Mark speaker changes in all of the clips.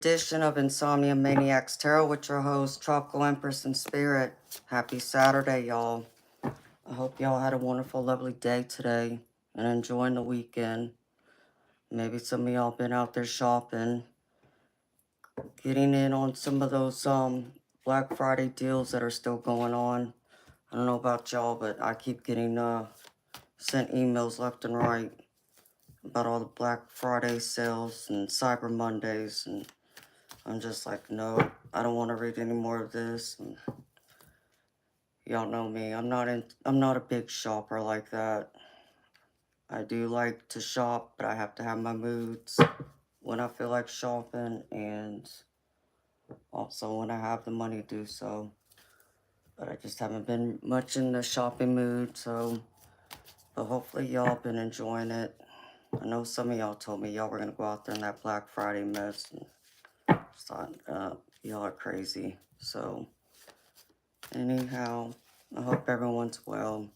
Speaker 1: Edition of Insomnia Maniacs Tarot with your host, Tropical Empress in Spirit. Happy Saturday, y'all. I hope y'all had a wonderful, lovely day today and enjoying the weekend. Maybe some of y'all been out there shopping, getting in on some of those Black Friday deals that are still going on. I don't know about y'all, but I keep getting sent emails left and right about all the Black Friday sales and Cyber Mondays, and I'm just like, no, I don't want to read any more of this. And y'all know me. I'm not a big shopper like that. I do like to shop, but I have to have my moods when I feel like shopping, and also when I have the money to do so. But I just haven't been much in the shopping mood, so but hopefully y'all been enjoying it. I know some of y'all told me y'all were gonna go out there in that Black Friday mess, and just thought, y'all are crazy. So anyhow, I hope everyone's well.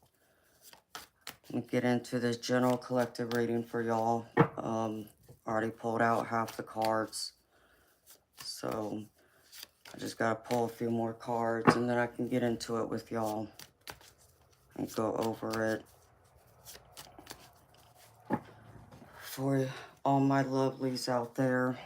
Speaker 1: Let me get into this general collective reading for y'all. Already pulled out half the cards, so I just gotta pull a few more cards and then I can get into it with y'all and go over it for all my lovelies out there.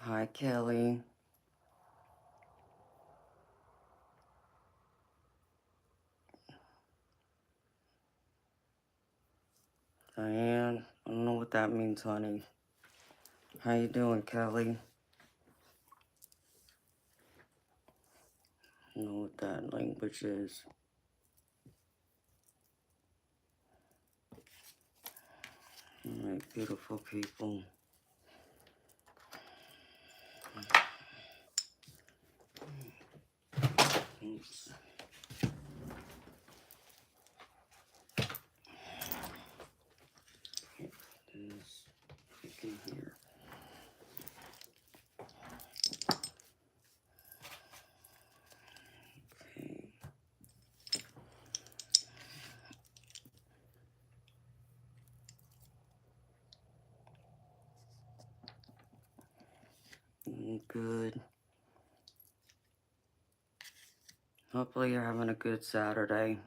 Speaker 1: Hi, Kelly. Diane. I don't know what that means, honey. How you doing, Kelly? I don't know what that language is. Alright, beautiful people. Oops. This in here. Okay. Good. Hopefully you're having a good Saturday.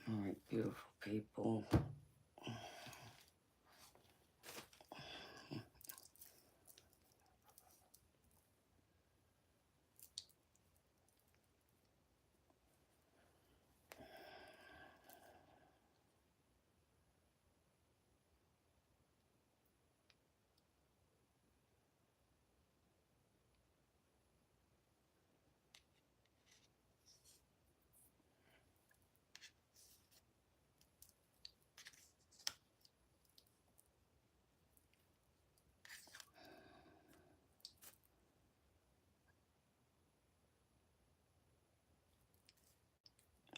Speaker 1: Alright, beautiful people.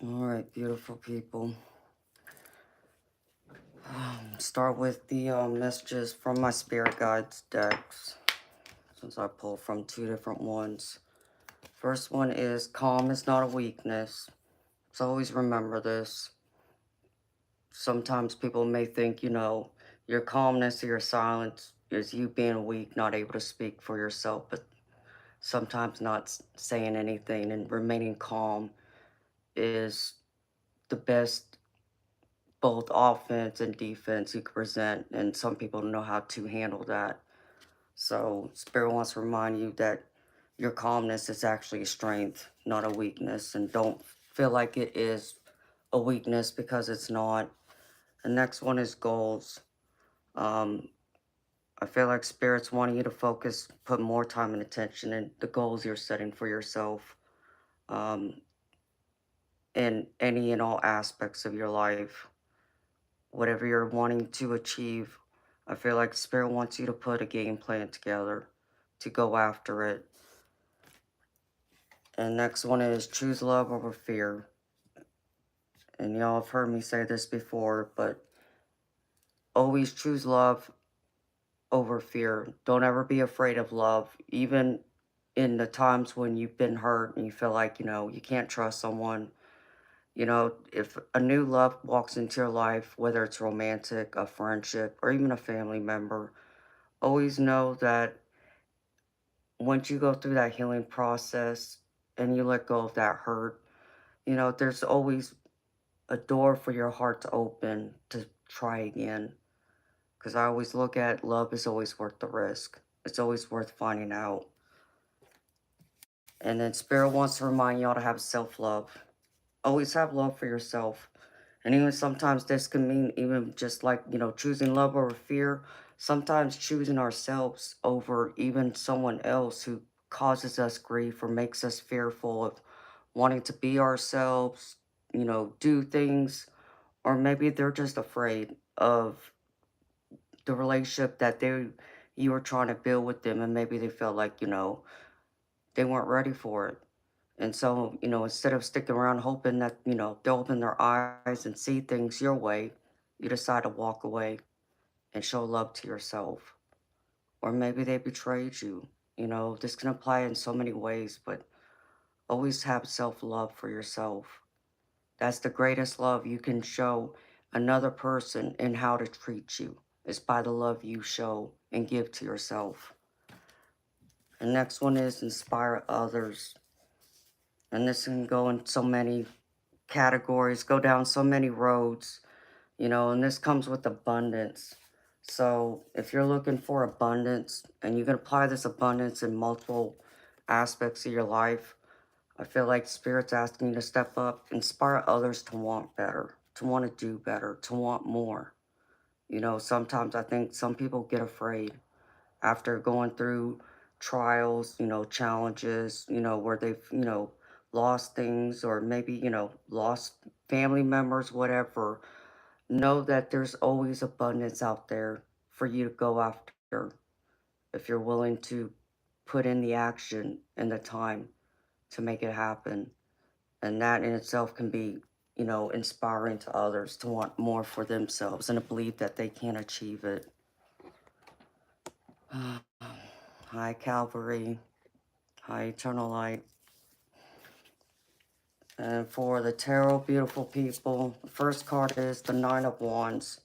Speaker 1: All right, beautiful people. Start with the messages from my spirit guides decks, since I pulled from two different ones. First one is calm is not a weakness. So always remember this. Sometimes people may think, your calmness or your silence is you being weak, not able to speak for yourself, but sometimes not saying anything and remaining calm is the best both offense and defense you can present, and some people know how to handle that. So Spirit wants to remind you that your calmness is actually a strength, not a weakness, and don't feel like it is a weakness because it's not. The next one is goals. Um, I feel like Spirit's wanting you to focus, put more time and attention in the goals you're setting for yourself, um, in any and all aspects of your life. Whatever you're wanting to achieve, I feel like Spirit wants you to put a game plan together to go after it. And next one is choose love over fear. And y'all have heard me say this before, but always choose love over fear. Don't ever be afraid of love, even in the times when you've been hurt and you feel like, you can't trust someone. If a new love walks into your life, whether it's romantic, a friendship, or even a family member, always know that once you go through that healing process and you let go of that hurt, there's always a door for your heart to open to try again. Because I always look at love is always worth the risk. It's always worth finding out. And then Spirit wants to remind y'all to have self love. Always have love for yourself. And even sometimes this can mean even just like, choosing love over fear. Sometimes choosing ourselves over even someone else who causes us grief or makes us fearful of wanting to be ourselves, do things, or maybe they're just afraid of the relationship that you were trying to build with them, and maybe they felt like, they weren't ready for it. And so, instead of sticking around hoping that, they'll open their eyes and see things your way, you decide to walk away and show love to yourself. Or maybe they betrayed you. This can apply in so many ways, but always have self love for yourself. That's the greatest love you can show another person in how to treat you, is by the love you show and give to yourself. The next one is inspire others. And this can go in so many categories, go down so many roads, and this comes with abundance. So if you're looking for abundance and you can apply this abundance in multiple aspects of your life, I feel like Spirit's asking you to step up, inspire others to want better, to want to do better, to want more. Sometimes I think some people get afraid after going through trials, challenges, where they've, lost things or maybe, lost family members, whatever. Know that there's always abundance out there for you to go after if you're willing to put in the action and the time to make it happen. And that in itself can be, inspiring to others to want more for themselves and to believe that they can achieve it. Hi, Calvary. Hi, Eternal Light. And for the tarot, beautiful people, the first card is the Nine of Wands.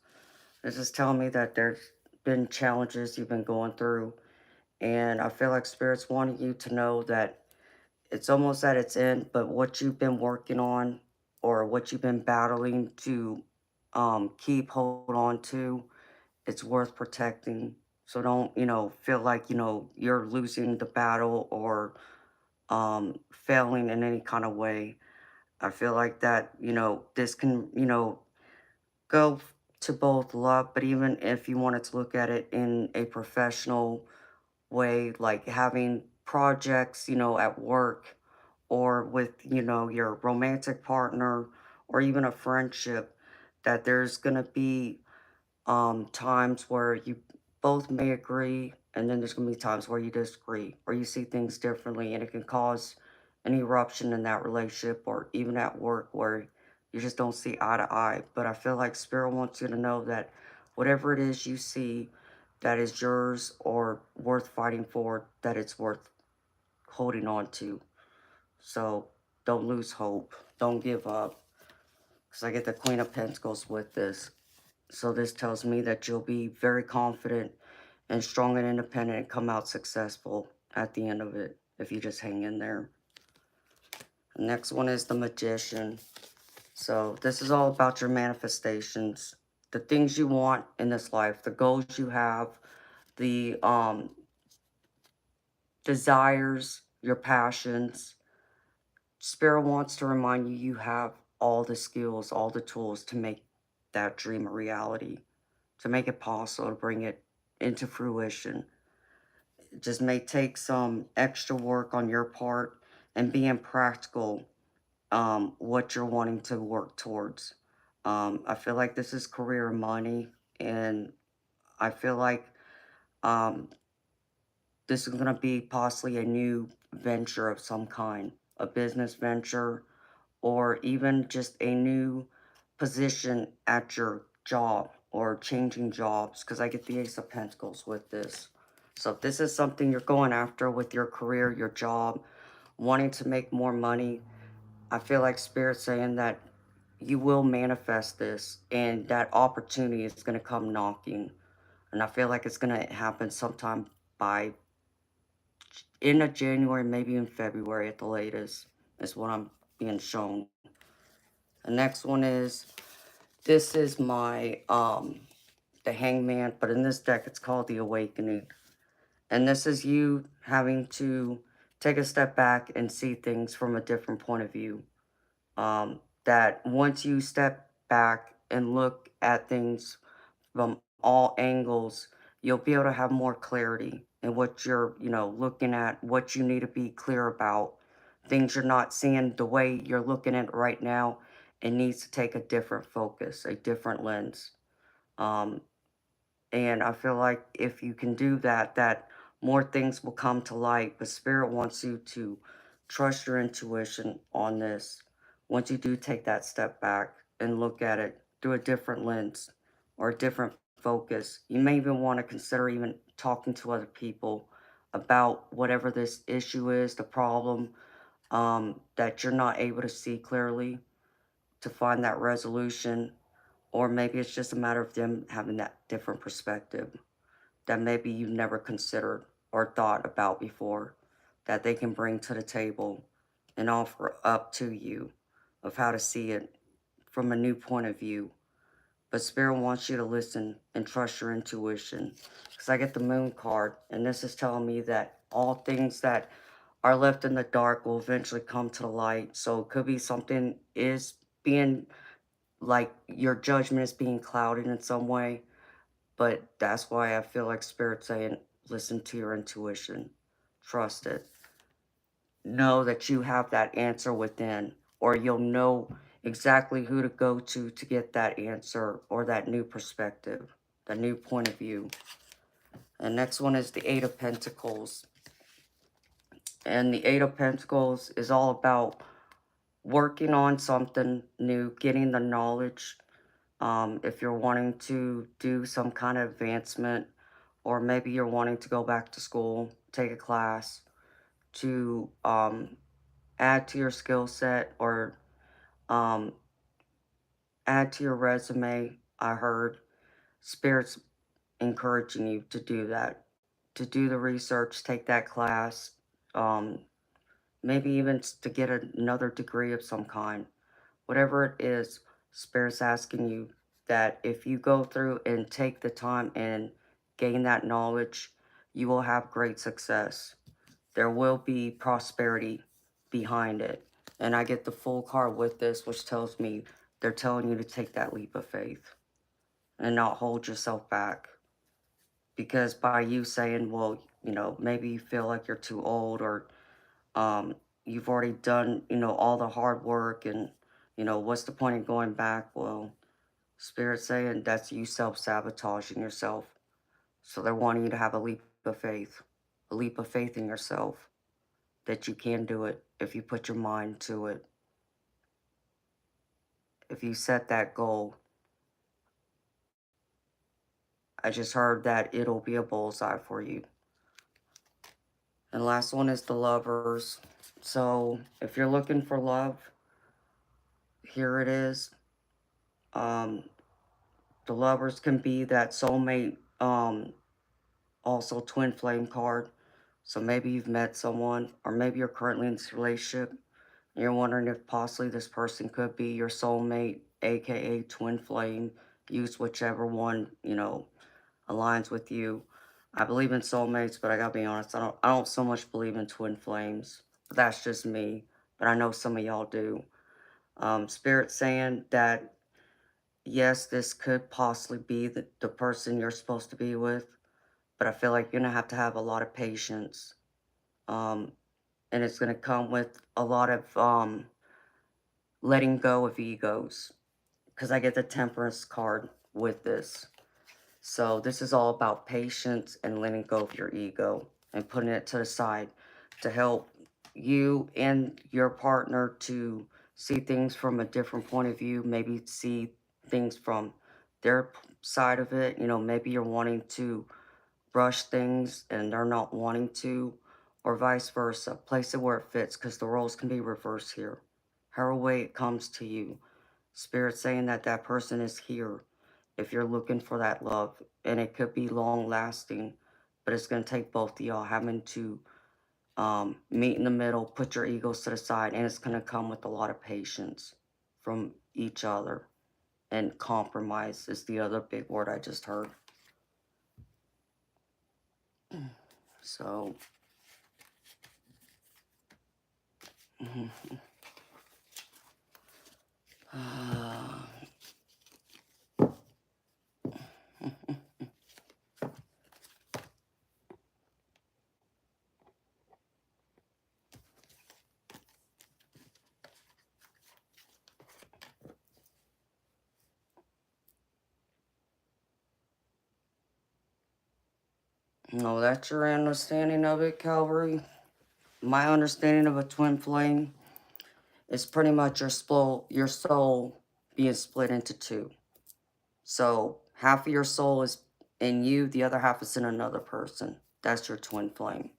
Speaker 1: This is telling me that there's been challenges you've been going through. And I feel like Spirit's wanting you to know that it's almost at its end, but what you've been working on or what you've been battling to keep hold on to, it's worth protecting. So don't, feel like, you're losing the battle or failing in any kind of way. I feel like that, this can, go to both love, but even if you wanted to look at it in a professional way, like having projects, at work or with, your romantic partner or even a friendship, that there's going to be times where you both may agree, and then there's going to be times where you disagree or you see things differently, and it can cause an eruption in that relationship or even at work where you just don't see eye to eye. But I feel like Spirit wants you to know that whatever it is you see that is yours or worth fighting for, that it's worth holding on to. So don't lose hope. Don't give up. Because I get the Queen of Pentacles with this. So this tells me that you'll be very confident and strong and independent and come out successful at the end of it if you just hang in there. The next one is the Magician. So this is all about your manifestations, the things you want in this life, the goals you have, the desires, your passions. Spirit wants to remind you you have all the skills, all the tools to make that dream a reality, to make it possible, to bring it into fruition. It just may take some extra work on your part and being practical, what you're wanting to work towards. I feel like this is career and money, and I feel like um, this is going to be possibly a new venture of some kind, a business venture, or even just a new position at your job or changing jobs, because I get the Ace of Pentacles with this. So if this is something you're going after with your career, your job, wanting to make more money, I feel like Spirit saying that you will manifest this and that opportunity is going to come knocking. And I feel like it's going to happen sometime by end of January, maybe in February at the latest, is what I'm being shown. The next one is, this is my, the Hangman, but in this deck it's called the Awakening. And this is you having to take a step back and see things from a different point of view. That once you step back and look at things from all angles, you'll be able to have more clarity in what you're, looking at, what you need to be clear about. Things you're not seeing the way you're looking at it right now. It needs to take a different focus, a different lens. Um, and I feel like if you can do that, that more things will come to light. But Spirit wants you to trust your intuition on this. Once you do take that step back and look at it through a different lens or a different focus, you may even want to consider even talking to other people about whatever this issue is, the problem, that you're not able to see clearly, to find that resolution. Or maybe it's just a matter of them having that different perspective that maybe you've never considered or thought about before, that they can bring to the table and offer up to you of how to see it from a new point of view. But Spirit wants you to listen and trust your intuition. Because I get the Moon card, and this is telling me that all things that are left in the dark will eventually come to the light. So it could be something is being, like, your judgment is being clouded in some way. But that's why I feel like Spirit saying, listen to your intuition. Trust it. Know that you have that answer within, or you'll know exactly who to go to get that answer or that new perspective, the new point of view. And next one is the Eight of Pentacles. And the Eight of Pentacles is all about working on something new, getting the knowledge. If you're wanting to do some kind of advancement, or maybe you're wanting to go back to school, take a class to add to your skill set, or um, add to your resume. I heard Spirit's encouraging you to do that, to do the research, take that class, um, maybe even to get another degree of some kind. Whatever it is, Spirit's asking you that if you go through and take the time and gain that knowledge, you will have great success. There will be prosperity behind it. And I get the Fool card with this, which tells me they're telling you to take that leap of faith and not hold yourself back. Because by you saying, well, maybe you feel like you're too old, or you've already done, all the hard work, and, what's the point of going back? Well, Spirit's saying that's you self-sabotaging yourself. So they're wanting you to have a leap of faith in yourself. that you can do it if you put your mind to it. If you set that goal, I just heard that it'll be a bullseye for you. And last one is the lovers. So if you're looking for love, here it is. Um, the lovers can be that soulmate, also twin flame card. So maybe you've met someone, or maybe you're currently in this relationship, and you're wondering if possibly this person could be your soulmate, aka twin flame. Use whichever one, aligns with you. I believe in soulmates, but I gotta be honest, I don't so much believe in twin flames. But that's just me. But I know some of y'all do. Spirit saying that yes, this could possibly be the person you're supposed to be with, but I feel like you're gonna have to have a lot of patience. Um, and it's gonna come with a lot of letting go of egos. Because I get the Temperance card with this. So this is all about patience and letting go of your ego and putting it to the side to help you and your partner to see things from a different point of view, maybe see things from their side of it. Maybe you're wanting to rush things and they're not wanting to, or vice versa. Place it where it fits because the roles can be reversed here. However way it comes to you. Spirit saying that that person is here if you're looking for that love, and it could be long lasting, but it's going to take both of y'all having to meet in the middle, put your egos to the side, and it's going to come with a lot of patience from each other. And compromise is the other big word I just heard. So no, that's your understanding of it, Calvary. My understanding of a twin flame is pretty much your soul being split into two. So half of your soul is in you, the other half is in another person. That's your twin flame.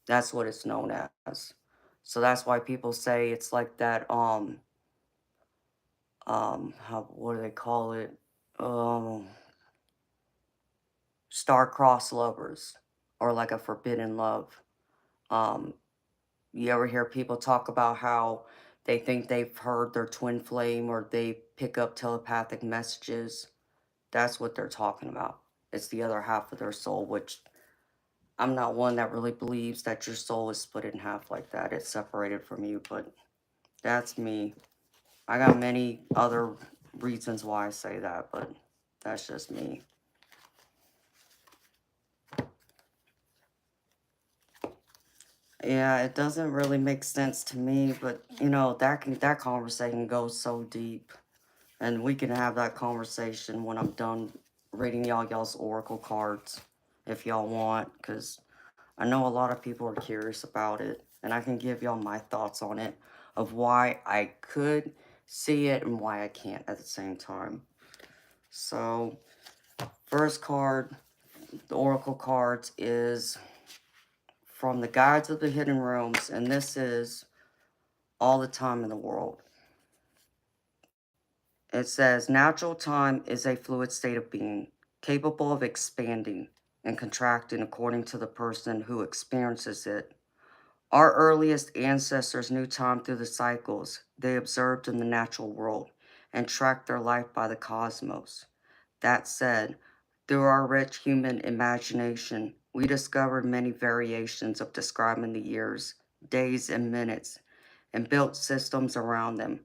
Speaker 1: That's what it's known as. So that's why people say it's like that what do they call it? Um Star-crossed lovers, or like a forbidden love. Um you ever hear people talk about how they think they've heard their twin flame or they pick up telepathic messages? That's what they're talking about. It's the other half of their soul, which I'm not one that really believes that your soul is split in half like that. It's separated from you, but that's me. I got many other reasons why I say that, but that's just me. Yeah, it doesn't really make sense to me, but that conversation goes so deep, and we can have that conversation when I'm done reading y'all's oracle cards, if y'all want, because I know a lot of people are curious about it, and I can give y'all my thoughts on it, of why I could see it and why I can't at the same time. So, first card, the oracle cards, is from the Guides of the Hidden Realms, and this is all the time in the world. It says, natural time is a fluid state of being, capable of expanding and contracting according to the person who experiences it. Our earliest ancestors knew time through the cycles they observed in the natural world and tracked their life by the cosmos. That said, through our rich human imagination, we discovered many variations of describing the years, days, and minutes, and built systems around them.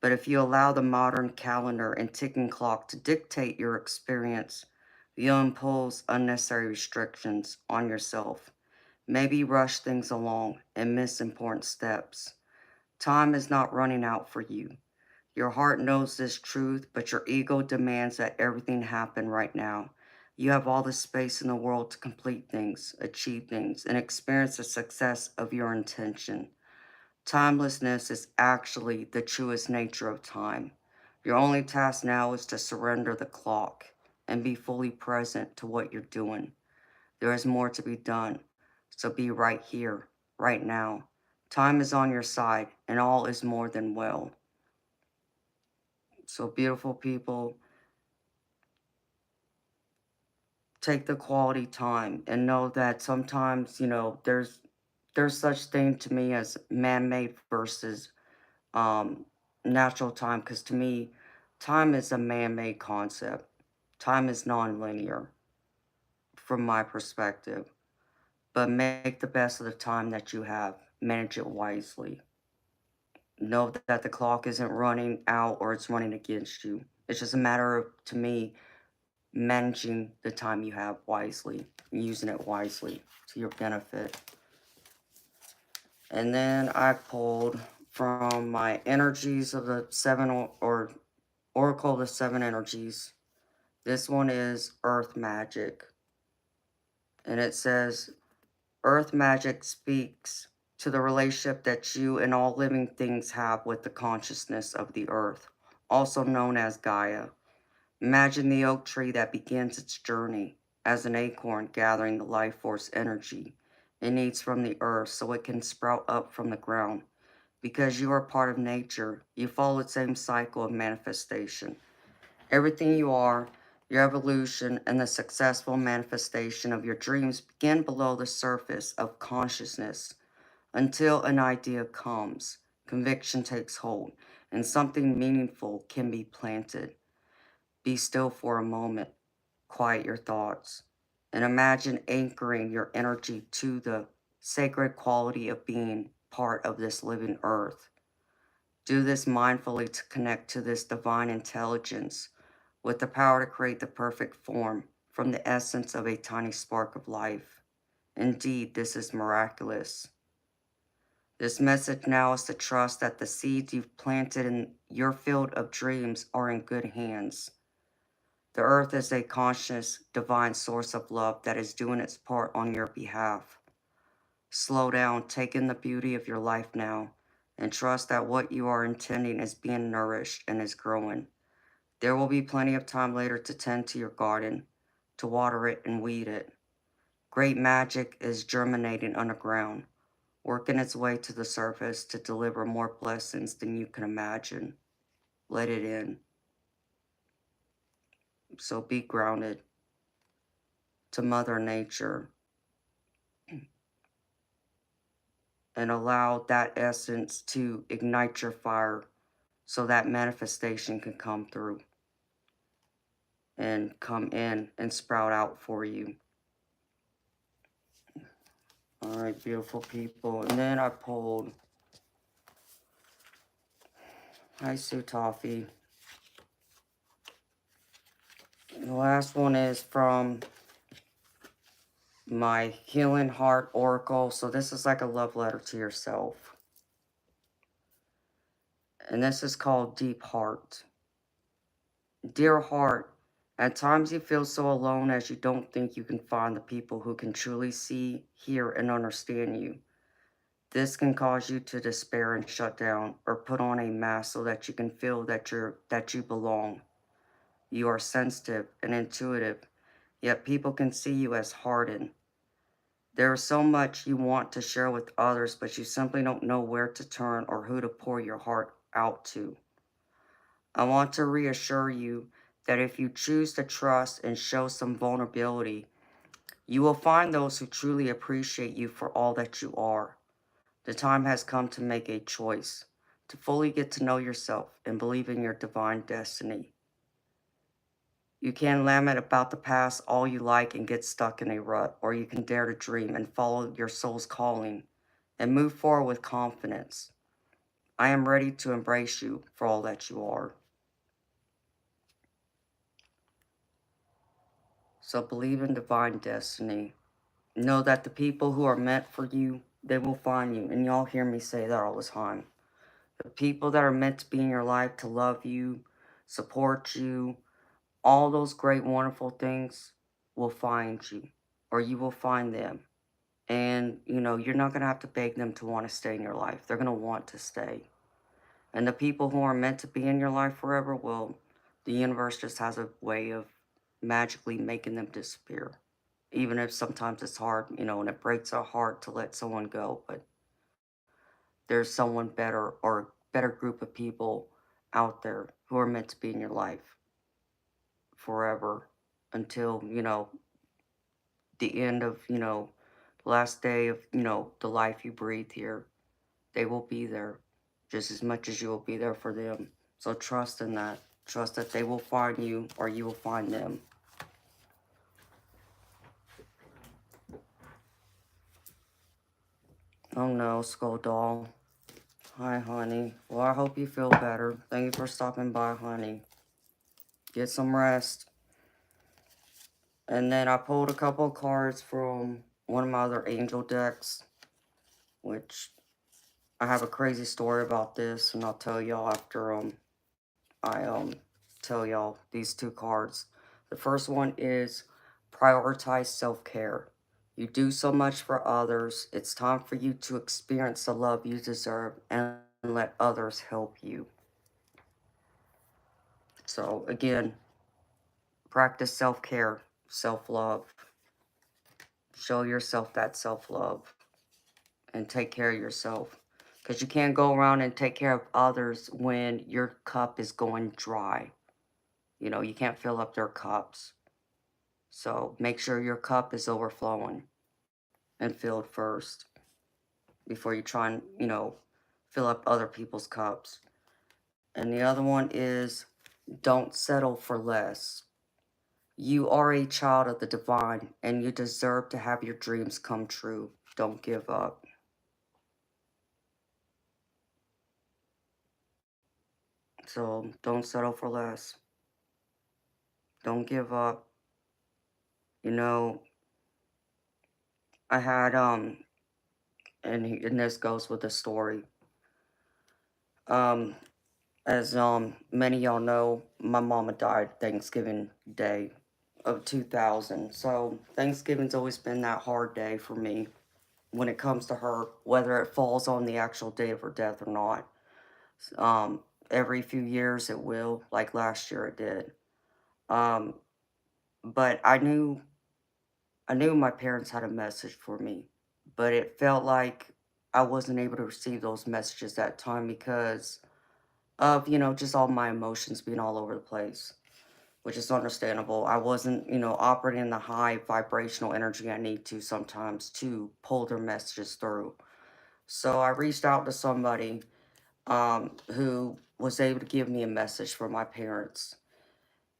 Speaker 1: But if you allow the modern calendar and ticking clock to dictate your experience, you'll impose unnecessary restrictions on yourself. Maybe rush things along and miss important steps. Time is not running out for you. Your heart knows this truth, but your ego demands that everything happen right now. You have all the space in the world to complete things, achieve things, and experience the success of your intention. Timelessness is actually the truest nature of time. Your only task now is to surrender the clock and be fully present to what you're doing. There is more to be done, so be right here, right now. Time is on your side, and all is more than well. So, beautiful people, take the quality time and know that sometimes, there's such thing to me as man-made versus um, natural time, because to me, time is a man-made concept. Time is non-linear from my perspective, but make the best of the time that you have. Manage it wisely. Know that the clock isn't running out or it's running against you. It's just a matter of, to me, managing the time you have wisely, using it wisely to your benefit. And then I pulled from my energies of the seven or Oracle of the Seven Energies. This one is Earth Magic. And it says, Earth Magic speaks to the relationship that you and all living things have with the consciousness of the Earth, also known as Gaia. Imagine the oak tree that begins its journey as an acorn gathering the life force energy it needs from the earth so it can sprout up from the ground. Because you are part of nature, you follow the same cycle of manifestation. Everything you are, your evolution, and the successful manifestation of your dreams begin below the surface of consciousness until an idea comes, conviction takes hold, and something meaningful can be planted. Be still for a moment, quiet your thoughts, and imagine anchoring your energy to the sacred quality of being part of this living earth. Do this mindfully to connect to this divine intelligence with the power to create the perfect form from the essence of a tiny spark of life. Indeed, this is miraculous. This message now is to trust that the seeds you've planted in your field of dreams are in good hands. The earth is a conscious, divine source of love that is doing its part on your behalf. Slow down, take in the beauty of your life now, and trust that what you are intending is being nourished and is growing. There will be plenty of time later to tend to your garden, to water it and weed it. Great magic is germinating underground, working its way to the surface to deliver more blessings than you can imagine. Let it in. So be grounded to Mother Nature and allow that essence to ignite your fire so that manifestation can come through and come in and sprout out for you. All right, beautiful people. And then I pulled, hi, Sue Toffee. The last one is from my Healing Heart Oracle. So this is like a love letter to yourself. And this is called Deep Heart. Dear heart, at times you feel so alone as you don't think you can find the people who can truly see, hear, and understand you. This can cause you to despair and shut down or put on a mask so that you can feel that you belong. You are sensitive and intuitive, yet people can see you as hardened. There is so much you want to share with others, but you simply don't know where to turn or who to pour your heart out to. I want to reassure you that if you choose to trust and show some vulnerability, you will find those who truly appreciate you for all that you are. The time has come to make a choice, to fully get to know yourself and believe in your divine destiny. You can lament about the past all you like and get stuck in a rut, or you can dare to dream and follow your soul's calling and move forward with confidence. I am ready to embrace you for all that you are. So believe in divine destiny. Know that the people who are meant for you, they will find you. And y'all hear me say that all the time. The people that are meant to be in your life, to love you, support you, all those great, wonderful things will find you, or you will find them. And, you're not going to have to beg them to want to stay in your life. They're going to want to stay. And the people who are meant to be in your life forever, well, the universe just has a way of magically making them disappear. Even if sometimes it's hard, and it breaks our heart to let someone go. But there's someone better, or better group of people out there who are meant to be in your life forever until, the end of, the last day of, the life you breathe here. They will be there just as much as you will be there for them. So trust in that. Trust that they will find you, or you will find them. Oh no, Skull Doll. Hi, honey. Well, I hope you feel better. Thank you for stopping by, honey. Get some rest. And then I pulled a couple of cards from one of my other angel decks, which I have a crazy story about this, and I'll tell y'all after I tell y'all these two cards. The first one is prioritize self-care. You do so much for others. It's time for you to experience the love you deserve and let others help you. So again, practice self-care, self-love. Show yourself that self-love and take care of yourself. Because you can't go around and take care of others when your cup is going dry. You can't fill up their cups. So make sure your cup is overflowing and filled first before you try and, fill up other people's cups. And the other one is don't settle for less. You are a child of the divine, and you deserve to have your dreams come true. Don't give up. So don't settle for less. Don't give up. I had and this goes with the story. Um, as many of y'all know, my mama died Thanksgiving Day of 2000. So Thanksgiving's always been that hard day for me when it comes to her, whether it falls on the actual date of her death or not. Um, every few years it will, like last year it did. Um, but I knew my parents had a message for me, but it felt like I wasn't able to receive those messages that time because of, just all my emotions being all over the place, which is understandable. I wasn't, operating in the high vibrational energy I need to sometimes to pull their messages through. So I reached out to somebody who was able to give me a message for my parents.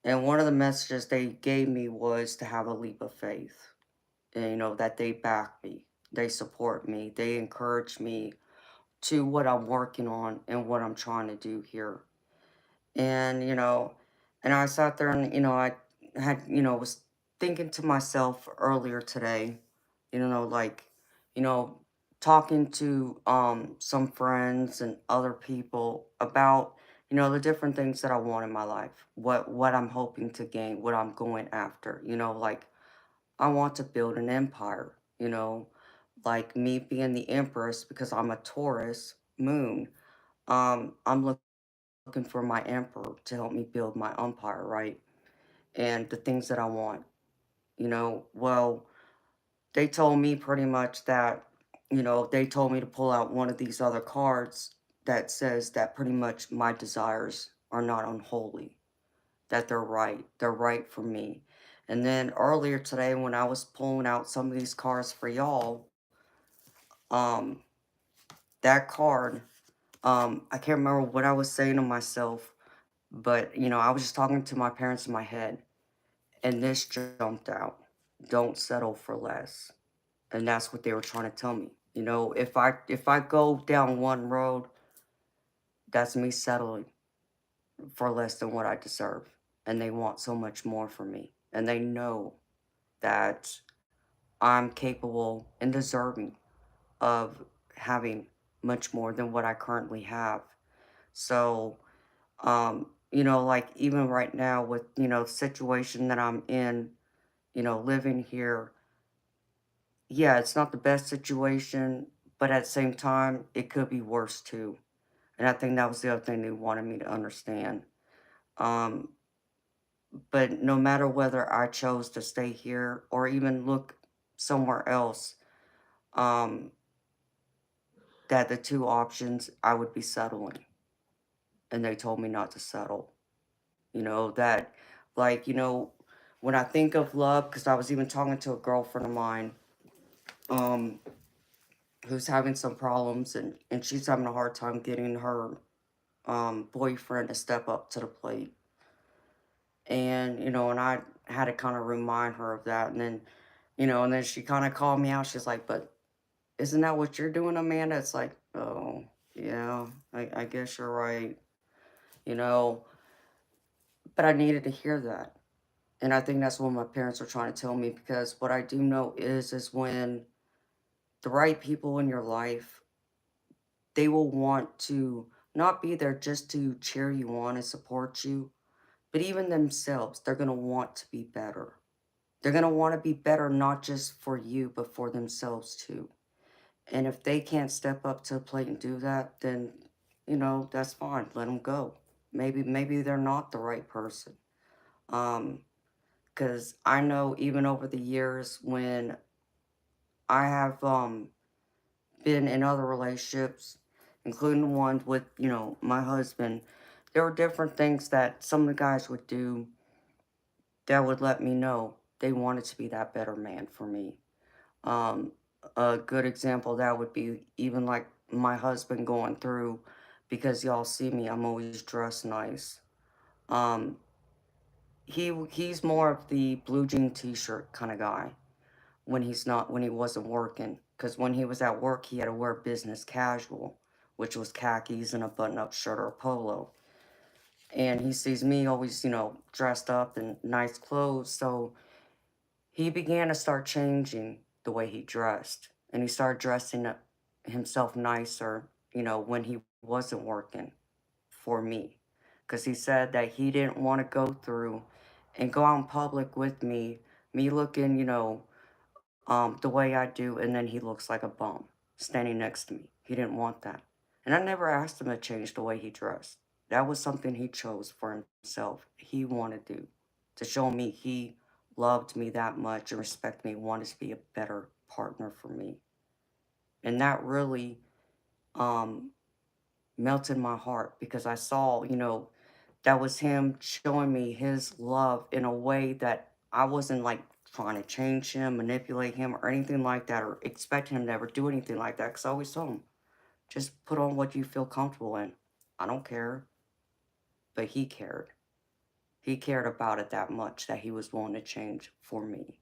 Speaker 1: And one of the messages they gave me was to have a leap of faith. And, that they back me, they support me, they encourage me to what I'm working on and what I'm trying to do here. And, and I sat there and, I had, was thinking to myself earlier today, like, you know, talking to some friends and other people about, the different things that I want in my life, what I'm hoping to gain, what I'm going after, like I want to build an empire, like me being the Empress because I'm a Taurus moon. I'm looking for my emperor to help me build my empire, right? And the things that I want, well, they told me pretty much that, they told me to pull out one of these other cards that says that pretty much my desires are not unholy, that they're right for me. And then earlier today, when I was pulling out some of these cards for y'all, um, that card, I can't remember what I was saying to myself, but, I was just talking to my parents in my head, and this jumped out. Don't settle for less. And that's what they were trying to tell me. If I go down one road, that's me settling for less than what I deserve. And they want so much more from me. And they know that I'm capable and deserving of having much more than what I currently have. So, like even right now with, the situation that I'm in, living here, yeah, it's not the best situation, but at the same time, it could be worse too. And I think that was the other thing they wanted me to understand. Um, but no matter whether I chose to stay here or even look somewhere else, um, that the two options I would be settling. And they told me not to settle. That, like, when I think of love, because I was even talking to a girlfriend of mine, um, who's having some problems, and she's having a hard time getting her boyfriend to step up to the plate. And I had to kind of remind her of that. And then she kind of called me out. She's like, but isn't that what you're doing, Amanda? It's like, oh, yeah, I guess you're right, you know, but I needed to hear that. And I think that's what my parents are trying to tell me, because what I do know is when the right people in your life, they will want to not be there just to cheer you on and support you, but even themselves, they're going to want to be better. They're going to want to be better, not just for you, but for themselves too. And if they can't step up to the plate and do that, then, that's fine. Let them go. Maybe they're not the right person. Um, because I know even over the years when I have been in other relationships, including the ones with, my husband, there were different things that some of the guys would do that would let me know they wanted to be that better man for me. Um, a good example of that would be even like my husband going through, because y'all see me, I'm always dressed nice. Um, he's more of the blue jean t-shirt kind of guy when he wasn't working. Because when he was at work, he had to wear business casual, which was khakis and a button-up shirt or a polo. And he sees me always, dressed up in nice clothes. So he began to start changing the way he dressed. And he started dressing himself nicer, when he wasn't working for me. Because he said that he didn't want to go through and go out in public with me looking, the way I do, and then he looks like a bum standing next to me. He didn't want that. And I never asked him to change the way he dressed. That was something he chose for himself. He wanted to show me he loved me that much and respect me, wanted to be a better partner for me. And that really um, melted my heart, because I saw, that was him showing me his love in a way that I wasn't like trying to change him, manipulate him, or anything like that, or expect him to ever do anything like that. Because I always told him, just put on what you feel comfortable in. I don't care. But he cared. He cared about it that much that he was willing to change for me.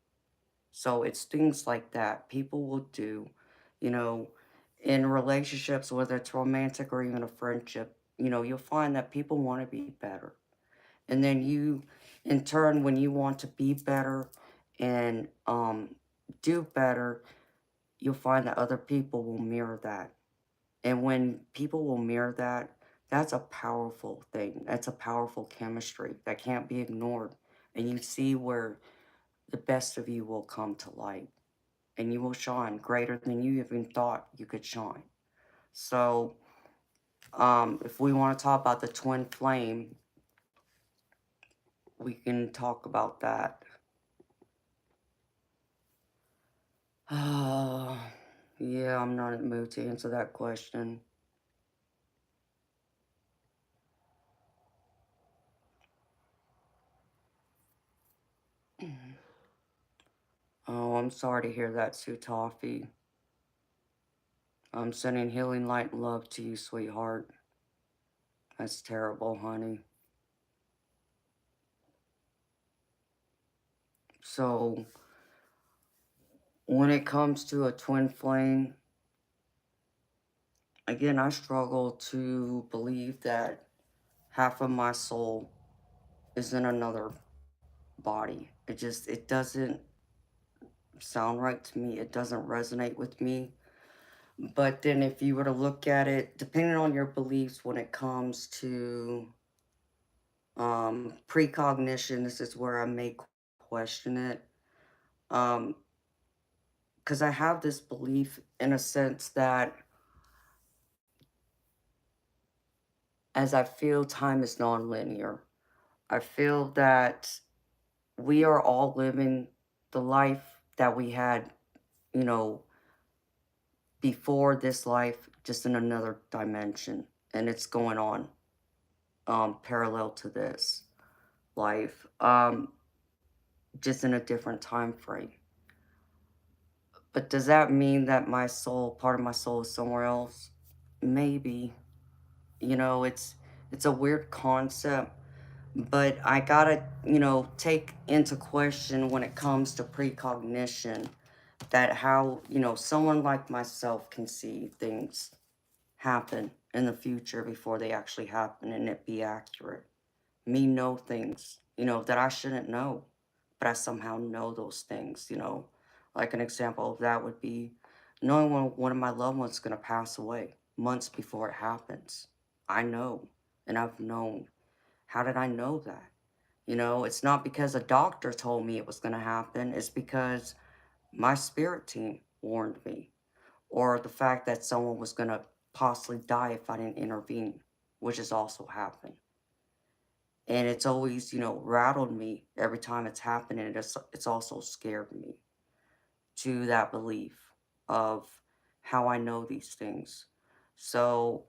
Speaker 1: So it's things like that people will do, you know, in relationships, whether it's romantic or even a friendship. You'll find that people want to be better. And then you, in turn, when you want to be better and do better, you'll find that other people will mirror that. And when people will mirror that, that's a powerful thing. That's a powerful chemistry that can't be ignored. And you see where the best of you will come to light, and you will shine greater than you even thought you could shine. So, if we want to talk about the twin flame, we can talk about that. Yeah, I'm not in the mood to answer that question. Oh, I'm sorry to hear that, Sue Toffee. I'm sending healing light and love to you, sweetheart. That's terrible, honey. So, when it comes to a twin flame, again, I struggle to believe that half of my soul is in another body. It doesn't sound right to me. It doesn't resonate with me. But then if you were to look at it, depending on your beliefs when it comes to precognition, this is where I may question it. Because I have this belief in a sense that as I feel time is non-linear, I feel that we are all living the life that we had, you know, before this life, just in another dimension. And it's going on parallel to this life, just in a different time frame. But does that mean that my soul, part of my soul is somewhere else? Maybe. You know, it's a weird concept, but I gotta, take into question when it comes to precognition that how, someone like myself can see things happen in the future before they actually happen and it be accurate. Me know things, that I shouldn't know, but I somehow know those things. Like an example of that would be knowing when one of my loved ones is going to pass away months before it happens. I know, and I've known. How did I know that? It's not because a doctor told me it was going to happen, it's because my spirit team warned me, or the fact that someone was going to possibly die if I didn't intervene, which has also happened. And it's always, rattled me every time it's happened, and it's also scared me to that belief of how I know these things. So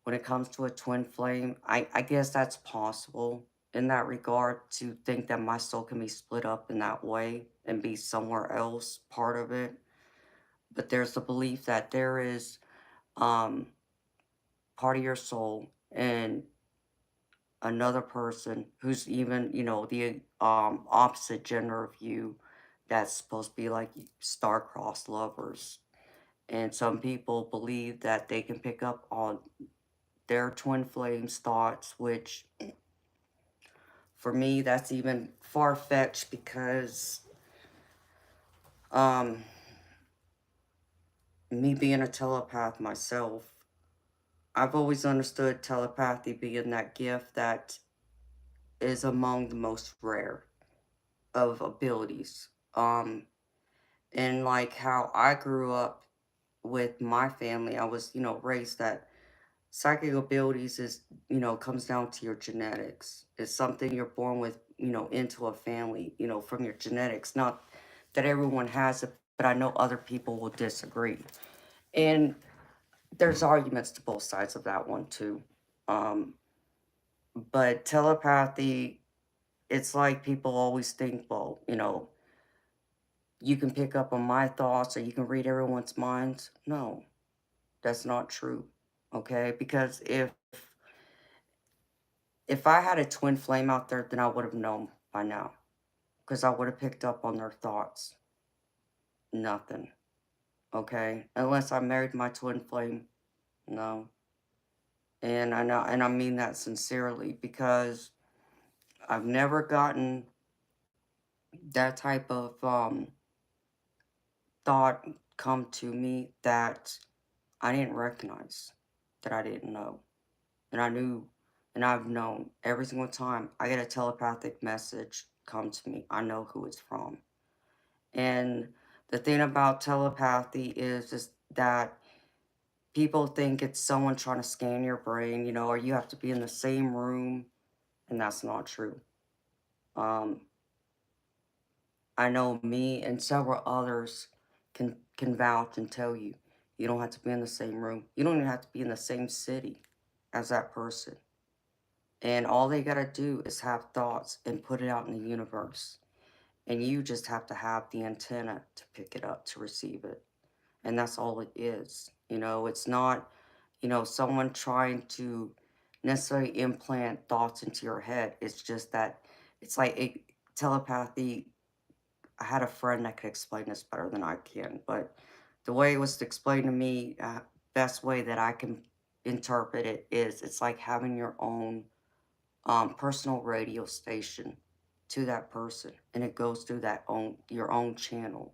Speaker 1: when it comes to a twin flame, I guess that's possible in that regard, to think that my soul can be split up in that way and be somewhere else part of it. But there's the belief that there is um part of your soul and another person who's even, the opposite gender of you, that's supposed to be like star-crossed lovers. And some people believe that they can pick up on their twin flames thoughts, which for me that's even far-fetched because um me being a telepath myself, I've always understood telepathy being that gift that is among the most rare of abilities. And like how I grew up with my family, I was, raised that psychic abilities is, comes down to your genetics. It's something you're born with, into a family, from your genetics. Not that everyone has it, but I know other people will disagree. And there's arguments to both sides of that one too. Um, but telepathy, it's like people always think, well, you can pick up on my thoughts or you can read everyone's minds. No, that's not true. Okay? Because if I had a twin flame out there, then I would have known by now. Because I would have picked up on their thoughts. Nothing. Okay? Unless I married my twin flame. No. And I know, and I mean that sincerely, because I've never gotten that type of thought come to me that I didn't recognize, that I didn't know. And I knew, and I've known every single time I get a telepathic message come to me, I know who it's from. And the thing about telepathy is just that people think it's someone trying to scan your brain, or you have to be in the same room, and that's not true. Um, I know me and several others can vouch and tell you, you don't have to be in the same room. You don't even have to be in the same city as that person. And all they gotta do is have thoughts and put it out in the universe. And you just have to have the antenna to pick it up, to receive it. And that's all it is. It's not, someone trying to necessarily implant thoughts into your head. It's just that it's like telepathy. I had a friend that could explain this better than I can, but the way it was explained to me, best way that I can interpret it is it's like having your own personal radio station to that person, and it goes through your own channel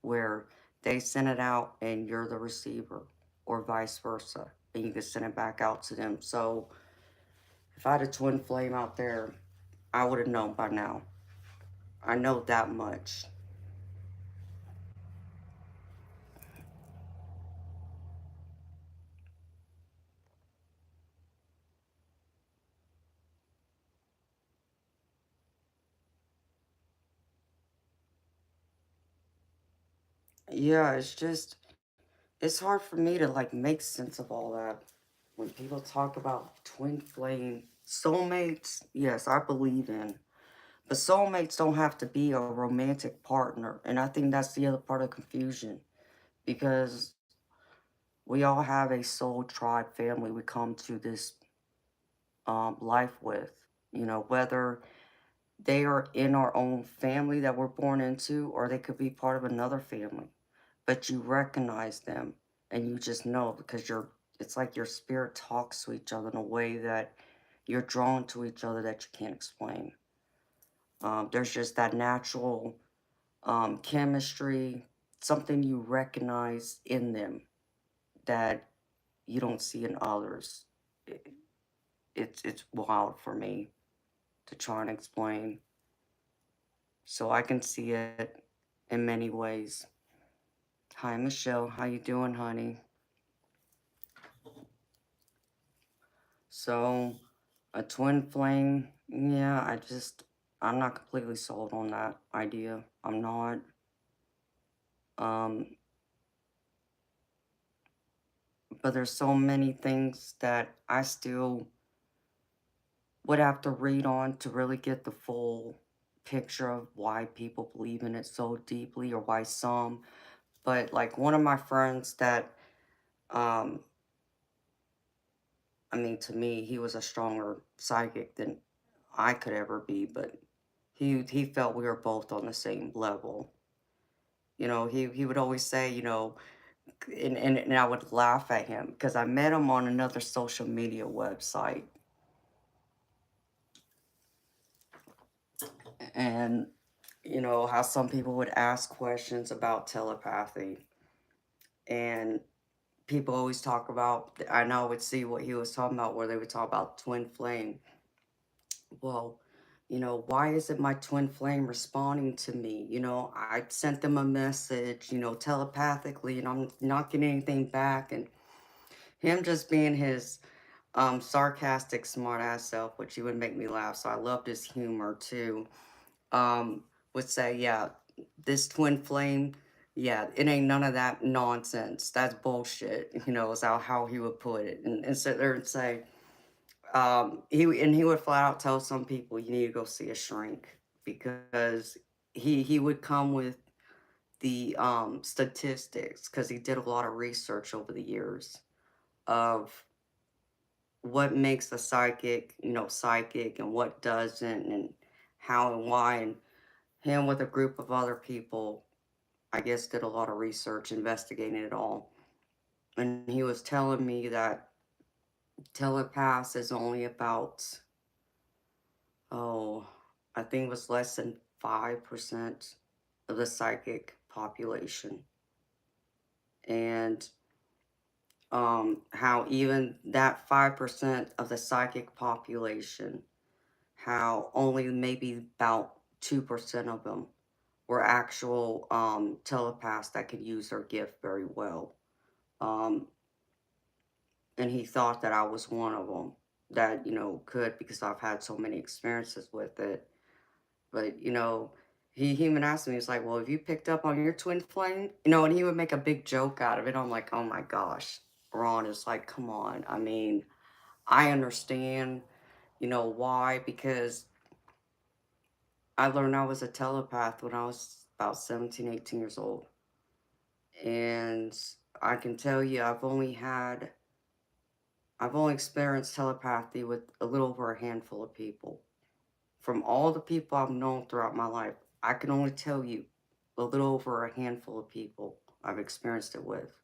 Speaker 1: where they send it out and you're the receiver, or vice versa, and you can send it back out to them. So if I had a twin flame out there, I would have known by now. I know that much. Yeah, it's hard for me to like make sense of all that. When people talk about twin flame soulmates, yes, I believe in. But soulmates don't have to be a romantic partner. And I think that's the other part of confusion. Because we all have a soul tribe family we come to this life with. You know, whether they are in our own family that we're born into, or they could be part of another family. But you recognize them and you just know because it's like your spirit talks to each other in a way that you're drawn to each other that you can't explain. There's just that natural chemistry, something you recognize in them that you don't see in others. It, it's wild for me to try and explain. So I can see it in many ways. Hi, Michelle. How you doing, honey? So, a twin flame, yeah, I'm not completely sold on that idea. I'm not. Um, but there's so many things that I still would have to read on to really get the full picture of why people believe in it so deeply or why some. But like one of my friends that, um, I mean, to me, he was a stronger psychic than I could ever be, but he felt we were both on the same level. You know, he would always say, you know, and I would laugh at him because I met him on another social media website, and you know how some people would ask questions about telepathy, and people always talk about. I know I would see what he was talking about, where they would talk about twin flame. Well, you know, why isn't my twin flame responding to me? You know, I sent them a message, you know, telepathically, and I'm not getting anything back. And him just being his sarcastic, smart ass self, which he would make me laugh. So I loved his humor too. Would say, yeah, this twin flame, yeah, it ain't none of that nonsense. That's bullshit, you know, is how he would put it. And sit there and say, he would flat out tell some people you need to go see a shrink because he would come with the statistics because he did a lot of research over the years of what makes a psychic, you know, psychic and what doesn't and how and why. And him with a group of other people, I guess, did a lot of research investigating it all. And he was telling me that telepath is only about, oh, I think it was less than 5% of the psychic population. And how even that 5% of the psychic population, how only maybe about 2% of them were actual telepaths that could use their gift very well. Um, and he thought that I was one of them that, you know, could because I've had so many experiences with it. But, you know, he even asked me, he's like, well, have you picked up on your twin flame? You know, and he would make a big joke out of it. I'm like, oh my gosh, Ron is like, come on. I mean, I understand, you know, why, because I learned I was a telepath when I was about 17, 18 years old. And I can tell you, I've only experienced telepathy with a little over a handful of people. From all the people I've known throughout my life, I can only tell you a little over a handful of people I've experienced it with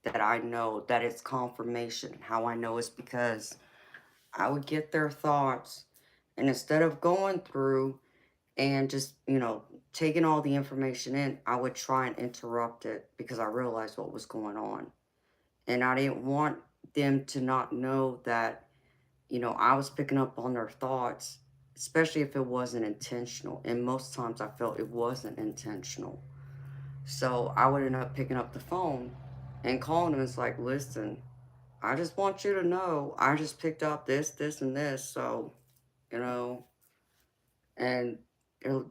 Speaker 1: that I know that it's confirmation. How I know is because I would get their thoughts, and instead of going through and just, you know, taking all the information in, I would try and interrupt it because I realized what was going on. And I didn't want them to not know that, you know, I was picking up on their thoughts, especially if it wasn't intentional. And most times I felt it wasn't intentional. So I would end up picking up the phone and calling them. It's like, listen, I just want you to know I just picked up this, this, and this. So, you know, and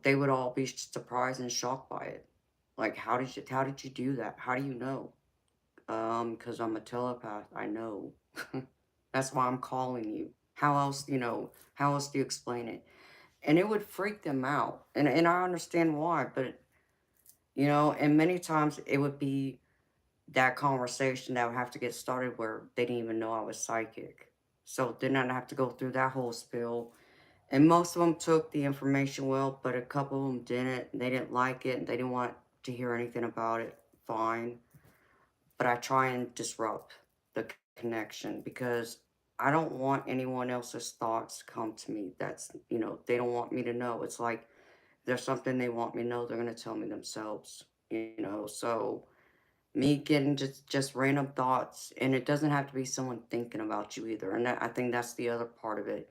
Speaker 1: they would all be surprised and shocked by it. Like, how did you do that? How do you know? Because I'm a telepath. I know. That's why I'm calling you. How else, how else do you explain it? And it would freak them out. And I understand why, but, and many times it would be that conversation that would have to get started where they didn't even know I was psychic. So then I'd have to go through that whole spiel. And most of them took the information well, but a couple of them didn't. They didn't like it. And they didn't want to hear anything about it. Fine. But I try and disrupt the connection because I don't want anyone else's thoughts to come to me. That's, they don't want me to know. It's like there's something they want me to know, they're going to tell me themselves. So me getting just random thoughts, and it doesn't have to be someone thinking about you either. And I think that's the other part of it.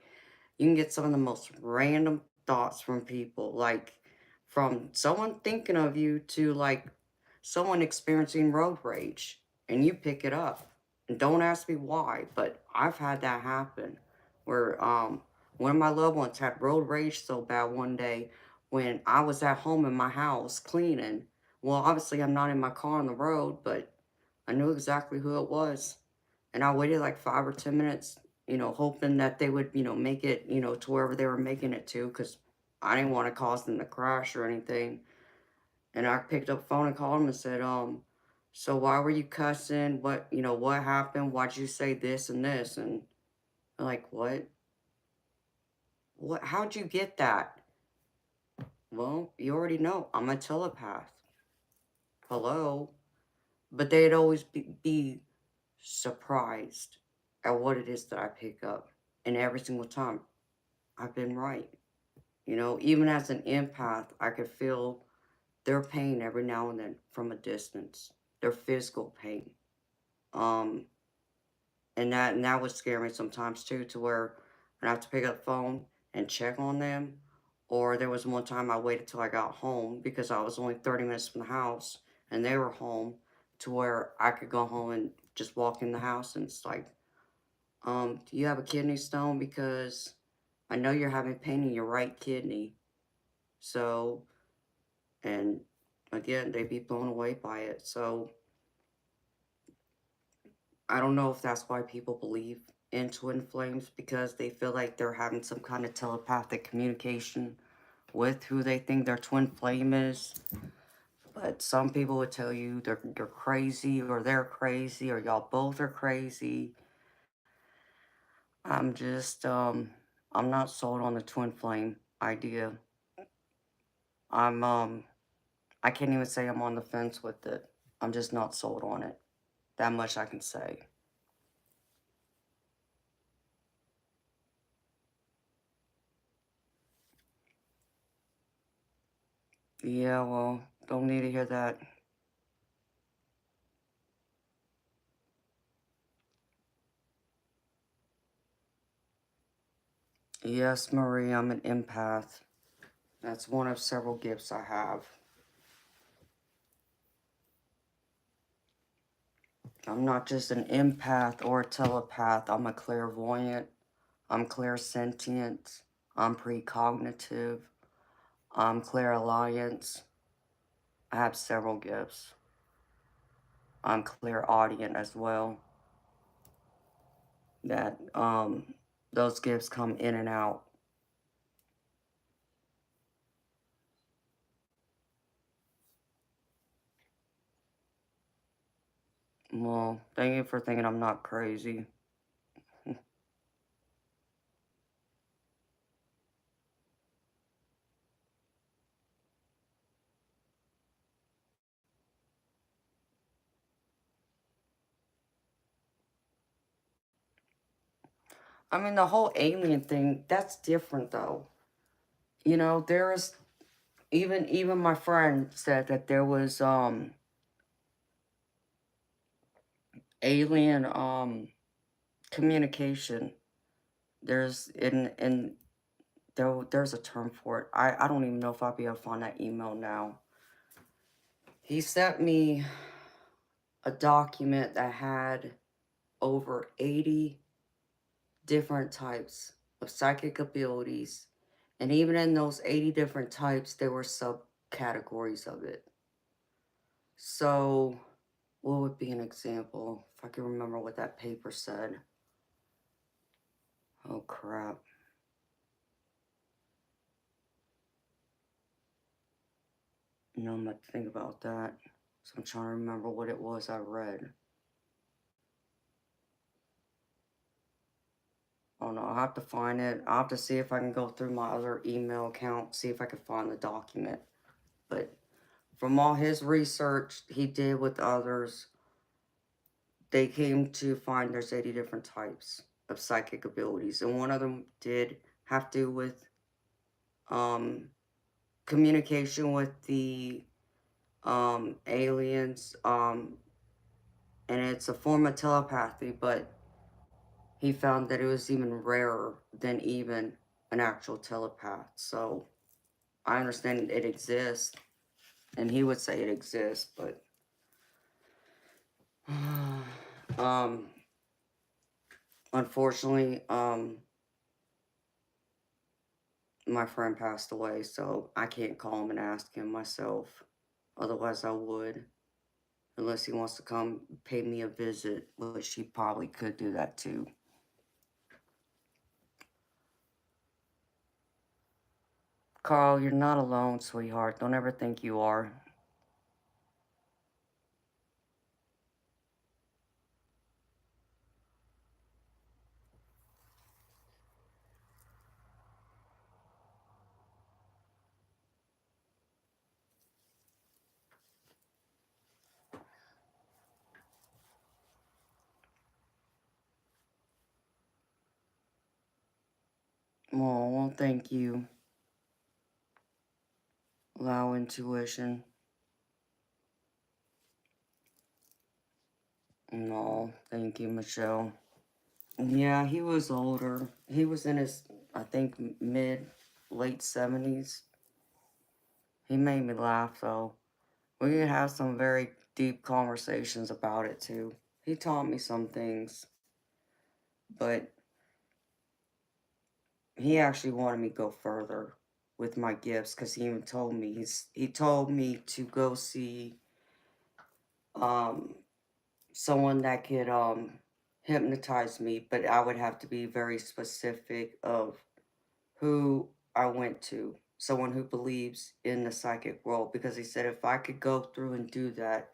Speaker 1: You can get some of the most random thoughts from people, like from someone thinking of you to like someone experiencing road rage, and you pick it up. And don't ask me why, but I've had that happen where one of my loved ones had road rage so bad one day when I was at home in my house cleaning. Well, obviously I'm not in my car on the road, but I knew exactly who it was. And I waited like 5 or 10 minutes, hoping that they would, make it, to wherever they were making it to, because I didn't want to cause them to crash or anything. And I picked up the phone and called them and said, so why were you cussing? What happened? Why'd you say this and this? And they're like, what? How'd you get that? Well, you already know. I'm a telepath. Hello? But they'd always be surprised at what it is that I pick up. And every single time, I've been right. Even as an empath, I could feel their pain every now and then from a distance, their physical pain. Um, and that would scare me sometimes too, to where I'd have to pick up the phone and check on them. Or there was one time I waited till I got home because I was only 30 minutes from the house and they were home, to where I could go home and just walk in the house and it's like, do you have a kidney stone? Because I know you're having pain in your right kidney. So, and again, they'd be blown away by it. So, I don't know if that's why people believe in twin flames, because they feel like they're having some kind of telepathic communication with who they think their twin flame is. But some people would tell you you're crazy, or they're crazy, or y'all both are crazy. I'm just, I'm not sold on the twin flame idea. I'm, I can't even say I'm on the fence with it. I'm just not sold on it. That much I can say. Yeah, well, don't need to hear that. Yes, Marie, I'm an empath. That's one of several gifts I have. I'm not just an empath or a telepath. I'm a clairvoyant. I'm clairsentient. I'm precognitive. I'm clairalliance. I have several gifts. I'm clairaudient as well. That those gifts come in and out. Well, thank you for thinking I'm not crazy. I mean, the whole alien thing, that's different though. There's even my friend said that there was alien communication. There's a term for it. I don't even know if I'll be able to find that email now. He sent me a document that had over 80 different types of psychic abilities, and even in those 80 different types there were subcategories of it. So, what would be an example? If I can remember what that paper said. Oh, crap. No, I'm going to think about that. So I'm trying to remember what it was I read. Oh no, I'll have to find it. I'll have to see if I can go through my other email account, see if I can find the document. But from all his research he did with others, they came to find there's 80 different types of psychic abilities. And one of them did have to do with communication with the aliens. And it's a form of telepathy, but he found that it was even rarer than even an actual telepath. So I understand it exists, and he would say it exists, but um, unfortunately, my friend passed away, so I can't call him and ask him myself. Otherwise, I would, unless he wants to come pay me a visit, which he probably could do that too. Carl, you're not alone, sweetheart. Don't ever think you are. Well, thank you. Allow intuition. No, thank you, Michelle. Yeah, he was older. He was in his, I think, late 70s. He made me laugh, though. We could have some very deep conversations about it, too. He taught me some things, but he actually wanted me to go further with my gifts, because he even told me, he told me to go see um, someone that could hypnotize me, but I would have to be very specific of who I went to, someone who believes in the psychic world, because he said if I could go through and do that,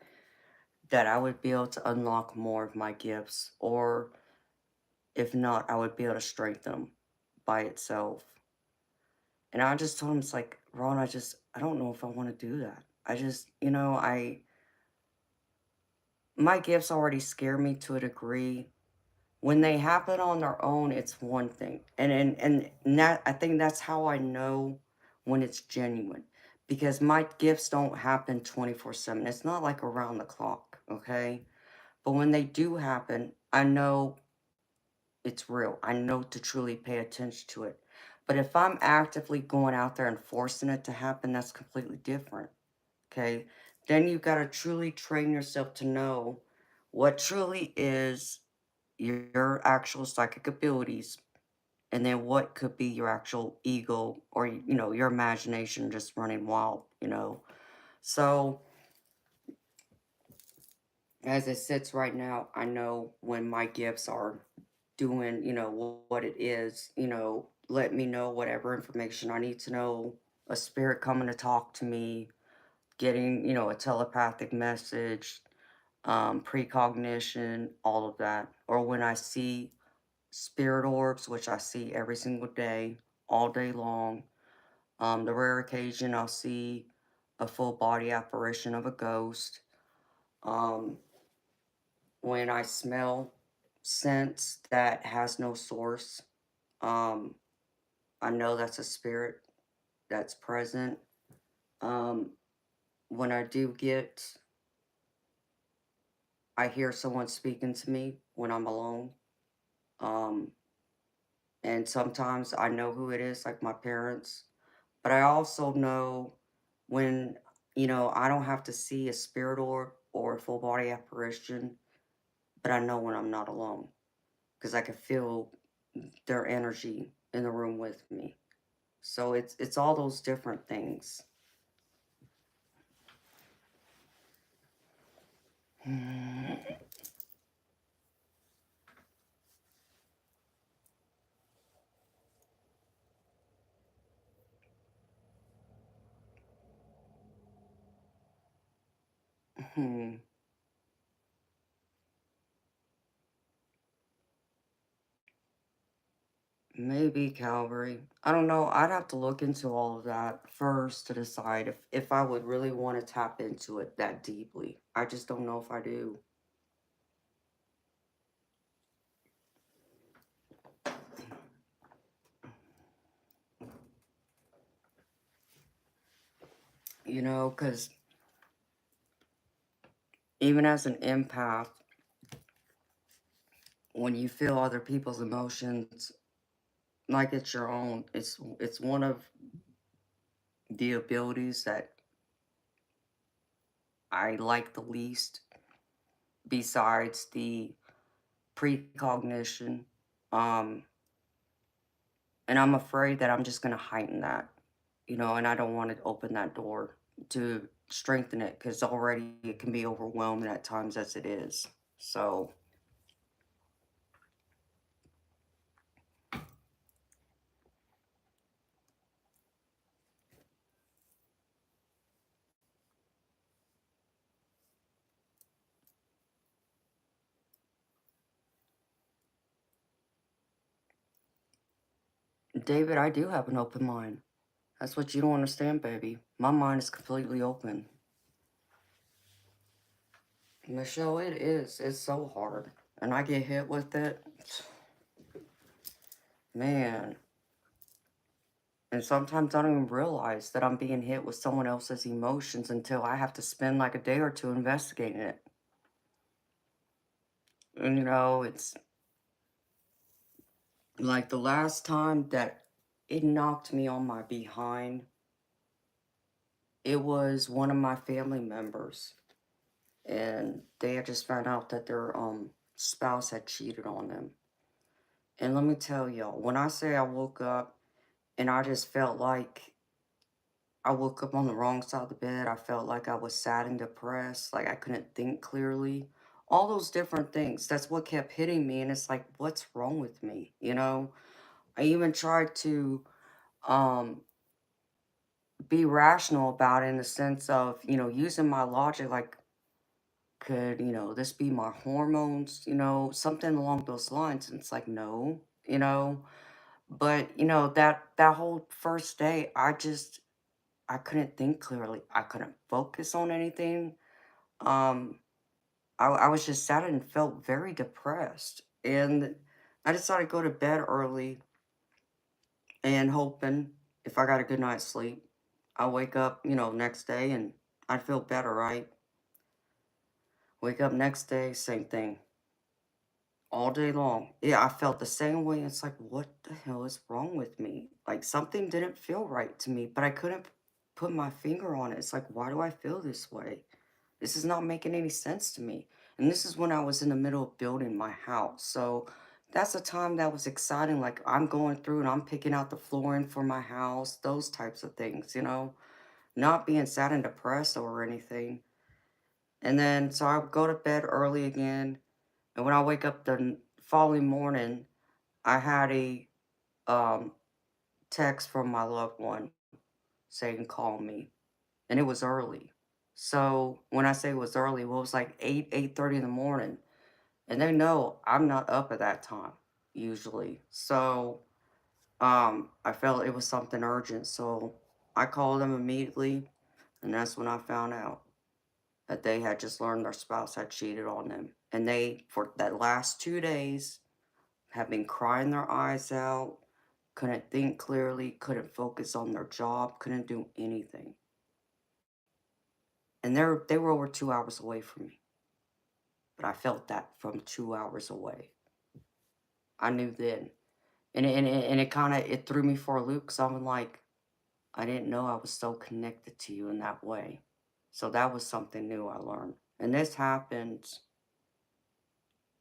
Speaker 1: that I would be able to unlock more of my gifts, or if not, I would be able to strengthen them by itself. And I just told him, it's like, Ron, I don't know if I want to do that. I just, my gifts already scare me to a degree. When they happen on their own, it's one thing. And that, I think that's how I know when it's genuine. Because my gifts don't happen 24/7. It's not like around the clock, okay? But when they do happen, I know it's real. I know to truly pay attention to it. But if I'm actively going out there and forcing it to happen, that's completely different, okay? Then you've got to truly train yourself to know what truly is your actual psychic abilities, and then what could be your actual ego, or your imagination just running wild. So as it sits right now, I know when my gifts are doing what it is, let me know whatever information I need to know. A spirit coming to talk to me, getting a telepathic message, precognition, all of that. Or when I see spirit orbs, which I see every single day, all day long. The rare occasion I'll see a full body apparition of a ghost. Um, when I smell scents that has no source, um, I know that's a spirit that's present. Um, when I hear someone speaking to me when I'm alone. Um, and sometimes I know who it is, like my parents. But I also know when, I don't have to see a spirit orb or a full body apparition, but I know when I'm not alone, because I can feel their energy in the room with me. So it's all those different things. Maybe Calvary. I don't know. I'd have to look into all of that first to decide if I would really want to tap into it that deeply. I just don't know if I do. You know, because even as an empath, when you feel other people's emotions like it's your own, it's one of the abilities that I like the least, besides the precognition. Um, and I'm afraid that I'm just gonna heighten that, you know, and I don't want to open that door to strengthen it because already it can be overwhelming at times as it is. So, David, I do have an open mind. That's what you don't understand, baby. My mind is completely open. Michelle, it is. It's so hard. And I get hit with it. Man. And sometimes I don't even realize that I'm being hit with someone else's emotions until I have to spend like a day or two investigating it. And you know, it's like the last time that it knocked me on my behind, it was one of my family members. And they had just found out that their spouse had cheated on them. And let me tell y'all, when I say I woke up and I just felt like I woke up on the wrong side of the bed. I felt like I was sad and depressed, like I couldn't think clearly. All those different things. That's what kept hitting me. And it's like, what's wrong with me? You know, I even tried to um, be rational about it in the sense of, you know, using my logic, like, could, you know, this be my hormones, you know, something along those lines. And it's like, no, you know, but, you know, that whole first day, I couldn't think clearly. I couldn't focus on anything. Um, I was just sad and felt very depressed. And I decided to go to bed early and hoping if I got a good night's sleep, I'll wake up, you know, next day and I'd feel better, right? Wake up next day, same thing. All day long. Yeah, I felt the same way. It's like, what the hell is wrong with me? Like something didn't feel right to me, but I couldn't put my finger on it. It's like, why do I feel this way? This is not making any sense to me. And this is when I was in the middle of building my house. So that's a time that was exciting. Like I'm going through and I'm picking out the flooring for my house, those types of things, you know, not being sad and depressed or anything. And then so I would go to bed early again. And when I wake up the following morning, I had a um, text from my loved one saying, call me. And it was early. So when I say it was early, well, it was like 8:30 in the morning. And they know I'm not up at that time, usually. So I felt it was something urgent. So I called them immediately. And that's when I found out that they had just learned their spouse had cheated on them. And they, for that last 2 days, have been crying their eyes out, couldn't think clearly, couldn't focus on their job, couldn't do anything. And they were over 2 hours away from me. But I felt that from 2 hours away. I knew then. And it kind of, it threw me for a loop because I'm like, I didn't know I was so connected to you in that way. So that was something new I learned. And this happened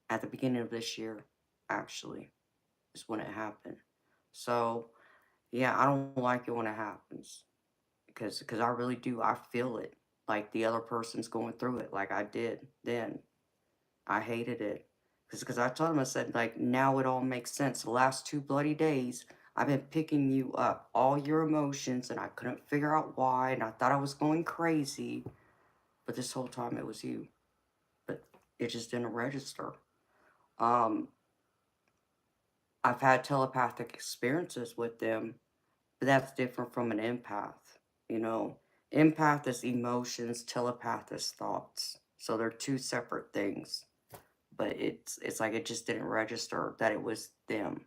Speaker 1: at the beginning of this year, actually, is when it happened. So, yeah, I don't like it when it happens because I really do. I feel it. like the other person's going through it like I did then. I hated it. Because I told him, I said, like, now it all makes sense. The last 2 bloody days, I've been picking you up, all your emotions, and I couldn't figure out why, and I thought I was going crazy. But this whole time it was you. But it just didn't register. Um, I've had telepathic experiences with them, but that's different from an empath. You know, empath is emotions, telepath is thoughts. So they're two separate things. But it's like it just didn't register that it was them.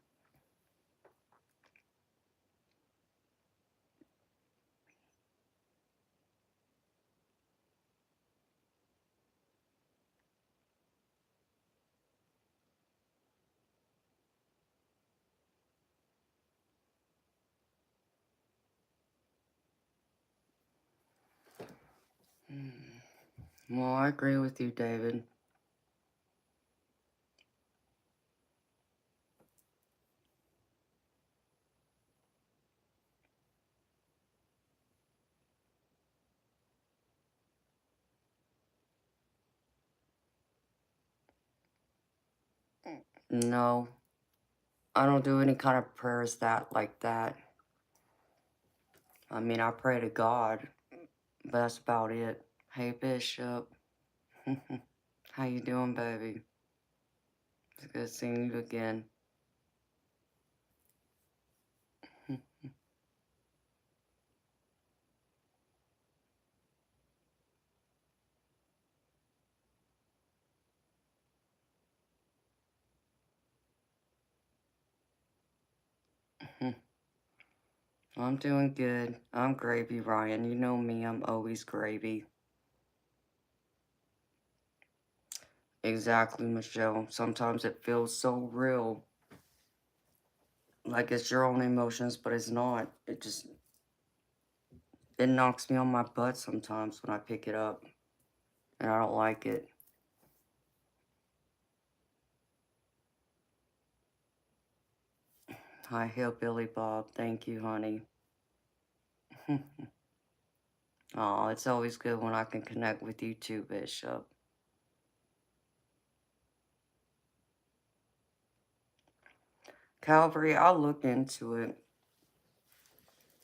Speaker 1: Well, I agree with you, David. No, I don't do any kind of prayers that like that. I mean, I pray to God, but that's about it. Hey, Bishop. How you doing, baby? It's good seeing you again. I'm doing good. I'm gravy, Ryan. You know me, I'm always gravy. Exactly, Michelle. Sometimes it feels so real. Like it's your own emotions, but it's not. It knocks me on my butt sometimes when I pick it up. And I don't like it. Hi, Hillbilly Bob. Thank you, honey. Oh, it's always good when I can connect with you too, Bishop. Calvary, I'll look into it.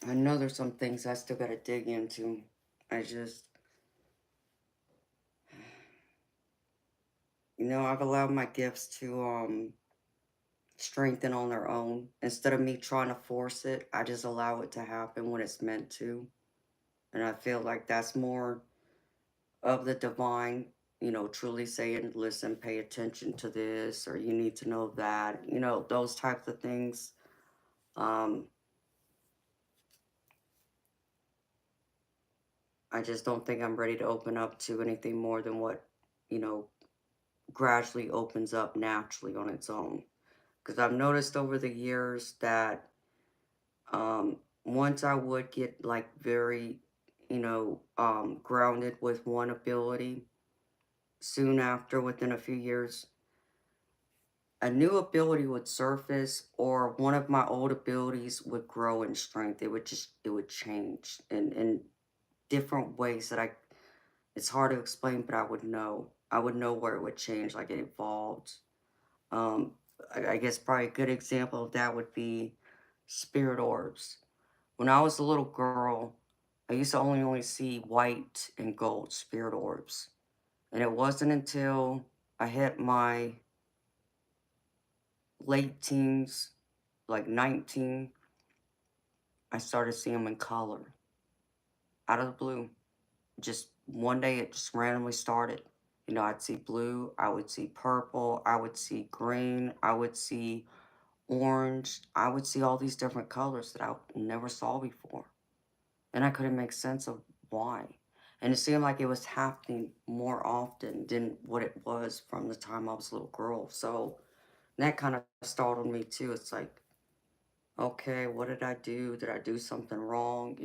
Speaker 1: I know there's some things I still gotta dig into. I just, I've allowed my gifts to strengthen on their own. Instead of me trying to force it, I just allow it to happen when it's meant to. And I feel like that's more of the divine, truly saying, listen, pay attention to this, or you need to know that, those types of things. Um, I just don't think I'm ready to open up to anything more than what, you know, gradually opens up naturally on its own. Because I've noticed over the years that once I would get like very, grounded with one ability, soon after, within a few years, a new ability would surface or one of my old abilities would grow in strength. It would change in different ways that it's hard to explain, but I would know where it would change, like it evolved. Um, I guess probably a good example of that would be spirit orbs. When I was a little girl, I used to only see white and gold spirit orbs. And it wasn't until I hit my late teens, like 19, I started seeing them in color out of the blue. Just one day it just randomly started. I'd see blue, I would see purple, I would see green, I would see orange, I would see all these different colors that I never saw before. And I couldn't make sense of why. And it seemed like it was happening more often than what it was from the time I was a little girl. So that kind of startled me too. It's like, okay, what did I do? Did I do something wrong?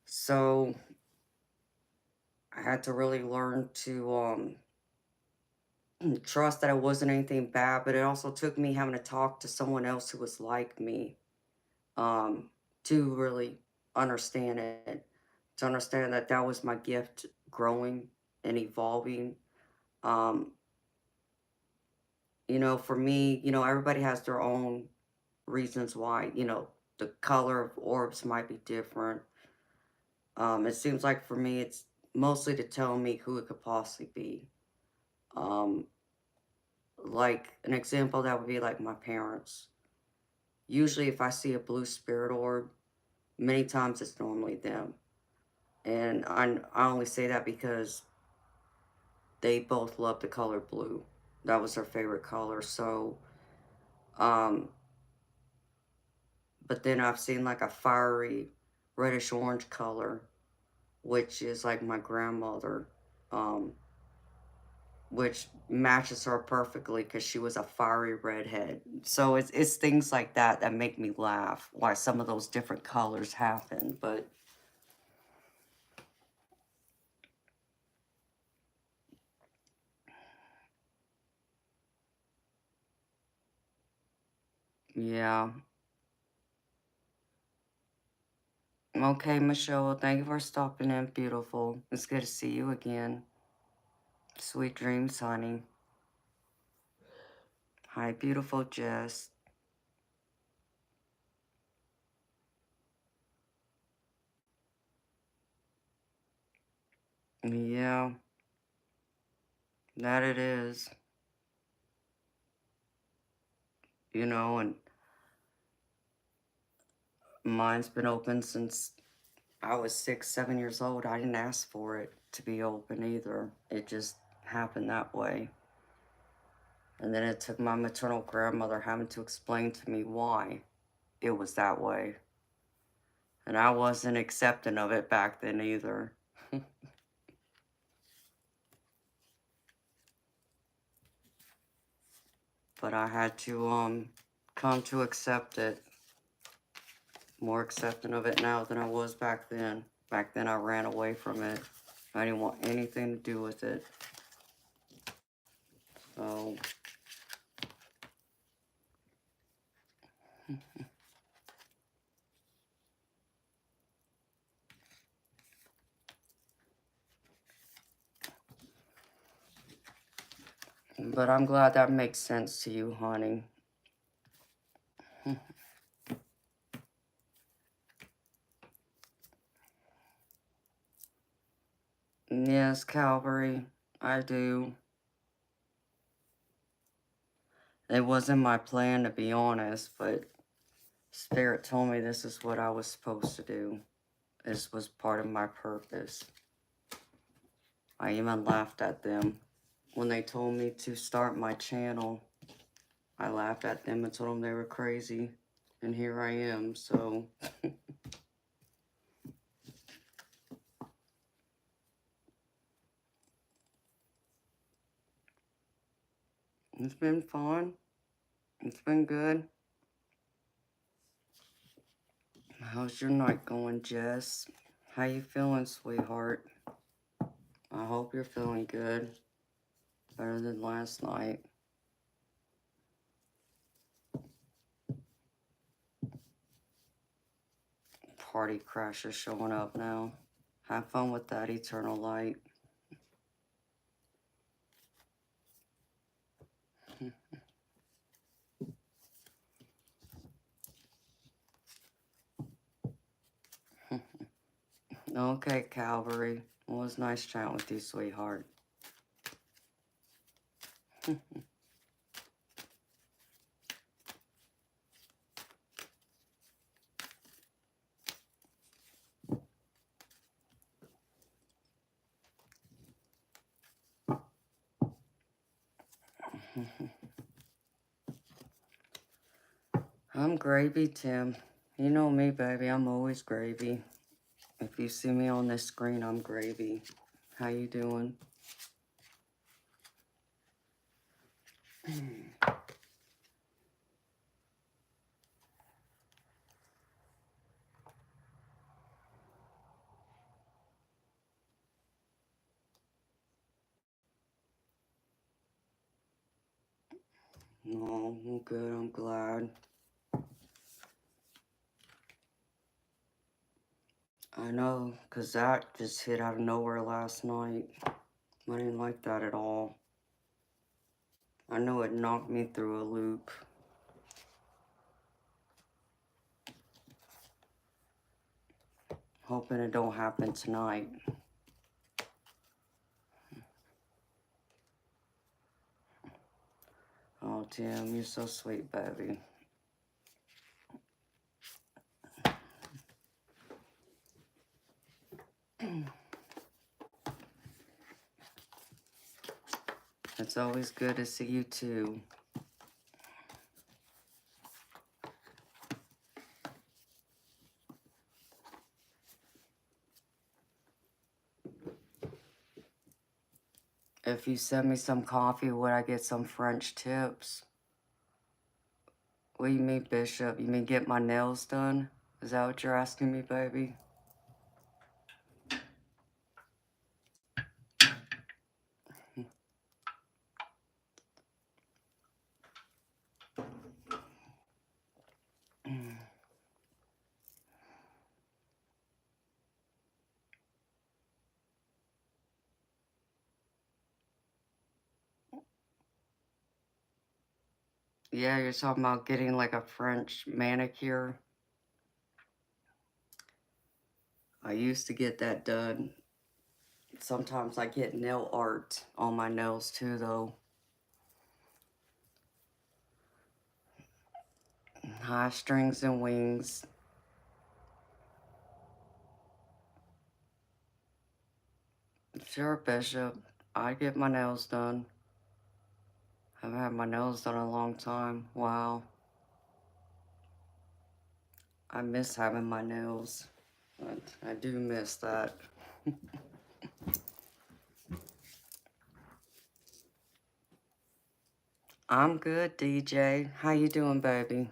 Speaker 1: So I had to really learn to trust that it wasn't anything bad, but it also took me having to talk to someone else who was like me um, to really understand it. to understand that that was my gift growing and evolving. Um, you know, for me, you know, everybody has their own reasons why, you know, the color of orbs might be different. It seems like for me, it's mostly to tell me who it could possibly be. Um, like an example that would be like my parents. Usually if I see a blue spirit orb, many times it's normally them. And I only say that because they both love the color blue. That was their favorite color. So, um, but then I've seen like a fiery reddish orange color, which is like my grandmother, um, which matches her perfectly because she was a fiery redhead. So it's things like that that make me laugh. Why some of those different colors happen, but yeah. Okay, Michelle. Thank you for stopping in, beautiful. It's good to see you again. Sweet dreams, honey. Hi, beautiful Jess. Yeah, that it is. You know, and mine's been open since I was 6, 7 years old. I didn't ask for it to be open either. It just happened that way. And then it took my maternal grandmother having to explain to me why it was that way. And I wasn't accepting of it back then either. But I had to come to accept it. More accepting of it now than I was back then. Back then I ran away from it. I didn't want anything to do with it. So but I'm glad that makes sense to you, honey. Yes, Calvary, I do. It wasn't my plan, to be honest, but Spirit told me this is what I was supposed to do. This was part of my purpose. I even laughed at them when they told me to start my channel. I laughed at them and told them they were crazy. And here I am, so... It's been fun. It's been good. How's your night going, Jess? How you feeling, sweetheart? I hope you're feeling good. Better than last night. Party crasher showing up now. Have fun with that eternal light. Okay, Calvary. Well, it was nice chatting with you, sweetheart. I'm gravy, Tim. You know me, baby. I'm always gravy. If you see me on this screen, I'm gravy. How you doing? No, I'm good. I'm glad. I know, because that just hit out of nowhere last night. I didn't like that at all. I know it knocked me through a loop. Hoping it don't happen tonight. Oh, Tim, you're so sweet, baby. It's always good to see you, too. If you send me some coffee, would I get some French tips? What do you mean, Bishop? You mean get my nails done? Is that what you're asking me, baby? Yeah, you're talking about getting like a French manicure. I used to get that done. Sometimes I get nail art on my nails too, though. High strings and wings. Sure, Bishop. I get my nails done. Haven't had my nails done in a long time. Wow. I miss having my nails. I do miss that. I'm good, DJ. How you doing, baby?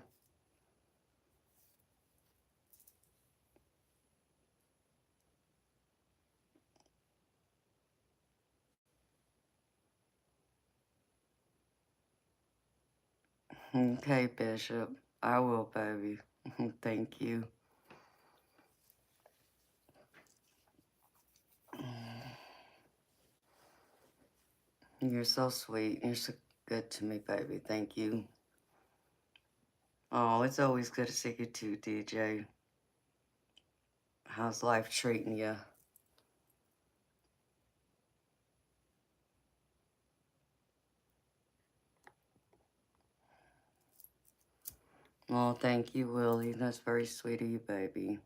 Speaker 1: Okay, Bishop. I will, baby. Thank you. You're so sweet. You're so good to me, baby. Thank you. Oh, it's always good to see you too, DJ. How's life treating you? Oh, thank you, Willie. That's very sweet of you, baby.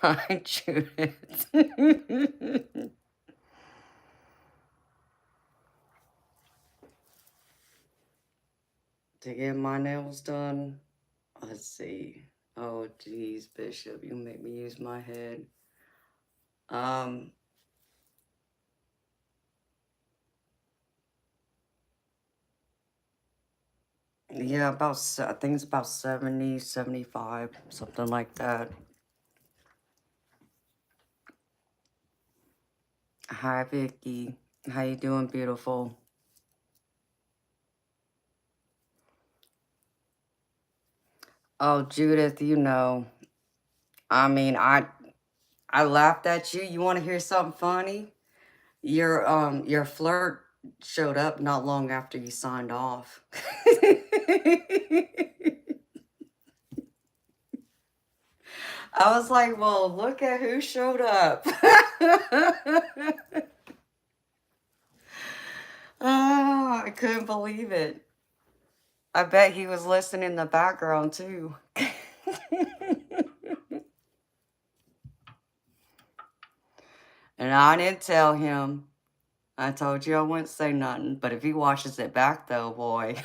Speaker 1: Hi, Judith. To get my nails done, let's see. Oh, geez, Bishop, you make me use my head. Yeah, I think it's about 70, 75, something like that. Hi, Vicky. How you doing, beautiful? Oh, Judith, you know, I mean, I laughed at you. You want to hear something funny? Your flirt showed up not long after you signed off. I was like, well, look at who showed up. Oh, I couldn't believe it. I bet he was listening in the background too. And I didn't tell him. I told you I wouldn't say nothing. But if he watches it back though, boy.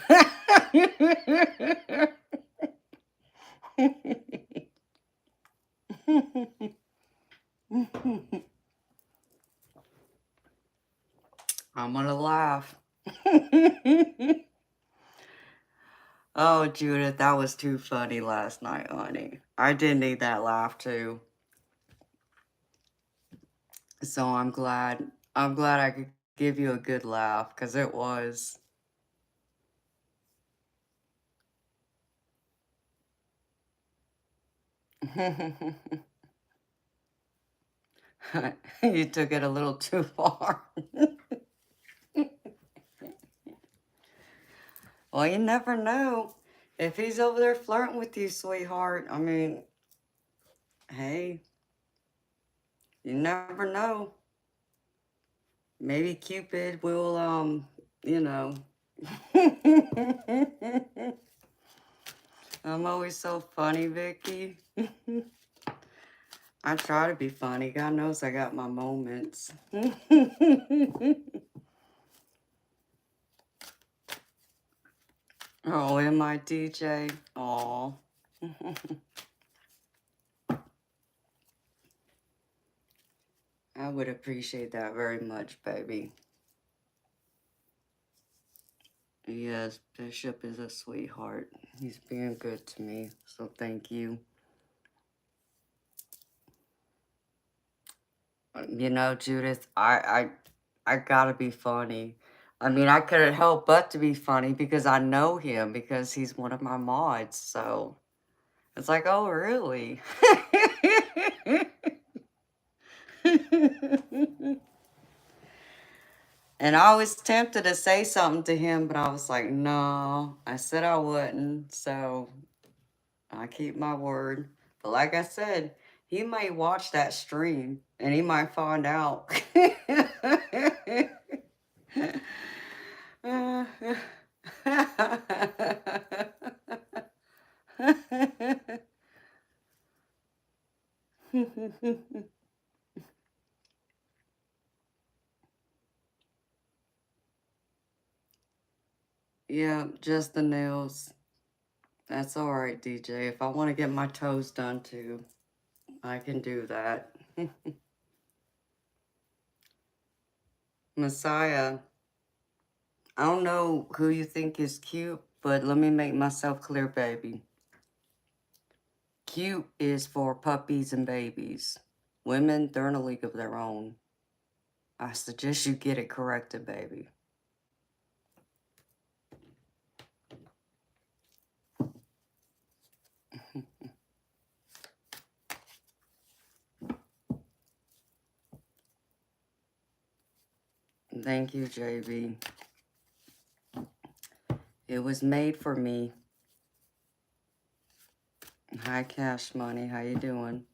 Speaker 1: I'm gonna laugh. Oh, Judith, that was too funny last night, honey. I did need that laugh too. So I'm glad I could give you a good laugh, because it was. You took it a little too far. Well, you never know. If he's over there flirting with you, sweetheart, I mean, hey, you never know. Maybe Cupid will, you know. I'm always so funny, Vicky. I try to be funny. God knows I got my moments. Oh, am I DJ? Aw. I would appreciate that very much, baby. Yes, Bishop is a sweetheart. He's being good to me, so thank you. You know, Judith, I gotta be funny. I mean, I couldn't help but to be funny because I know him because he's one of my mods. So it's like, oh, really? And I was tempted to say something to him, but I was like, no, I said I wouldn't. So I keep my word. But like I said, he might watch that stream and he might find out. Yeah, just the nails. That's all right, DJ. If I want to get my toes done too, I can do that. Messiah, I don't know who you think is cute, but let me make myself clear, baby. Cute is for puppies and babies. Women, they're in a league of their own. I suggest you get it corrected, baby. Thank you, JB. It was made for me. Hi, Cash Money. How you doing?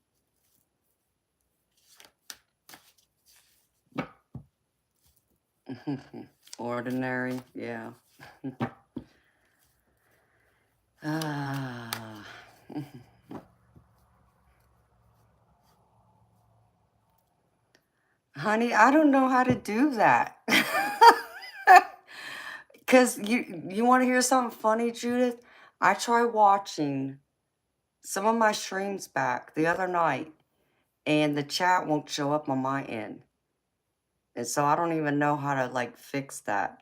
Speaker 1: Ordinary, yeah. Ah. Honey, I don't know how to do that. Because you want to hear something funny, Judith? I tried watching some of my streams back the other night, and the chat won't show up on my end. And so I don't even know how to, like, fix that.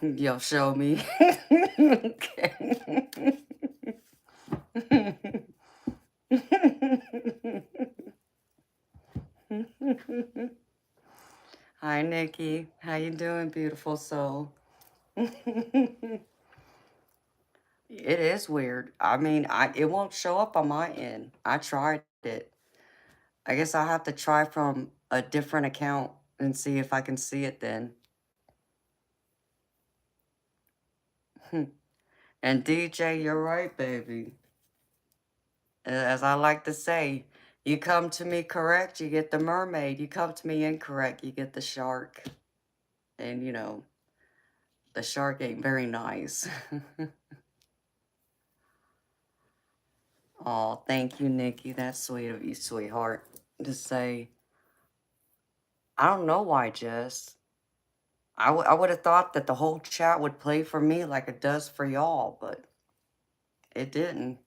Speaker 1: You'll show me. Okay. Hi, Nikki. How you doing, beautiful soul? It is weird. I mean, it won't show up on my end. I tried it. I guess I'll have to try from a different account and see if I can see it then. And DJ, you're right, baby. As I like to say, you come to me correct, you get the mermaid. You come to me incorrect, you get the shark. And, you know, the shark ain't very nice. Oh, thank you, Nikki. That's sweet of you, sweetheart. To say, I don't know why, Jess. I would have thought that the whole chat would play for me like it does for y'all, but it didn't.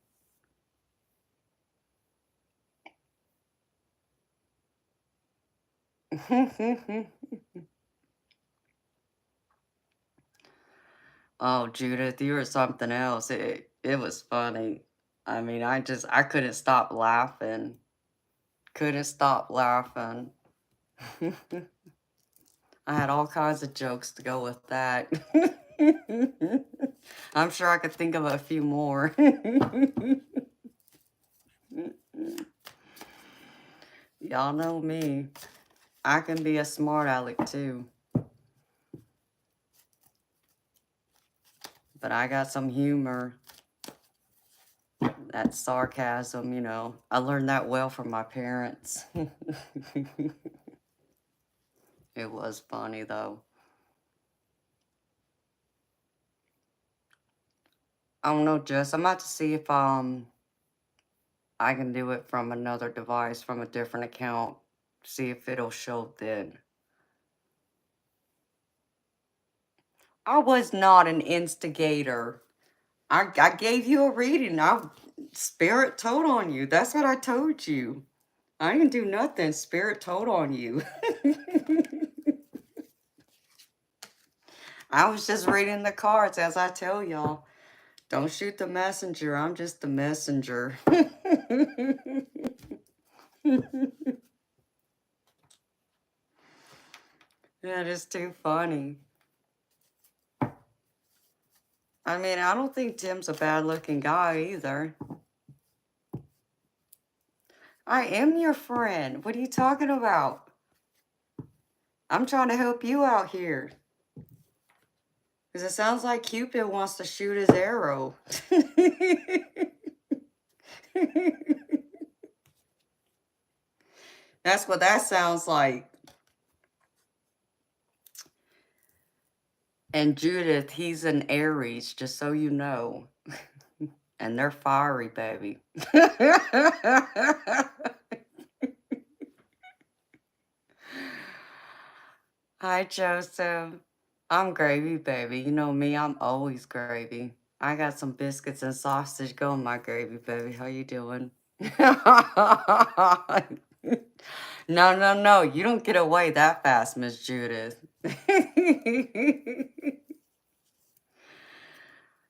Speaker 1: Oh, Judith, you were something else. It was funny. I mean, I couldn't stop laughing. Couldn't stop laughing. I had all kinds of jokes to go with that. I'm sure I could think of a few more. Y'all know me. I can be a smart aleck too. But I got some humor. That sarcasm, you know. I learned that well from my parents. It was funny though. I don't know, Jess. I'm about to see if I can do it from another device, from a different account. See if it'll show then. I was not an instigator. I gave you a reading. Spirit told on you. That's what I told you. I didn't do nothing. Spirit told on you. I was just reading the cards as I tell y'all. Don't shoot the messenger. I'm just the messenger. That is too funny. I mean, I don't think Tim's a bad-looking guy either. I am your friend. What are you talking about? I'm trying to help you out here. Because it sounds like Cupid wants to shoot his arrow. That's what that sounds like. And Judith, he's an Aries, just so you know. And they're fiery, baby. Hi, Joseph. I'm gravy, baby. You know me, I'm always gravy. I got some biscuits and sausage going, my gravy, baby. How you doing? No, no, no. You don't get away that fast, Miss Judith.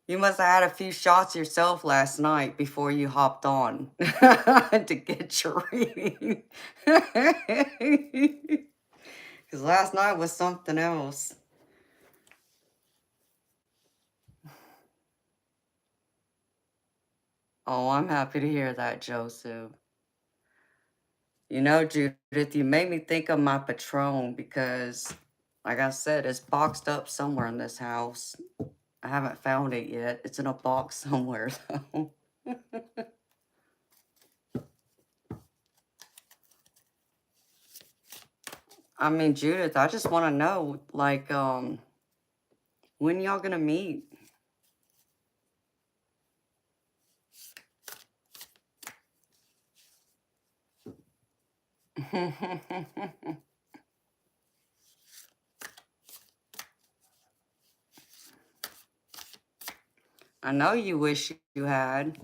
Speaker 1: You must have had a few shots yourself last night before you hopped on to get your reading. Because last night was something else. Oh, I'm happy to hear that, Joseph. You know, Judith, you made me think of my Patron because, like I said, it's boxed up somewhere in this house. I haven't found it yet. It's in a box somewhere, though. I mean, Judith, I just want to know, like, when y'all gonna meet? I know you wish you had.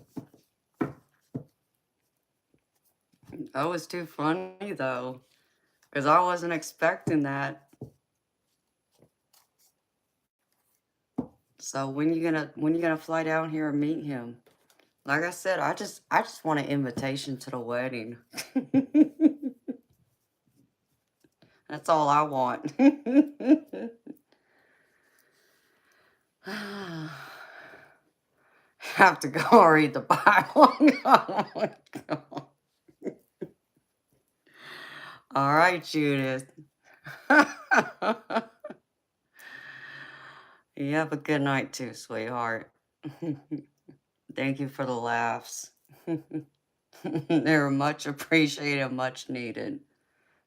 Speaker 1: That was too funny, though, because I wasn't expecting that. So when you gonna fly down here and meet him? Like I said, I just want an invitation to the wedding. That's all I want. Have to go read the Bible. Oh my God. All right, Judith. You have a good night too, sweetheart. Thank you for the laughs. They were much appreciated, much needed.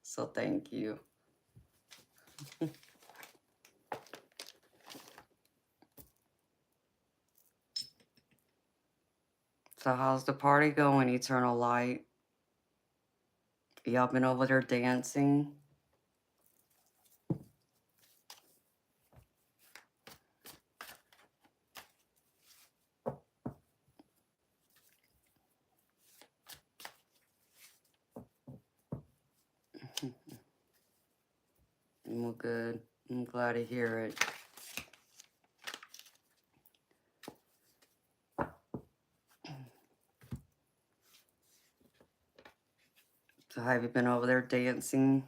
Speaker 1: So thank you. So how's the party going, Eternal Light? Y'all been over there dancing? Well, good. I'm glad to hear it. So have you been over there dancing?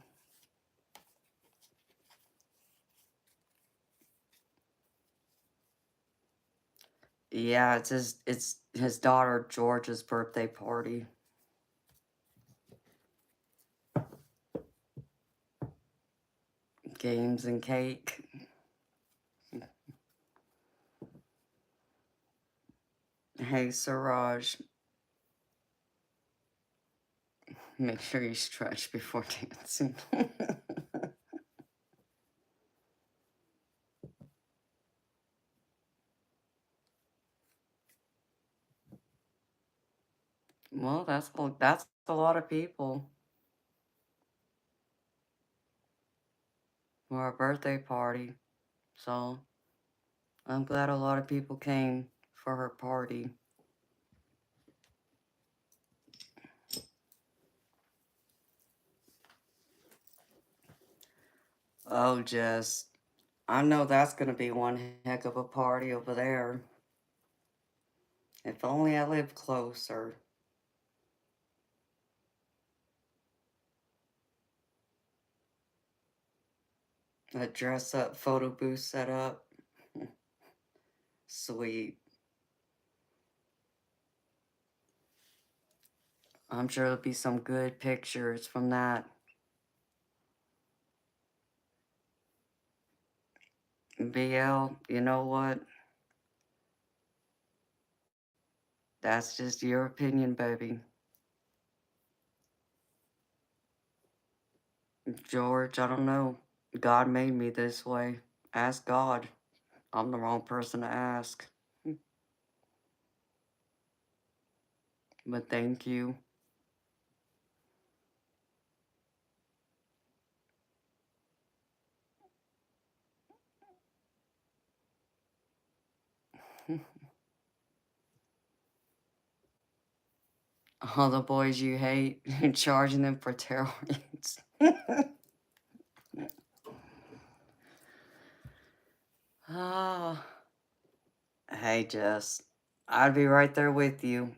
Speaker 1: Yeah, it's his daughter George's birthday party. Games and cake. Hey Siraj, make sure you stretch before dancing. Well, that's a lot of people for a birthday party. So I'm glad a lot of people came for her party. Oh, Jess, I know that's gonna be one heck of a party over there. If only I lived closer. A dress up photo booth set up. Sweet. I'm sure there'll be some good pictures from that. BL, you know what? That's just your opinion, baby. George, I don't know. God made me this way. Ask God. I'm the wrong person to ask. But thank you. All the boys you hate, charging them for tarot readings. Ah, hey, Jess. I'd be right there with you.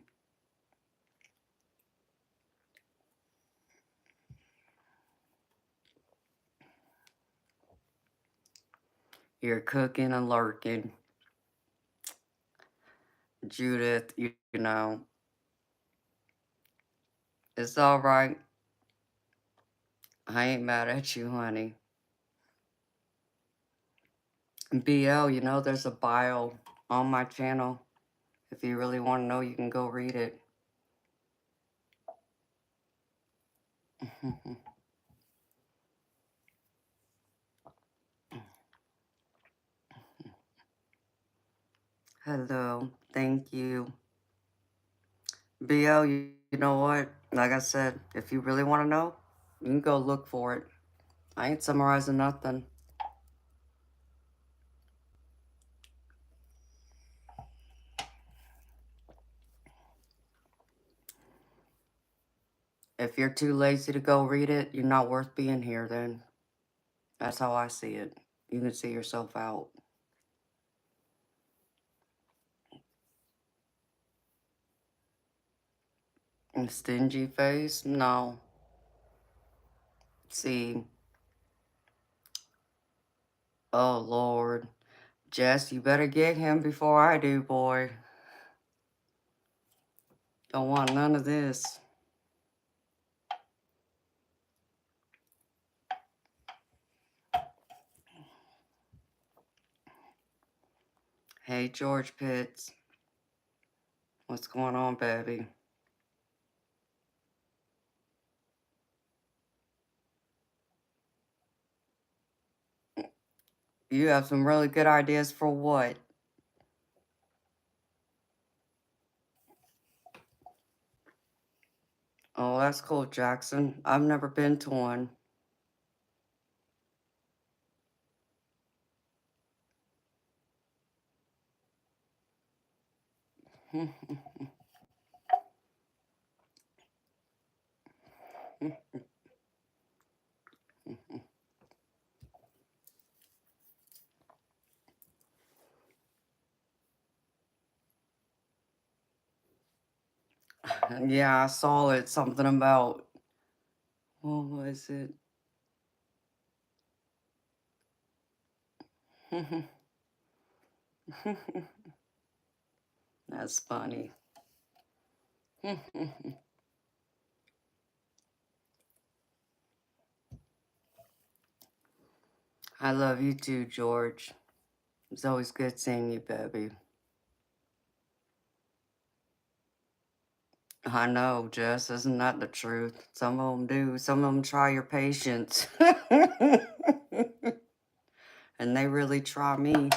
Speaker 1: You're cooking and lurking. Judith, you know, it's all right. I ain't mad at you, honey. BL, you know, there's a bio on my channel. If you really want to know, you can go read it. Hello. Thank you. BL, you know what? Like I said, if you really want to know, you can go look for it. I ain't summarizing nothing. If you're too lazy to go read it, you're not worth being here then. That's how I see it. You can see yourself out. And stingy face? No. See. Oh, Lord. Jess, you better get him before I do, boy. Don't want none of this. Hey, George Pitts. What's going on, baby? You have some really good ideas for what? Oh, that's cool, Jackson. I've never been to one. Yeah, I saw it. Something about What was it? That's funny. I love you too, George. It's always good seeing you, baby. I know, Jess. Isn't that the truth? Some of them do. Some of them try your patience. And they really try me.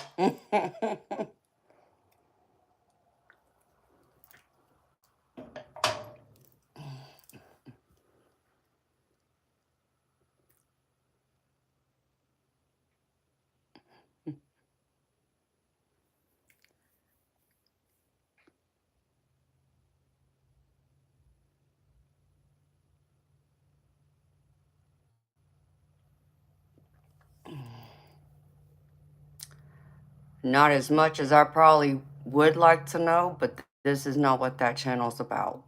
Speaker 1: Not as much as I probably would like to know, but this is not what that channel's about.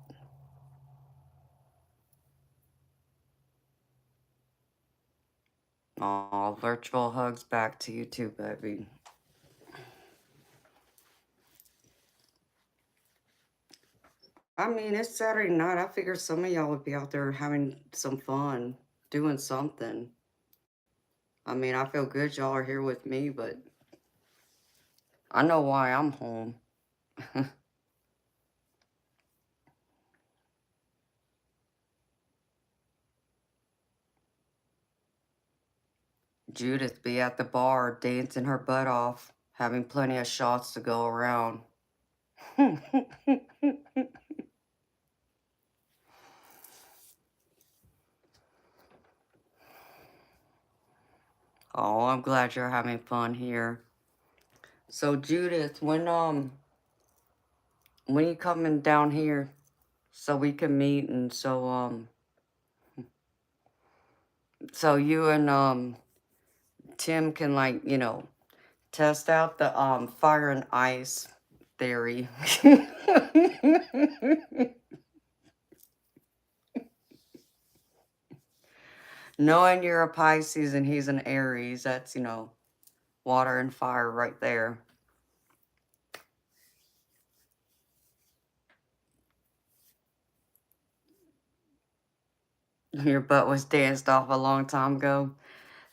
Speaker 1: Aw, virtual hugs back to you too, baby. I mean, it's Saturday night. I figured some of y'all would be out there having some fun, doing something. I mean, I feel good y'all are here with me, but I know why I'm home. Judith be at the bar dancing her butt off, having plenty of shots to go around. Oh, I'm glad you're having fun here. So Judith, when you coming down here so we can meet, and so you and Tim can, like, test out the fire and ice theory. Knowing you're a Pisces and he's an Aries, that's, water and fire right there. Your butt was danced off a long time ago.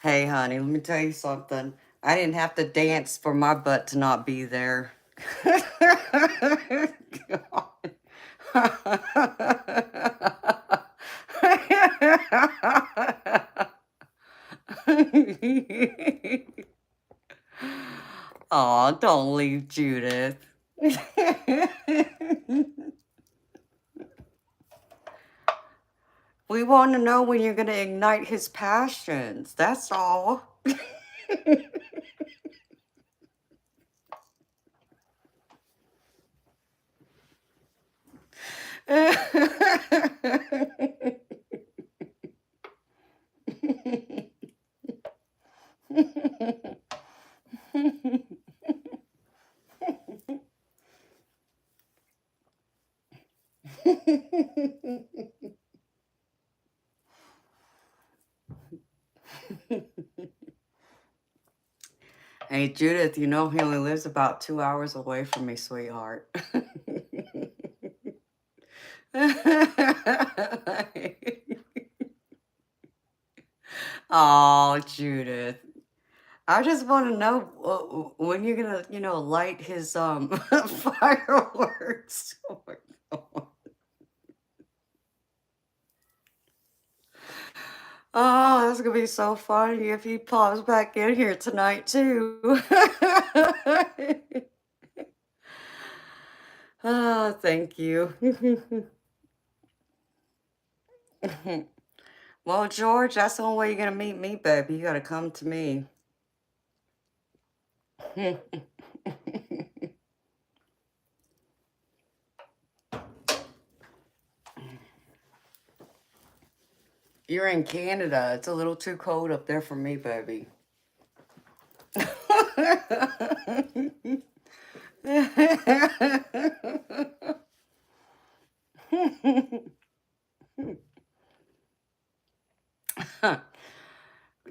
Speaker 1: Hey, honey, let me tell you something. I didn't have to dance for my butt to not be there. Aw, don't leave Judith. We want to know when you're going to ignite his passions. That's all. Hey, Judith, you know he only lives about 2 hours away from me, sweetheart. Oh, Judith. I just want to know when you're going to, light his fireworks. Oh, my God. Oh, that's going to be so funny if he pops back in here tonight, too. Oh, thank you. Well, George, that's the only way you're going to meet me, baby. You got to come to me. You're in Canada. It's a little too cold up there for me, baby.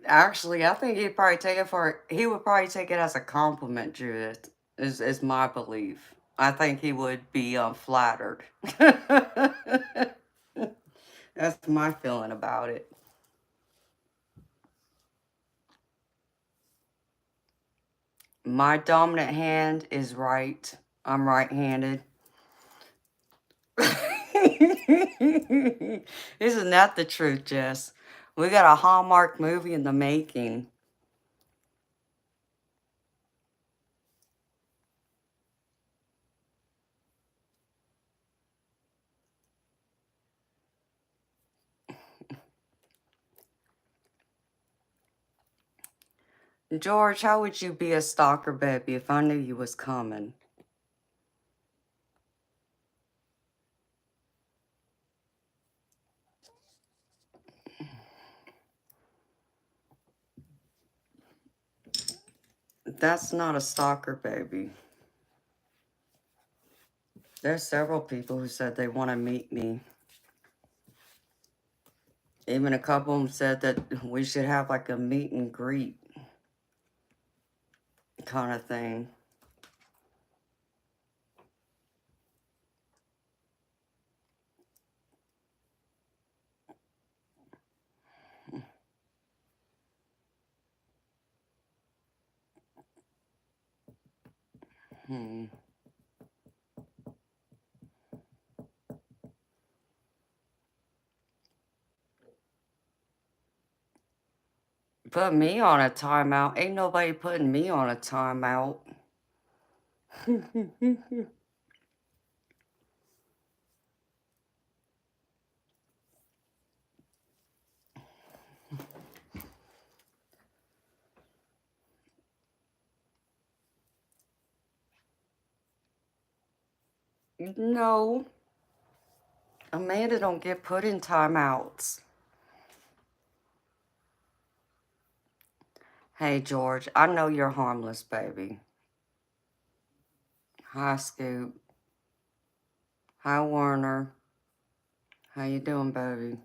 Speaker 1: Actually, I think he would probably take it as a compliment, Judith, is my belief. I think he would be flattered. That's my feeling about it. My dominant hand is right. I'm right-handed. Isn't that the truth, Jess? We got a Hallmark movie in the making. George, how would you be a stalker baby if I knew you was coming? That's not a stalker baby. There's several people who said they want to meet me. Even a couple of them said that we should have like a meet and greet kind of thing. Hmm. Put me on a timeout. Ain't nobody putting me on a timeout. No, Amanda don't get put in timeouts. Hey, George, I know you're harmless, baby. Hi, Scoop. Hi, Warner. How you doing, baby?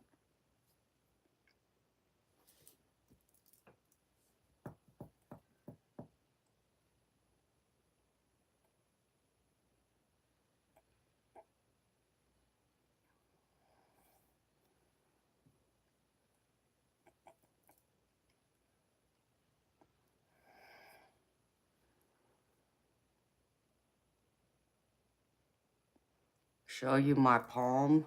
Speaker 1: Show you my palm.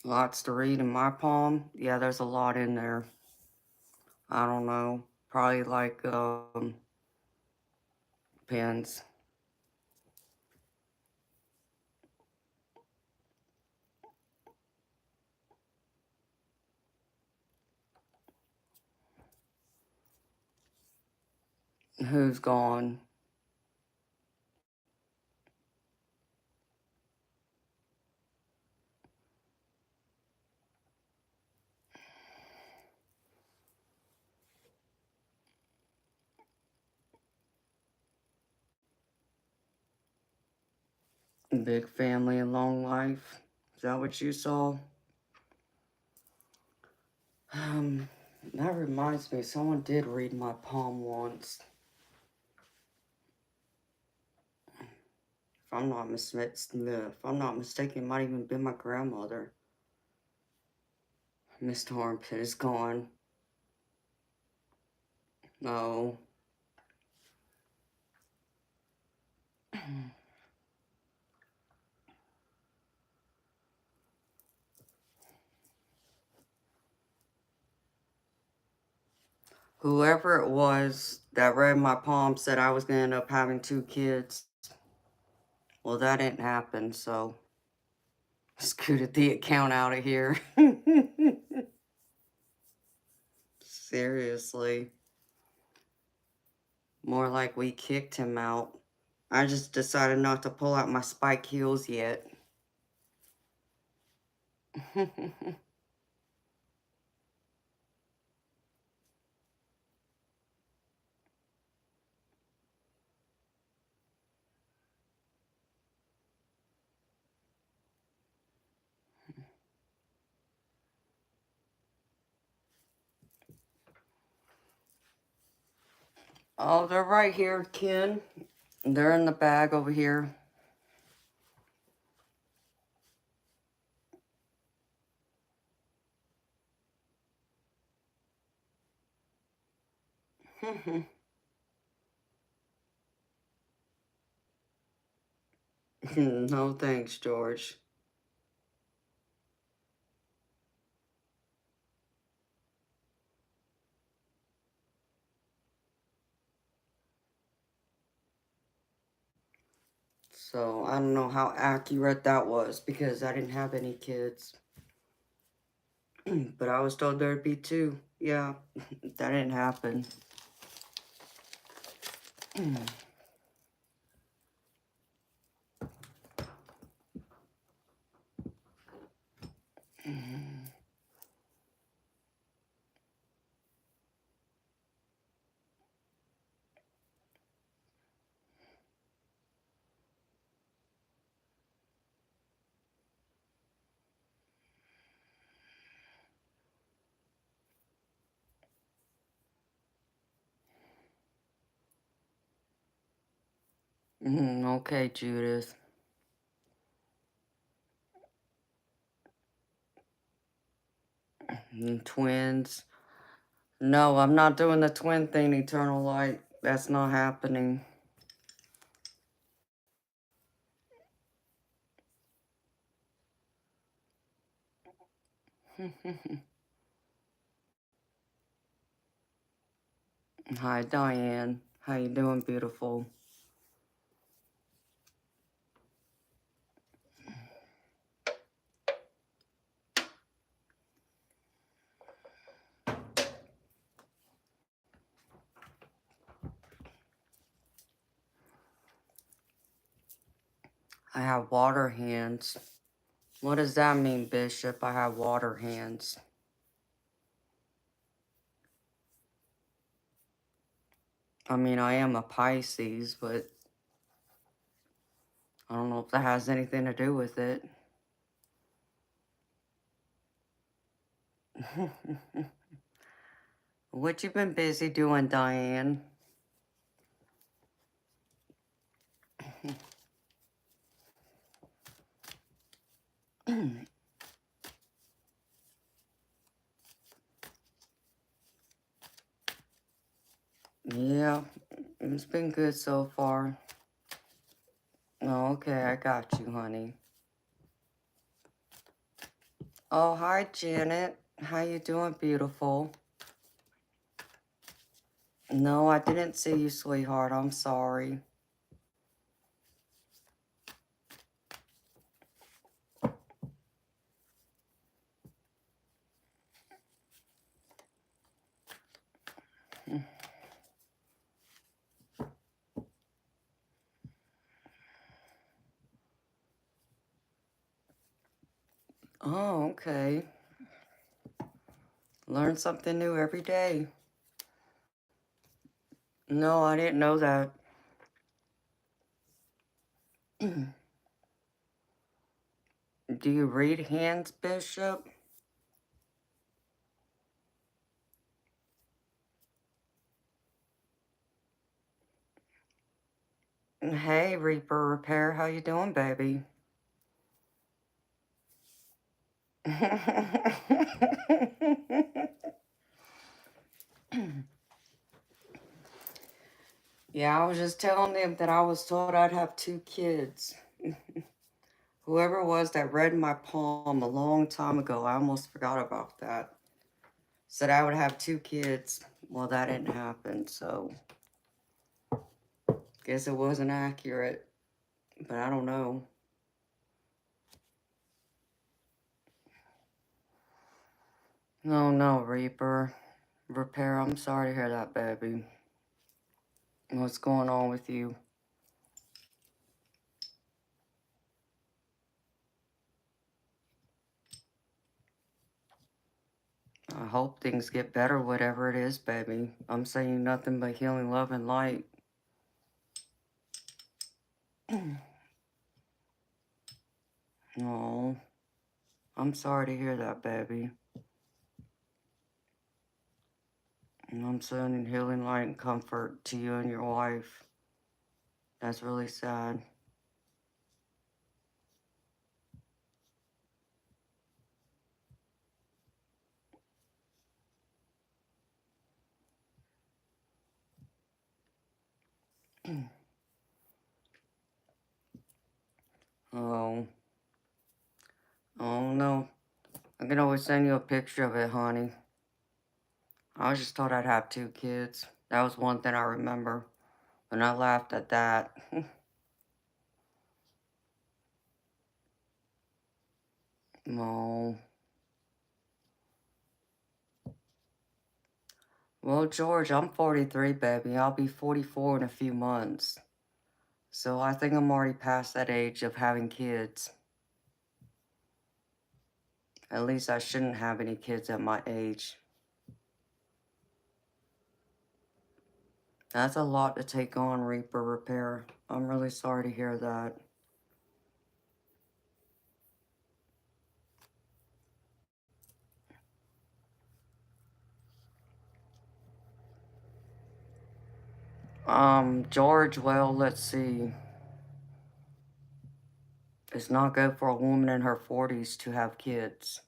Speaker 1: Lots to read in my palm. Yeah, there's a lot in there. I don't know. Probably like pens. Who's gone? Big family and long life. Is that what you saw? That reminds me, someone did read my palm once. If I'm not mistaken, it might even be my grandmother. Mr. Armpit is gone. No. Whoever it was that read my palm said I was going to end up having 2 kids. Well, that didn't happen, so scooted the account out of here. Seriously. More like we kicked him out. I just decided not to pull out my spike heels yet. Oh, they're right here, Ken. They're in the bag over here. No thanks, George. So, I don't know how accurate that was because I didn't have any kids. But I was told there'd be 2. Yeah, that didn't happen. Okay, Judith. Twins. No, I'm not doing the twin thing, Eternal Light. That's not happening. Hi, Diane. How you doing, beautiful? I have water hands. What does that mean, Bishop? I have water hands. I mean, I am a Pisces, but I don't know if that has anything to do with it. What you been busy doing, Diane? Yeah, it's been good so far. Oh, okay, I got you, honey. Oh, hi, Janet. How you doing, beautiful? No, I didn't see you, sweetheart. I'm sorry. Oh, okay. Learn something new every day. No, I didn't know that. Do you read hands, Bishop? Hey, Reaper Repair, how you doing, baby? Yeah, I was just telling them that I was told I'd have 2 kids. Whoever it was that read my palm a long time ago, I almost forgot about that. Said I would have 2 kids. Well, that didn't happen, so guess it wasn't accurate, but I don't know. Oh no, Reaper. Repair, I'm sorry to hear that, baby. What's going on with you? I hope things get better, whatever it is, baby. I'm saying nothing but healing, love, and light. Oh, I'm sorry to hear that, baby. And I'm sending healing, light, and comfort to you and your wife. That's really sad. Oh, oh no. I can always send you a picture of it, honey. I just thought I'd have 2 kids. That was one thing I remember. And I laughed at that. Oh. Well, George, I'm 43, baby. I'll be 44 in a few months. So I think I'm already past that age of having kids. At least I shouldn't have any kids at my age. That's a lot to take on, Reaper Repair. I'm really sorry to hear that. George, well, let's see. It's not good for a woman in her 40s to have kids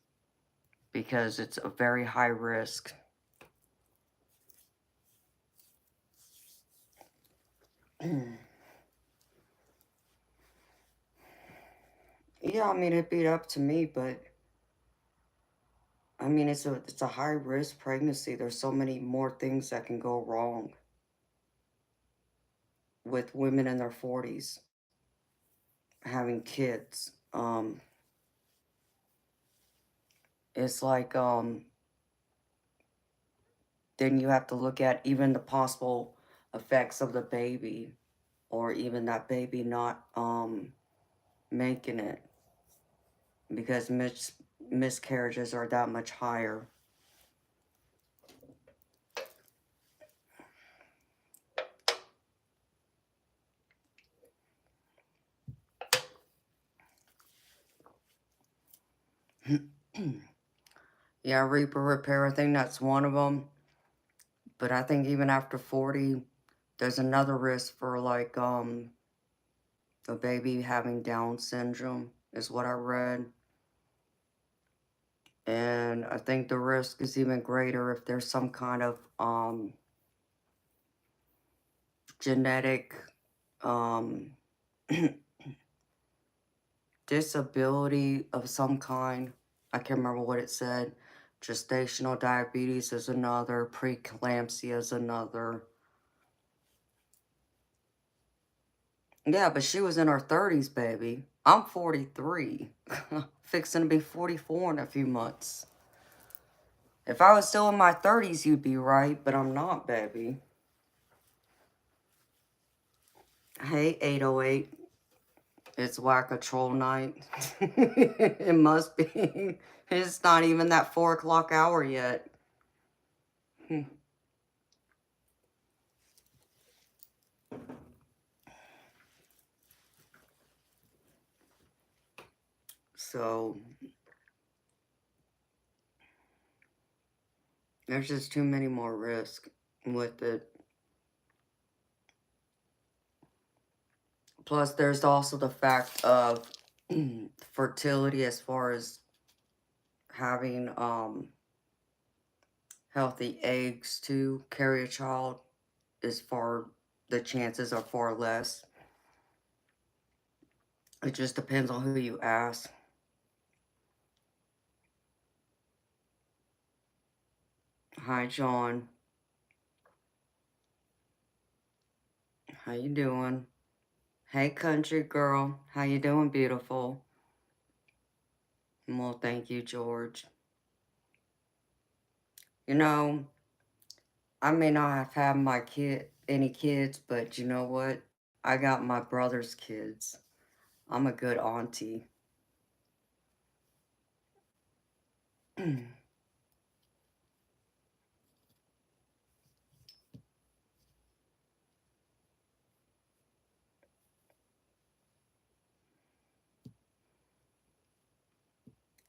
Speaker 1: because it's a very high risk. Yeah, I mean, it'd be up to me, but I mean, it's a high risk pregnancy. There's so many more things that can go wrong with women in their 40s having kids. It's like then you have to look at even the possible effects of the baby, or even that baby not making it, because miscarriages are that much higher. Yeah, Reaper Repair, I think that's one of them. But I think even after 40, there's another risk for like a baby having Down syndrome, is what I read. And I think the risk is even greater if there's some kind of genetic um disability of some kind. I can't remember what it said. Gestational diabetes is another, preeclampsia is another. Yeah, but she was in her 30s, baby. I'm 43. Fixing to be 44 in a few months. If I was still in my 30s, you'd be right, but I'm not, baby. Hey, 808. It's whack a troll night. It must be. It's not even that 4 o'clock hour yet. So, there's just too many more risks with it. Plus, there's also the fact of fertility, as far as having healthy eggs to carry a child, the chances are far less. It just depends on who you ask. Hi, John. How you doing? Hey, country girl. How you doing, beautiful? Well, thank you, George. You know, I may not have had any kids, but you know what? I got my brother's kids. I'm a good auntie.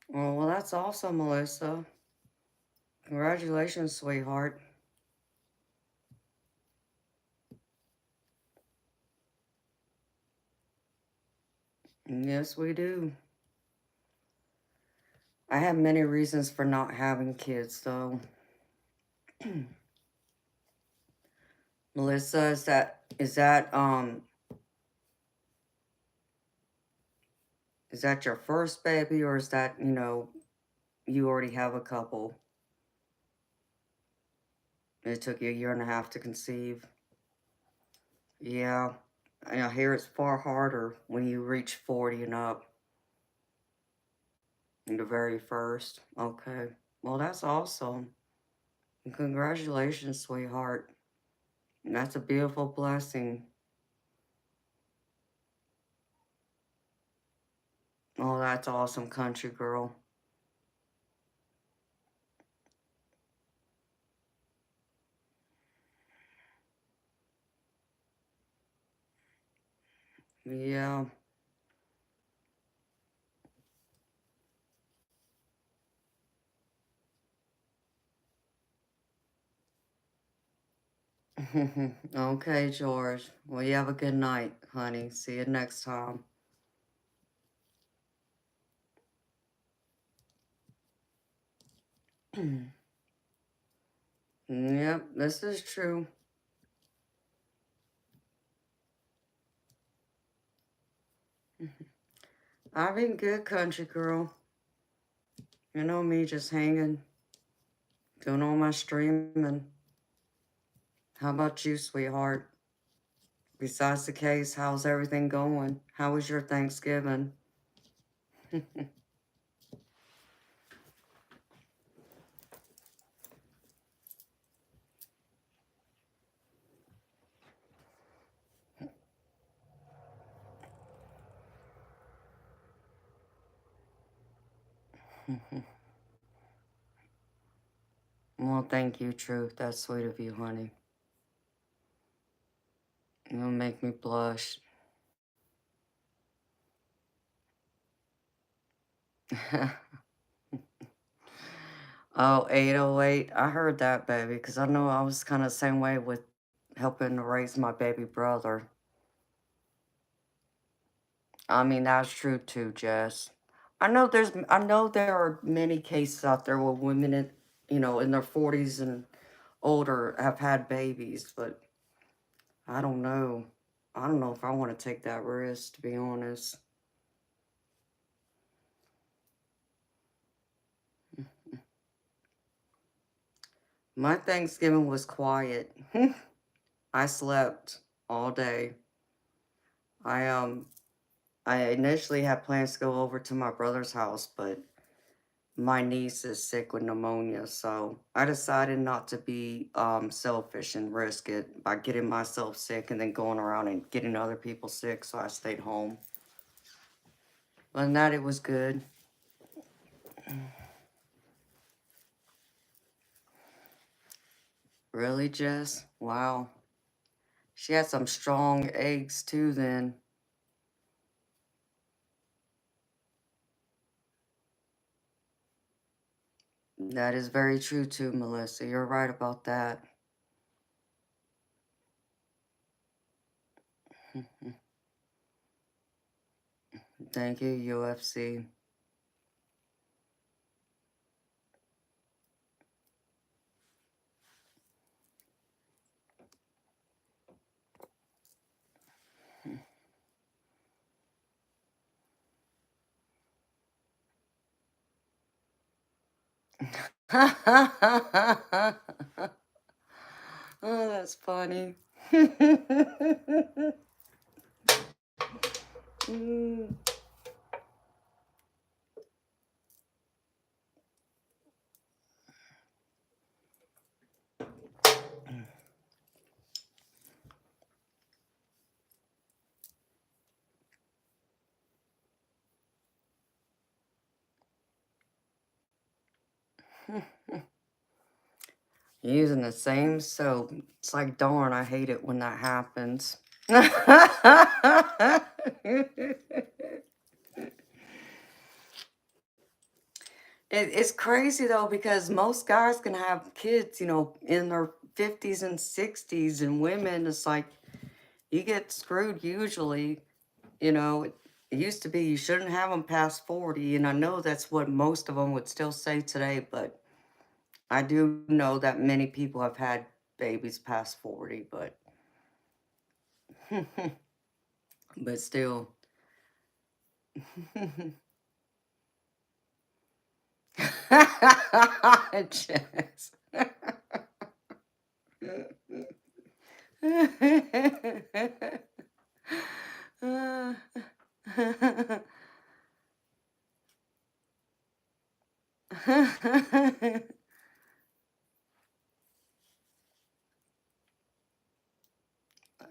Speaker 1: Well, that's awesome, Melissa. Congratulations, sweetheart. Yes, we do. I have many reasons for not having kids, though. Melissa, is that your first baby, or is that, you already have a couple? It took you a year and a half to conceive. Yeah. I hear it's far harder when you reach 40 and up. The very first. Okay. Well, that's awesome. Congratulations, sweetheart. That's a beautiful blessing. Oh, that's awesome, country girl. Yeah. Okay, George. Well, you have a good night, honey. See you next time. Yep, this is true. I've been good, country girl. You know me, just hanging, doing all my streaming. How about you, sweetheart? Besides the case, how's everything going? How was your Thanksgiving? Well, thank you, Truth. That's sweet of you, honey. You'll make me blush. Oh, 808. I heard that, baby, because I know I was kind of the same way with helping to raise my baby brother. I mean, that's true too, Jess. I know there are many cases out there where women in their 40s and older have had babies, but I don't know. I don't know if I want to take that risk, to be honest. My Thanksgiving was quiet. I slept all day. I um I initially had plans to go over to my brother's house, but my niece is sick with pneumonia, so I decided not to be selfish and risk it by getting myself sick and then going around and getting other people sick, so I stayed home. Other than that, it was good. Really, Jess? Wow. She had some strong eggs too then. That is very true too, Melissa. You're right about that. Thank you, UFC. Oh, that's funny. Mm. Using the same soap. It's like, darn, I hate it when that happens. It's crazy though, because most guys can have kids, you know, in their 50s and 60s, and women, it's like you get screwed usually. You know, it used to be you shouldn't have them past 40, and I know that's what most of them would still say today, but I do know that many people have had babies past 40, but but still. Jess.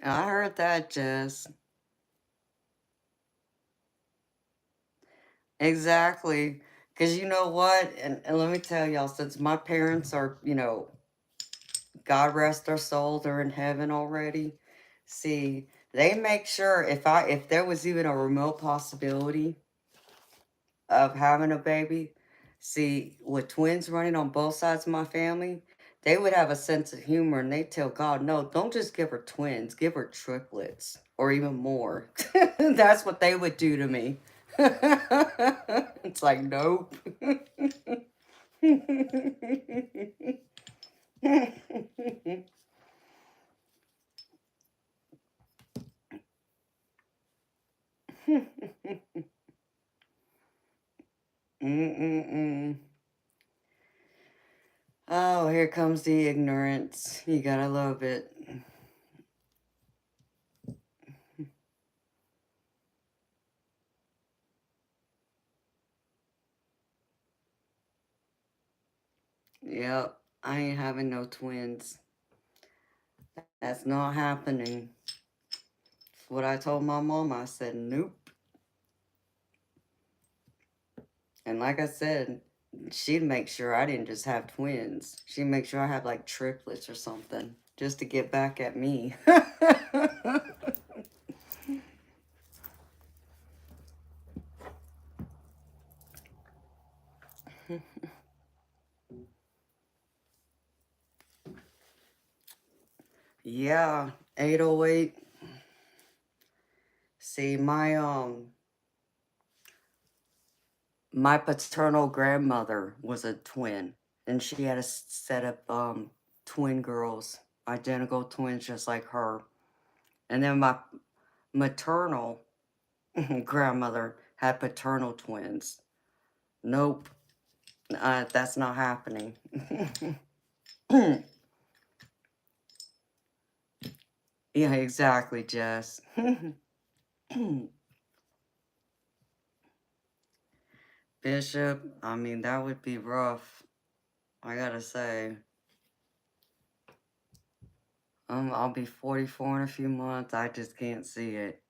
Speaker 1: I heard that, Jess. Exactly. Because you know what? And let me tell y'all, since my parents are, you know, God rest their soul, they're in heaven already. See, they make sure if there was even a remote possibility of having a baby, see, with twins running on both sides of my family, they would have a sense of humor and they tell God, no, don't just give her twins, give her triplets or even more. That's what they would do to me. It's like, nope. Mm-mm-mm. Oh, here comes the ignorance. You gotta love it. Yep, I ain't having no twins. That's not happening. That's what I told my mom. I said, nope. And like I said, she'd make sure I didn't just have twins. She'd make sure I had like triplets or something just to get back at me. Yeah, 808. See, my paternal grandmother was a twin, and she had a set of twin girls, identical twins just like her. And then my maternal grandmother had paternal twins. Nope, that's not happening. Yeah, exactly, Jess. Bishop, I mean, that would be rough, I gotta say. I'll be 44 in a few months. I just can't see it.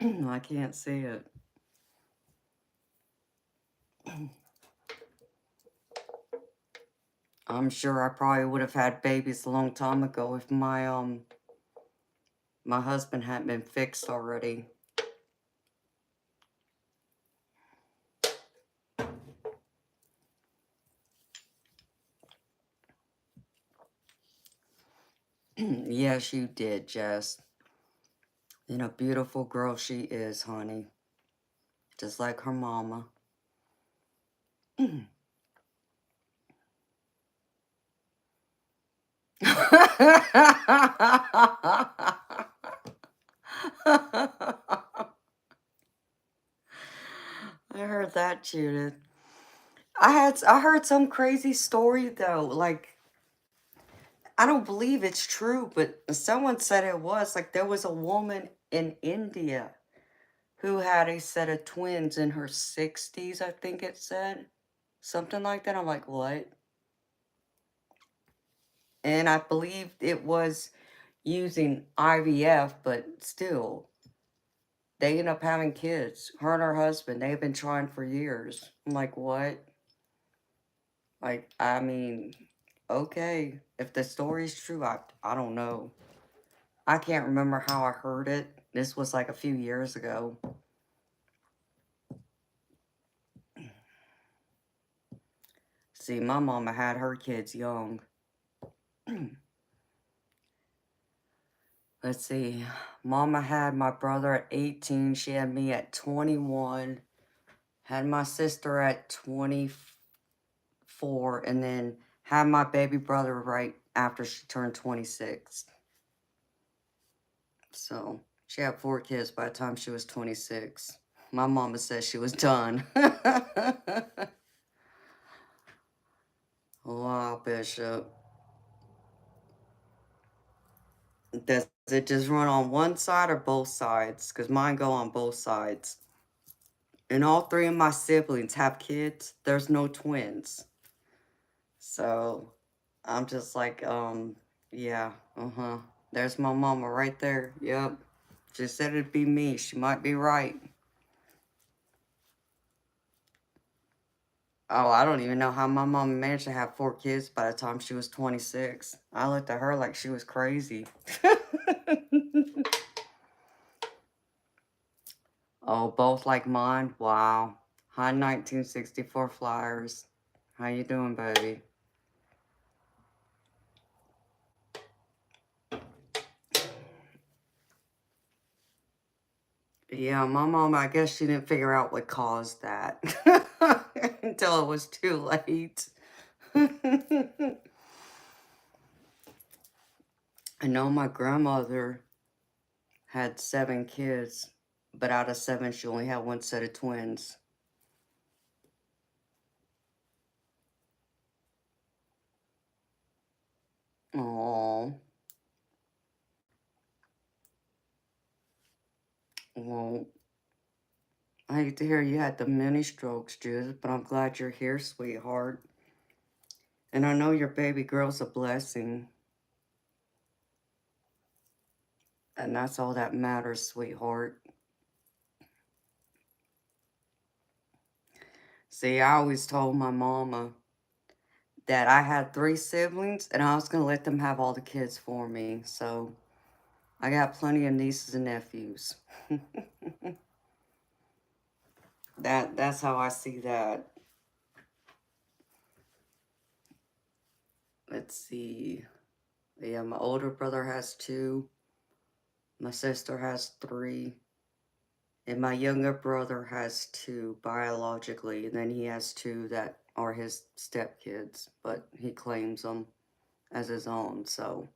Speaker 1: I can't see it. I'm sure I probably would have had babies a long time ago if my husband hadn't been fixed already. Yes, you did, Jess. And a beautiful girl she is, honey. Just like her mama. I heard that, Judith. I heard some crazy story though. Like, I don't believe it's true, but someone said it was. Like, there was a woman in India who had a set of twins in her 60s, I think it said. Something like that. I'm like, what? And I believe it was using IVF, but still, they ended up having kids. Her and her husband, they've been trying for years. I'm like, what? Like, I mean, okay. If the story's true, I don't know. I can't remember how I heard it. This was like a few years ago. See, my mama had her kids young. Let's see. Mama had my brother at 18. She had me at 21. Had my sister at 24. And then had my baby brother right after she turned 26. So, she had 4 kids by the time she was 26. My mama said she was done. Wow, Bishop. Does it just run on one side or both sides? Because mine go on both sides. And all 3 of my siblings have kids. There's no twins. So, I'm just like, yeah, There's my mama right there. Yep. She said it'd be me. She might be right. Oh, I don't even know how my mom managed to have 4 kids by the time she was 26. I looked at her like she was crazy. Oh, both like mine? Wow. Hi, 1964 Flyers. How you doing, baby? Yeah, my mom, I guess she didn't figure out what caused that until it was too late. I know my grandmother had 7 kids, but out of 7, she only had 1 set of twins. Oh, well, I hate to hear you had the mini strokes, Judith, but I'm glad you're here, sweetheart. And I know your baby girl's a blessing. And that's all that matters, sweetheart. See, I always told my mama that I had 3 siblings and I was going to let them have all the kids for me. So, I got plenty of nieces and nephews. That's how I see that. Let's see. Yeah, my older brother has 2. My sister has 3. And my younger brother has 2 biologically. And then he has 2 that are his stepkids. But he claims them as his own, so.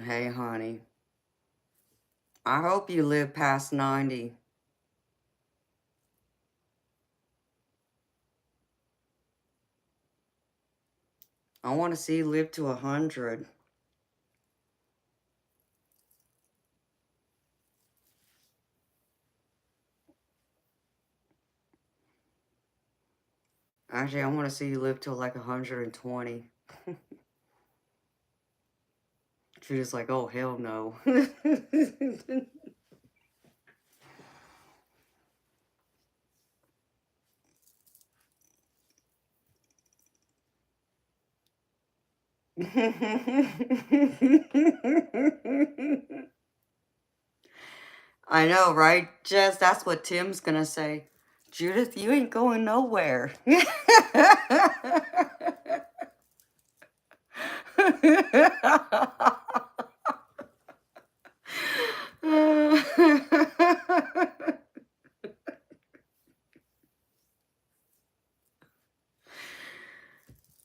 Speaker 1: Hey, honey. I hope you live past 90. I want to see you live to 100. Actually, I want to see you live till like 120. She's just like, oh, hell no. I know, right? Jess, that's what Tim's gonna say. Judith, you ain't going nowhere.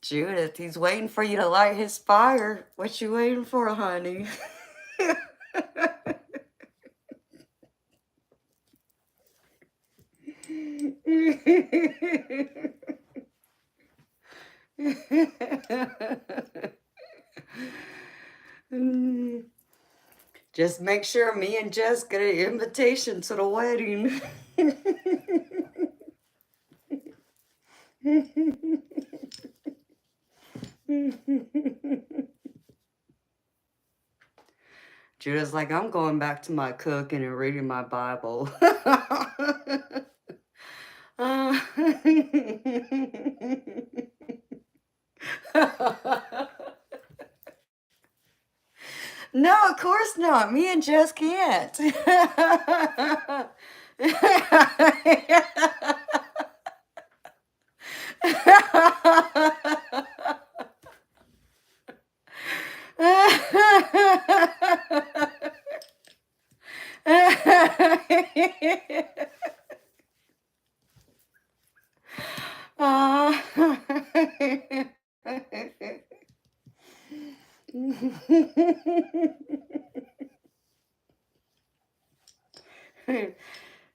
Speaker 1: Judith, he's waiting for you to light his fire. What you waiting for, honey? Just make sure me and Jess get an invitation to the wedding. Judah's like, I'm going back to my cooking and reading my Bible. No, of course not. Me and Jess can't.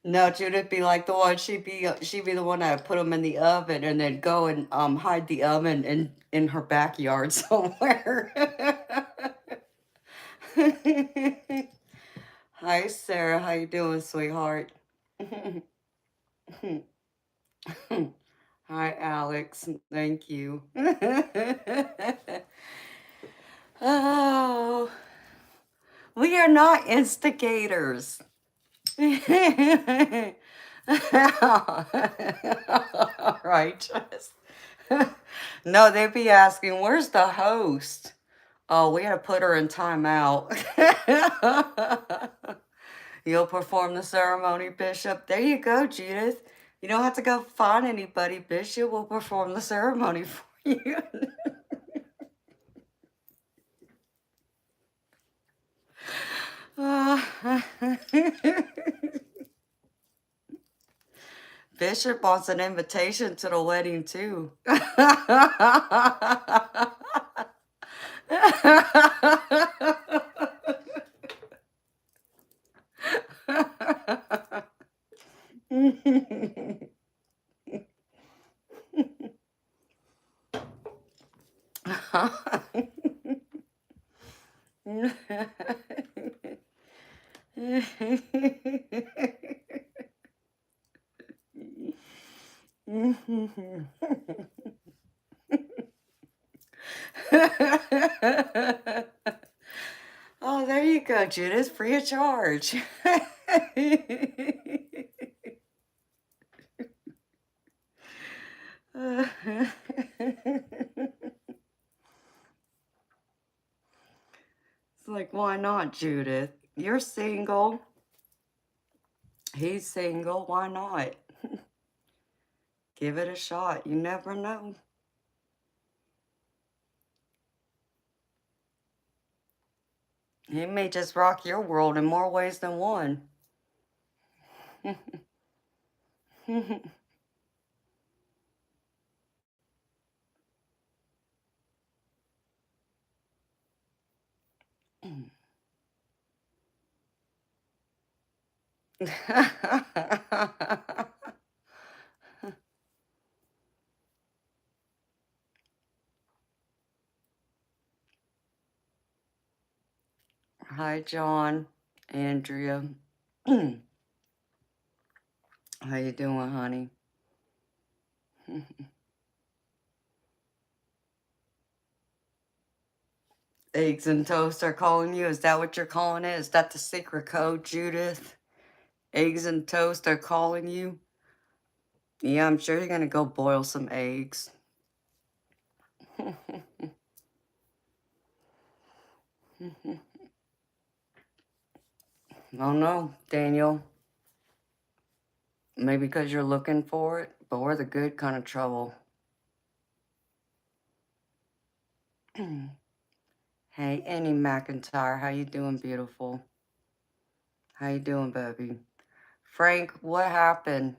Speaker 1: No, Judith be like the one. She'd be the one that put them in the oven and then go and hide the oven in her backyard somewhere. Hi, Sarah. How you doing, sweetheart? Hi, Alex. Thank you. Oh, we are not instigators. Right, Jess. No, they'd be asking, where's the host? Oh, we had to put her in timeout. You'll perform the ceremony, Bishop. There you go, Judith. You don't have to go find anybody. Bishop will perform the ceremony for you. Bishop wants an invitation to the wedding, too. Oh, there you go, Judith. Free of charge. It's like, why not, Judith? You're single. He's single. Why not? Give it a shot. You never know. He may just rock your world in more ways than one. Hi, John. Andrea. How you doing, honey? Eggs and toast are calling you? Is that what you're calling it? Is that the secret code, Judith? Eggs and toast are calling you? Yeah, I'm sure you're going to go boil some eggs. Oh no, Daniel. Maybe because you're looking for it, but we're the good kind of trouble. Hey, Annie McIntyre, how you doing, beautiful? How you doing, baby? Frank, what happened?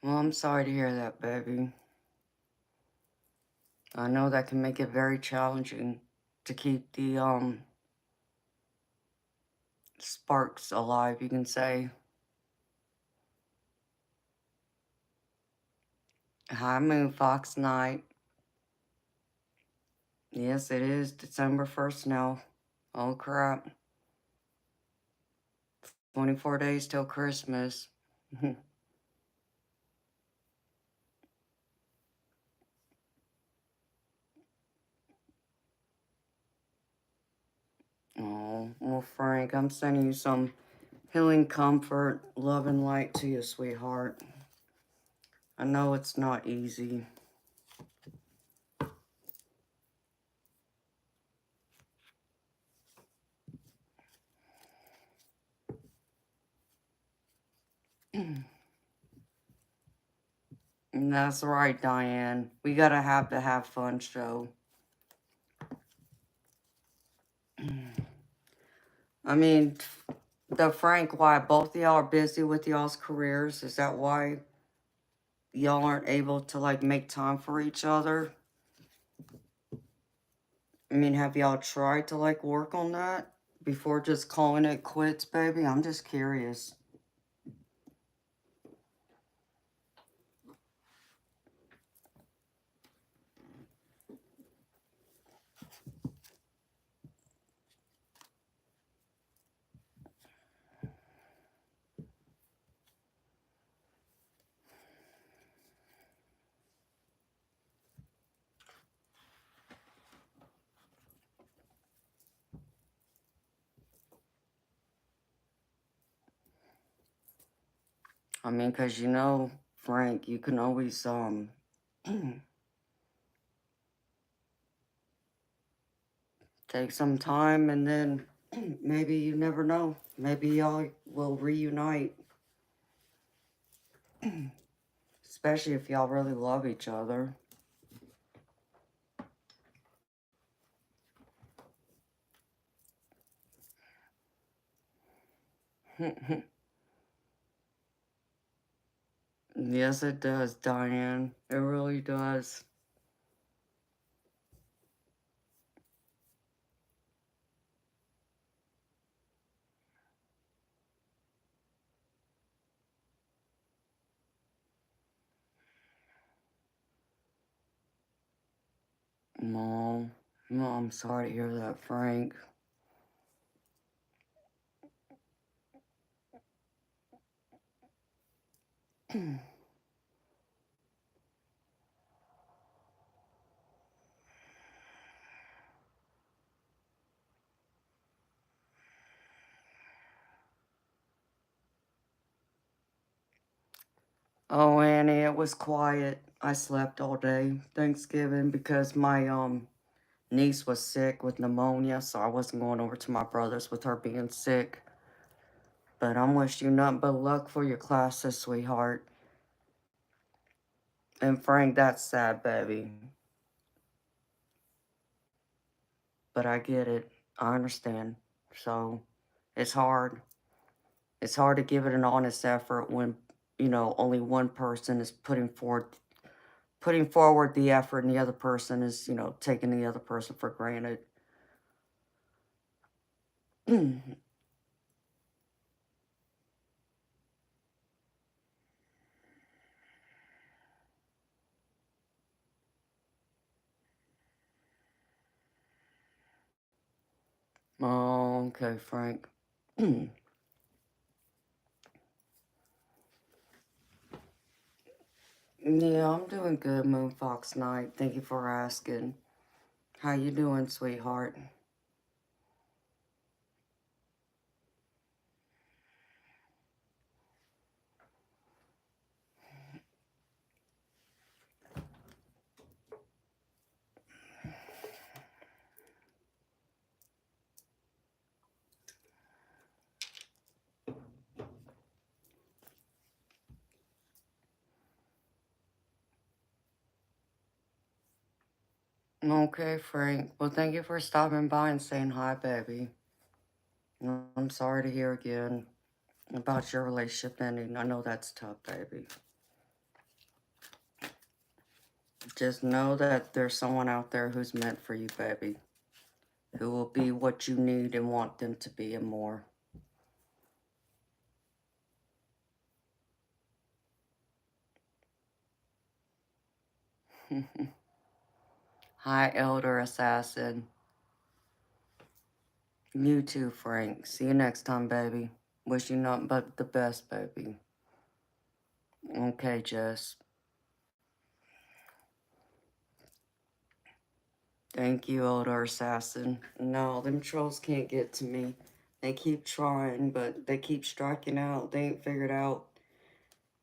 Speaker 1: Well, I'm sorry to hear that, baby. I know that can make it very challenging to keep the sparks alive, you can say. High moon, Fox night. Yes, it is December 1st now. Oh crap. 24 days till Christmas. Oh, well, Frank, I'm sending you some healing comfort, love, and light to you, sweetheart. I know it's not easy. And that's right, Diane. We gotta have the have fun show. I mean, the Frank, why both of y'all are busy with y'all's careers? Is that why y'all aren't able to, like, make time for each other? I mean, have y'all tried to, like, work on that before just calling it quits, baby? I'm just curious. I mean, because you know, Frank, you can always, take some time and then maybe you never know. Maybe y'all will reunite. Especially if y'all really love each other. Yes, it does, Diane. It really does. No, no, I'm sorry to hear that, Frank. Oh, Annie, it was quiet. I slept all day Thanksgiving because my niece was sick with pneumonia, so I wasn't going over to my brother's with her being sick. But I'm wishing you nothing but luck for your classes, sweetheart. And Frank, that's sad, baby. But I get it. I understand. So, it's hard. It's hard to give it an honest effort when, you know, only one person is putting forward the effort and the other person is, you know, taking the other person for granted. Oh, okay, Frank. Yeah, I'm doing good, Moon Fox Night. Thank you for asking. How you doing, sweetheart? Okay, Frank. Well, thank you for stopping by and saying hi, baby. I'm sorry to hear again about your relationship ending. I know that's tough, baby. Just know that there's someone out there who's meant for you, baby. Who will be what you need and want them to be and more. Hi, Elder Assassin. You too, Frank. See you next time, baby. Wish you nothing but the best, baby. Okay, Jess. Thank you, Elder Assassin. No, them trolls can't get to me. They keep trying, but they keep striking out. They ain't figured out.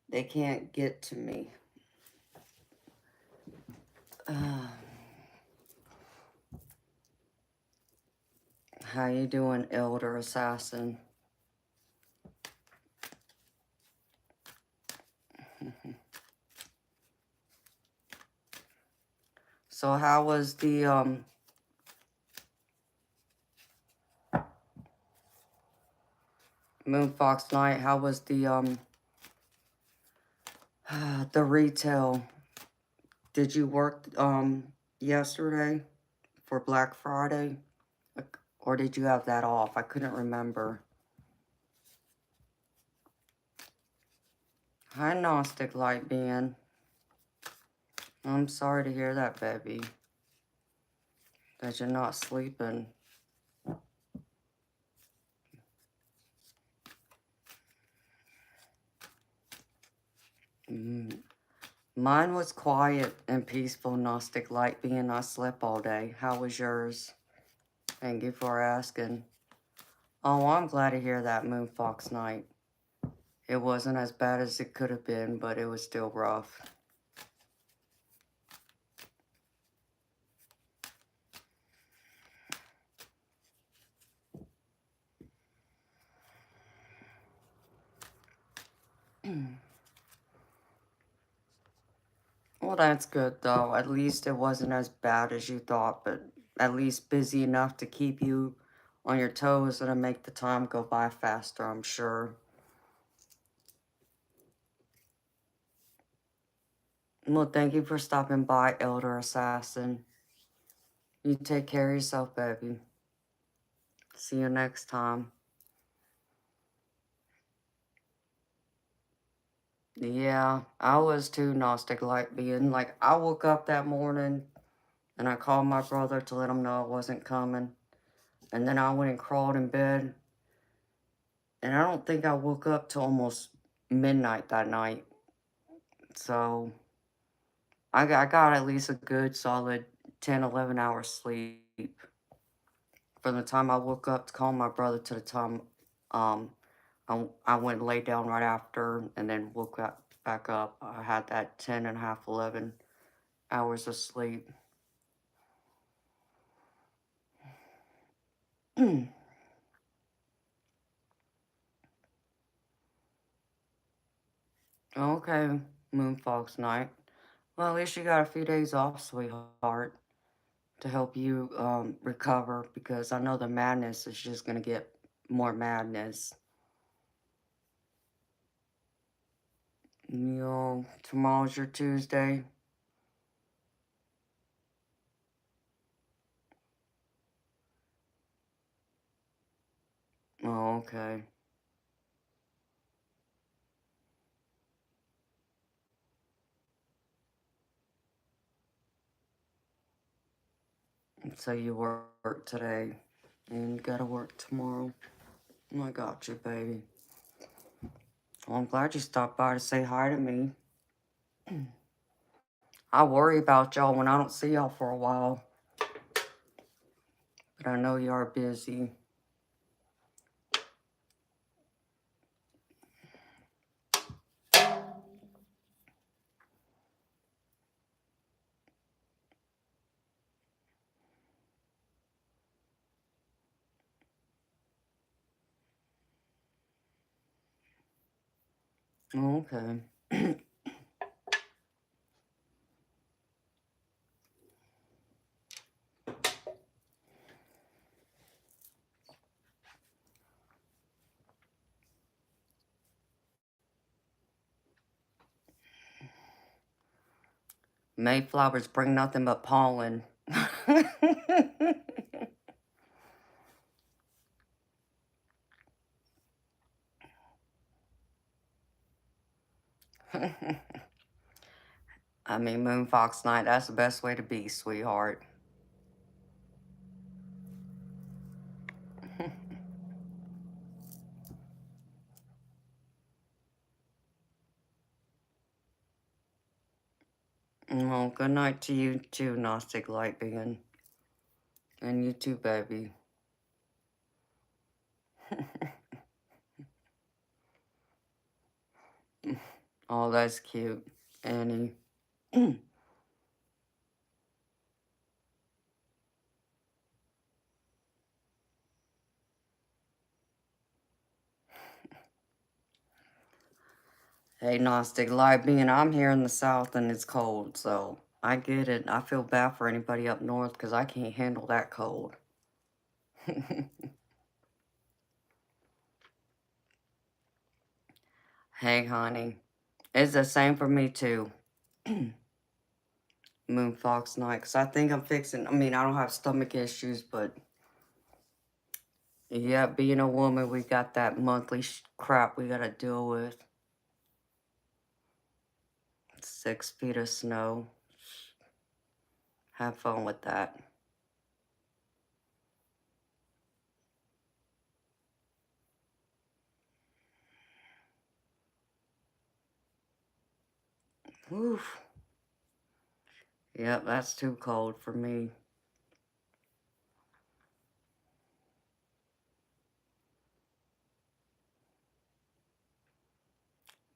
Speaker 1: They can't get to me. How you doing, Elder Assassin? So how was the Moon Fox night? How was the the retail? Did you work yesterday for Black Friday? Or did you have that off? I couldn't remember. Hi, Gnostic Light Being. I'm sorry to hear that, baby. That you're not sleeping. Mine was quiet and peaceful, Gnostic Light Being. I slept all day. How was yours? Thank you for asking. Oh, I'm glad to hear that, Moon Fox night. It wasn't as bad as it could have been, but it was still rough. Well, that's good, though. At least it wasn't as bad as you thought, but at least busy enough to keep you on your toes and to make the time go by faster, I'm sure. Well, thank you for stopping by, Elder Assassin. You take care of yourself, baby. See you next time. Yeah, I was too, Gnostic Light Being. Like, I woke up that morning and I called my brother to let him know I wasn't coming. And then I went and crawled in bed. And I don't think I woke up till almost midnight that night. So I got at least a good solid 10, 11 hours sleep. From the time I woke up to call my brother to the time I went and laid down right after and then woke back up. I had that 10 and a half, 11 hours of sleep. Okay, Moonfox night. Well, at least you got a few days off, sweetheart, to help you recover, because I know the madness is just going to get more madness. Tomorrow's your Tuesday. Oh, okay. So you work today and you gotta work tomorrow. I got you, baby. Well, I'm glad you stopped by to say hi to me. I worry about y'all when I don't see y'all for a while. But I know you are busy. Okay. Mayflowers bring nothing but pollen. I mean, Moon Fox Night, that's the best way to be, sweetheart. Well, good night to you too, Gnostic Light Being. And you too, baby. Oh, that's cute, Annie. Hey, Gnostic Light Being, I'm here in the south and it's cold, so I get it. I feel bad for anybody up north because I can't handle that cold. Hey, honey. It's the same for me, too. Moon Fox Night, because I think I'm fixing, I mean, I don't have stomach issues, but yeah, being a woman, we got that monthly crap we got to deal with. 6 feet of snow. Have fun with that. Oof. Yep, that's too cold for me.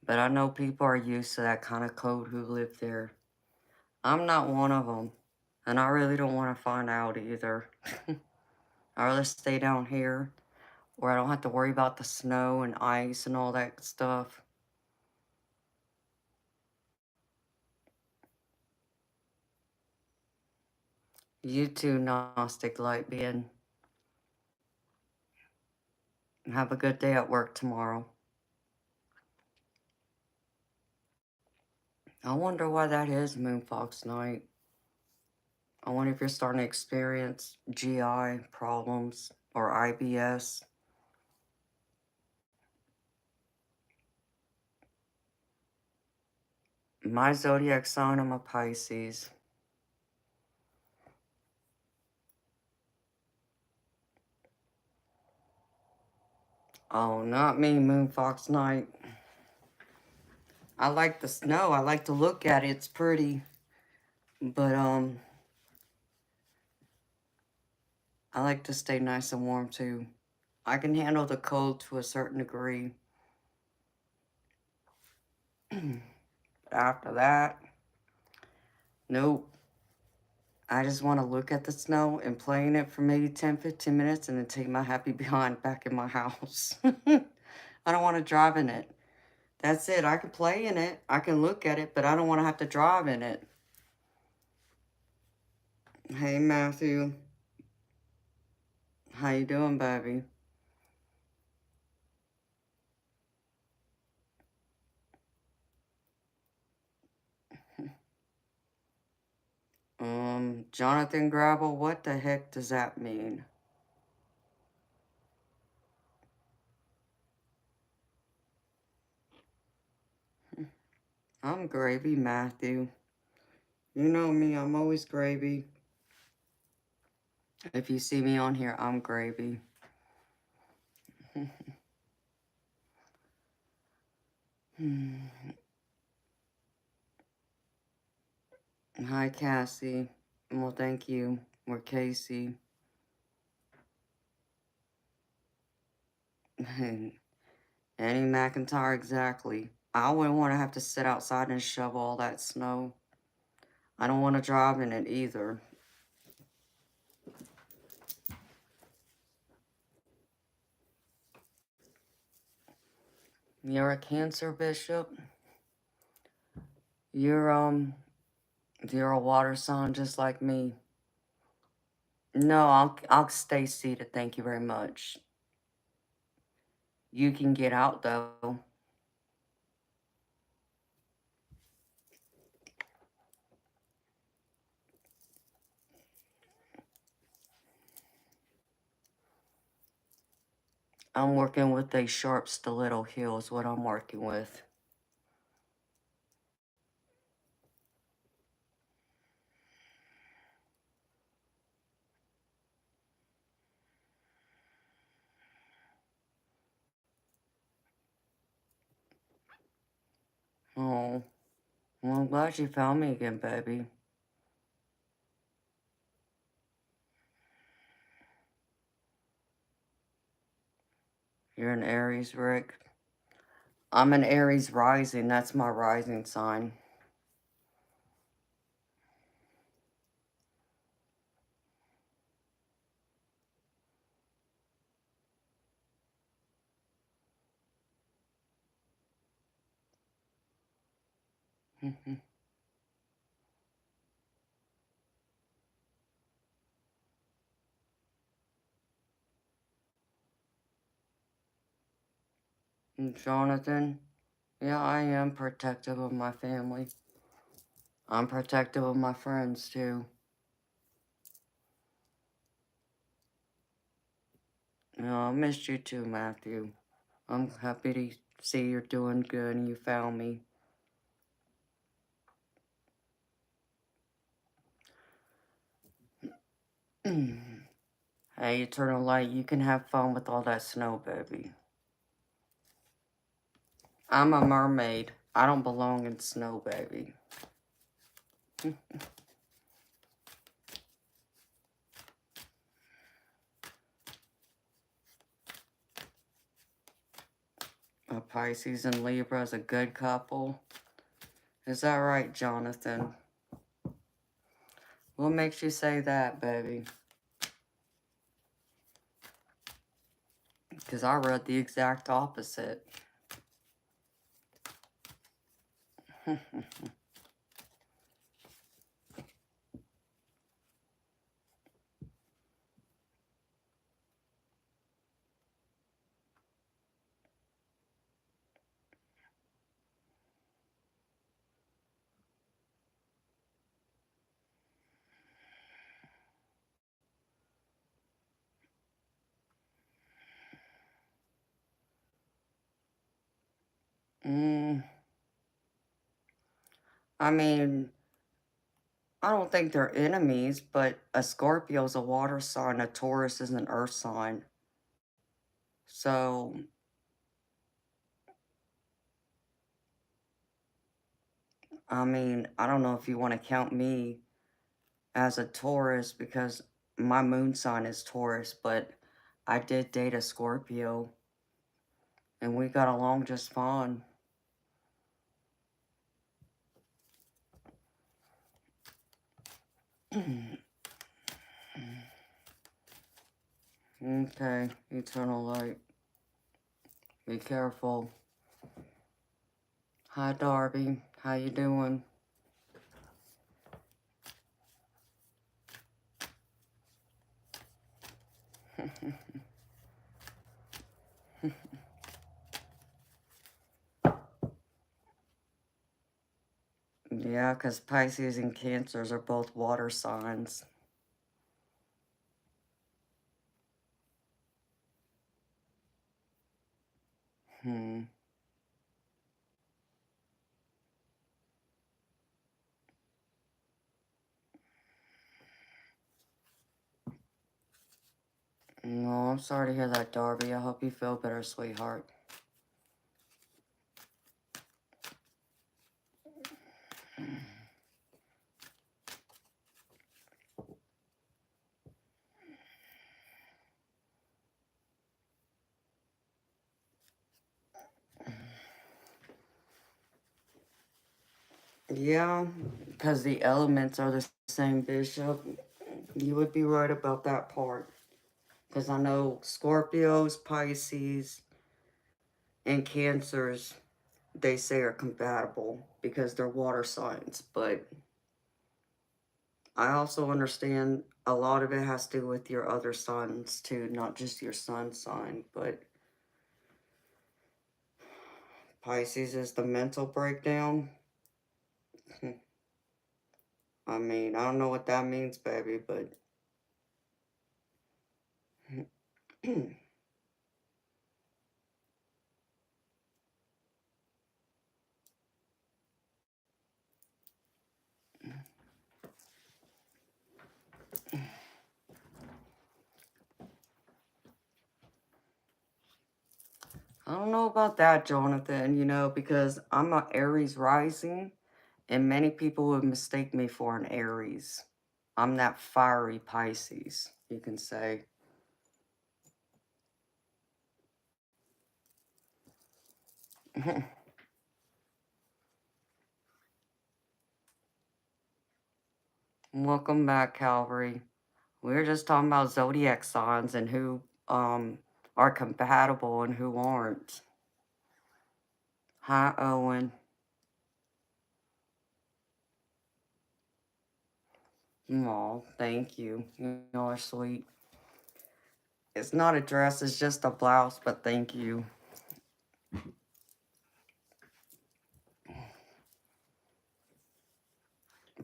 Speaker 1: But I know people are used to that kind of cold who live there. I'm not one of them. And I really don't want to find out either. I'd rather stay down here where I don't have to worry about the snow and ice and all that stuff. You too, Gnostic Light Being. Have a good day at work tomorrow. I wonder why that is, Moon Fox Night. I wonder if you're starting to experience GI problems or IBS. My zodiac sign, I'm a Pisces. Oh, not me, Moon Fox Night. I like the snow. I like to look at it. It's pretty. But, I like to stay nice and warm, too. I can handle the cold to a certain degree. But after that, nope. I just want to look at the snow and play in it for maybe 10-15 minutes and then take my happy behind back in my house. I don't want to drive in it. That's it. I can play in it. I can look at it, but I don't want to have to drive in it. Hey, Matthew. How you doing, baby? Jonathan Gravel, what the heck does that mean? I'm gravy, Matthew. You know me, I'm always gravy. If you see me on here, I'm gravy. Hi, Cassie. Well, thank you. We're Casey. Annie McIntyre, exactly. I wouldn't want to have to sit outside and shovel all that snow. I don't want to drive in it either. You're a Cancer, Bishop? You're a water sign just like me. No, I'll stay seated, thank you very much. You can get out, though. I'm working with a sharp stiletto heel is what I'm working with. Oh, well, I'm glad you found me again, baby. You're an Aries, Rick. I'm an Aries rising. That's my rising sign. Jonathan, yeah, I am protective of my family. I'm protective of my friends, too. I missed you too, Matthew. I'm happy to see you're doing good and you found me. Hey, Eternal Light, you can have fun with all that snow, baby. I'm a mermaid. I don't belong in snow, baby. A Pisces and Libra is a good couple. Is that right, Jonathan? What makes you say that, baby? Because I read the exact opposite. I mean, I don't think they're enemies, but a Scorpio's a water sign, a Taurus is an earth sign. So, I mean, I don't know if you want to count me as a Taurus because my moon sign is Taurus, but I did date a Scorpio and we got along just fine. Okay, Eternal Light. Be careful. Hi, Darby. How you doing? Yeah, because Pisces and Cancers are both water signs. No, I'm sorry to hear that, Darby. I hope you feel better, sweetheart. Yeah, because the elements are the same, Bishop. You would be right about that part. Because I know Scorpios, Pisces, and Cancers, they say are compatible because they're water signs. But I also understand a lot of it has to do with your other signs too, not just your sun sign. But Pisces is the mental breakdown. I mean, I don't know what that means, baby, but I don't know about that, Jonathan, because I'm a Aries rising, and many people would mistake me for an Aries. I'm that fiery Pisces, you can say. Welcome back, Calvary. We were just talking about zodiac signs and who are compatible and who aren't. Hi, Owen. Aw, thank you. You are sweet. It's not a dress, it's just a blouse, but thank you.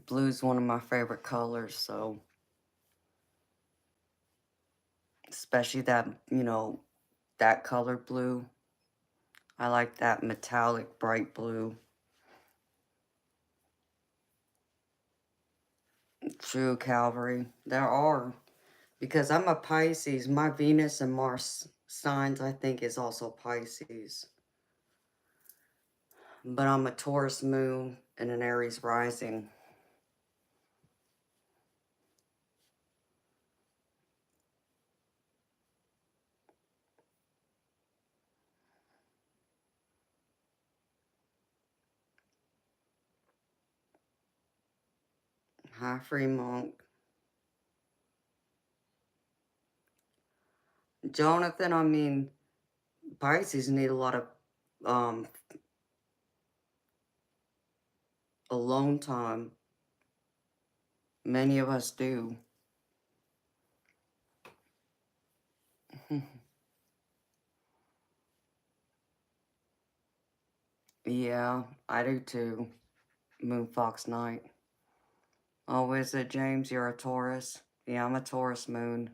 Speaker 1: Blue's one of my favorite colors, so especially that, that color blue. I like that metallic bright blue. True, Calvary. There are. Because I'm a Pisces, my Venus and Mars signs, I think, is also Pisces. But I'm a Taurus moon and an Aries rising. Hi, Free Monk. Jonathan, I mean, Pisces need a lot of um, alone time. Many of us do. Yeah, I do too. Moon Fox Night. Oh, is it, James? You're a Taurus? Yeah, I'm a Taurus moon.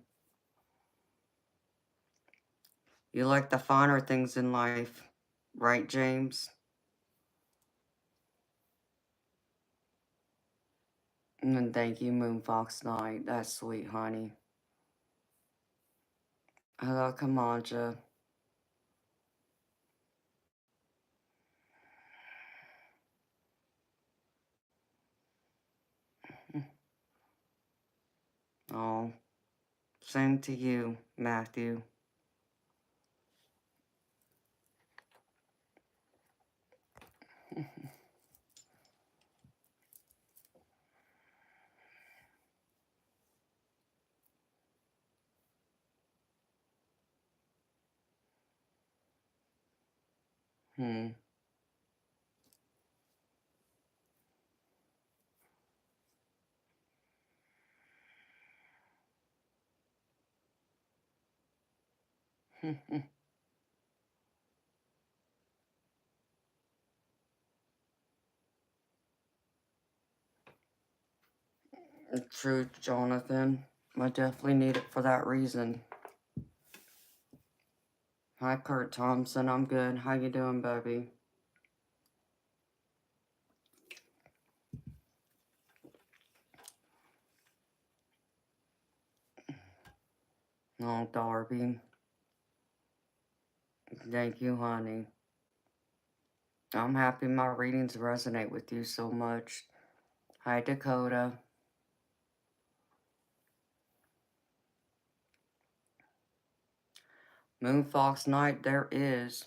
Speaker 1: You like the finer things in life, right, James? And thank you, Moon Fox Night. That's sweet, honey. Hello, Kamanja. Oh, same to you, Matthew. Hmm. True, Jonathan. I definitely need it for that reason. Hi, Kurt Thompson. I'm good. How you doing, baby? Oh, Darby. Thank you, honey. I'm happy my readings resonate with you so much. Hi, Dakota. Moon Fox Night, there is.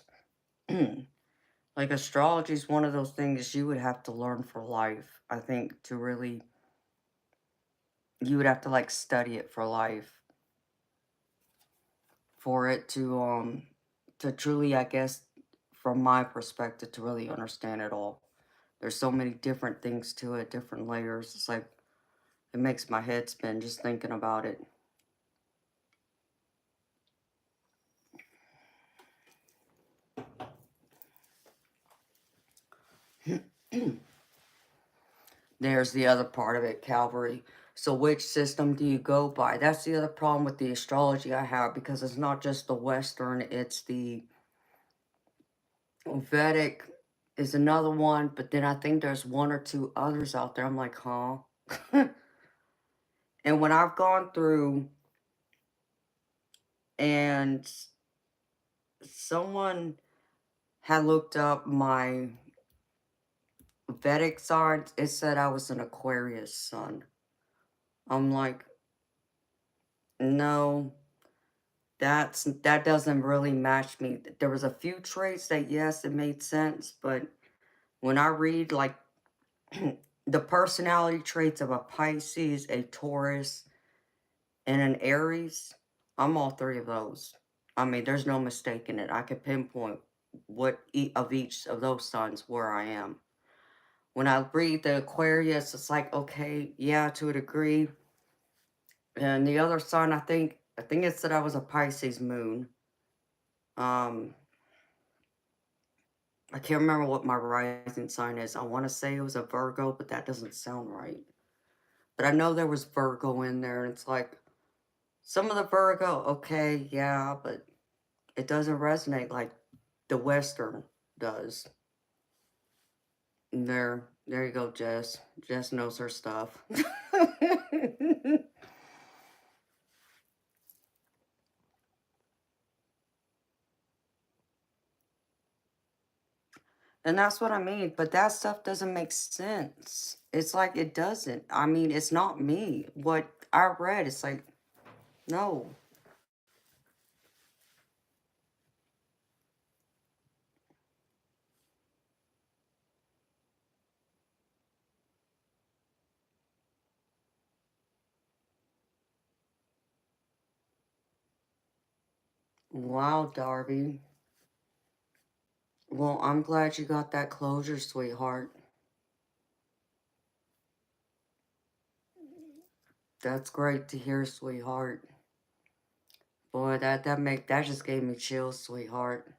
Speaker 1: Like, astrology is one of those things you would have to learn for life. I think to really, you would have to, like, study it for life. For it to truly, I guess, from my perspective, to really understand it all. There's so many different things to it, different layers. It's like, it makes my head spin just thinking about it. There's the other part of it, Calvary. So which system do you go by? That's the other problem with the astrology I have, because it's not just the Western, it's the Vedic is another one, but then I think there's one or two others out there. I'm like, huh? And when I've gone through and someone had looked up my Vedic signs, it said I was an Aquarius sun. I'm like, no, that doesn't really match me. There was a few traits that, yes, it made sense, but when I read like the personality traits of a Pisces, a Taurus, and an Aries, I'm all three of those. I mean, there's no mistaking it. I could pinpoint what of each of those signs where I am. When I read the Aquarius, it's like, okay, yeah, to a degree. And the other sign, I think it said I was a Pisces moon. Um, I can't remember what my rising sign is. I want to say it was a Virgo, but that doesn't sound right. But I know there was Virgo in there, and it's like, some of the Virgo, okay, yeah, but it doesn't resonate like the Western does. And there you go, Jess. Jess knows her stuff. And that's what I mean. But that stuff doesn't make sense. It's like it doesn't. I mean, it's not me. What I read, it's like, no. Wow, Darby. Well, I'm glad you got that closure, sweetheart. That's great to hear, sweetheart. Boy, that just gave me chills, sweetheart.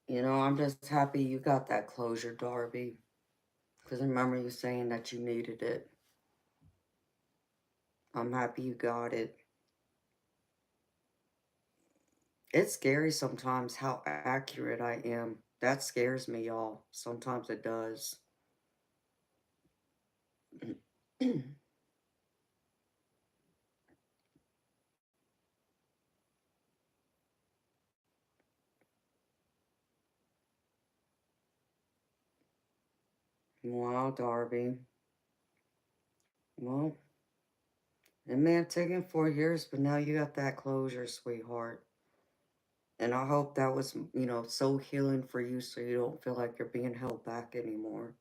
Speaker 1: I'm just happy you got that closure, Darby. Because I remember you saying that you needed it. I'm happy you got it. It's scary sometimes how accurate I am. That scares me, y'all. Sometimes it does. Wow, Darby. Well, it may have taken 4 years, but now you got that closure, sweetheart. And I hope that was, so healing for you so you don't feel like you're being held back anymore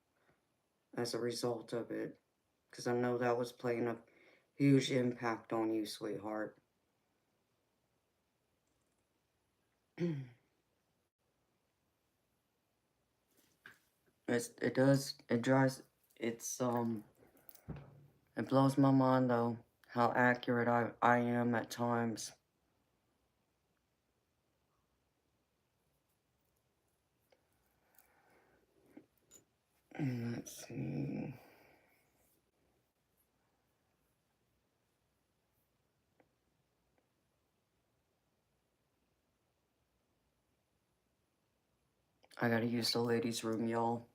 Speaker 1: as a result of it. Because I know that was playing a huge impact on you, sweetheart. It does, it drives, it blows my mind though, how accurate I am at times. Let's see. I gotta use the ladies' room, y'all.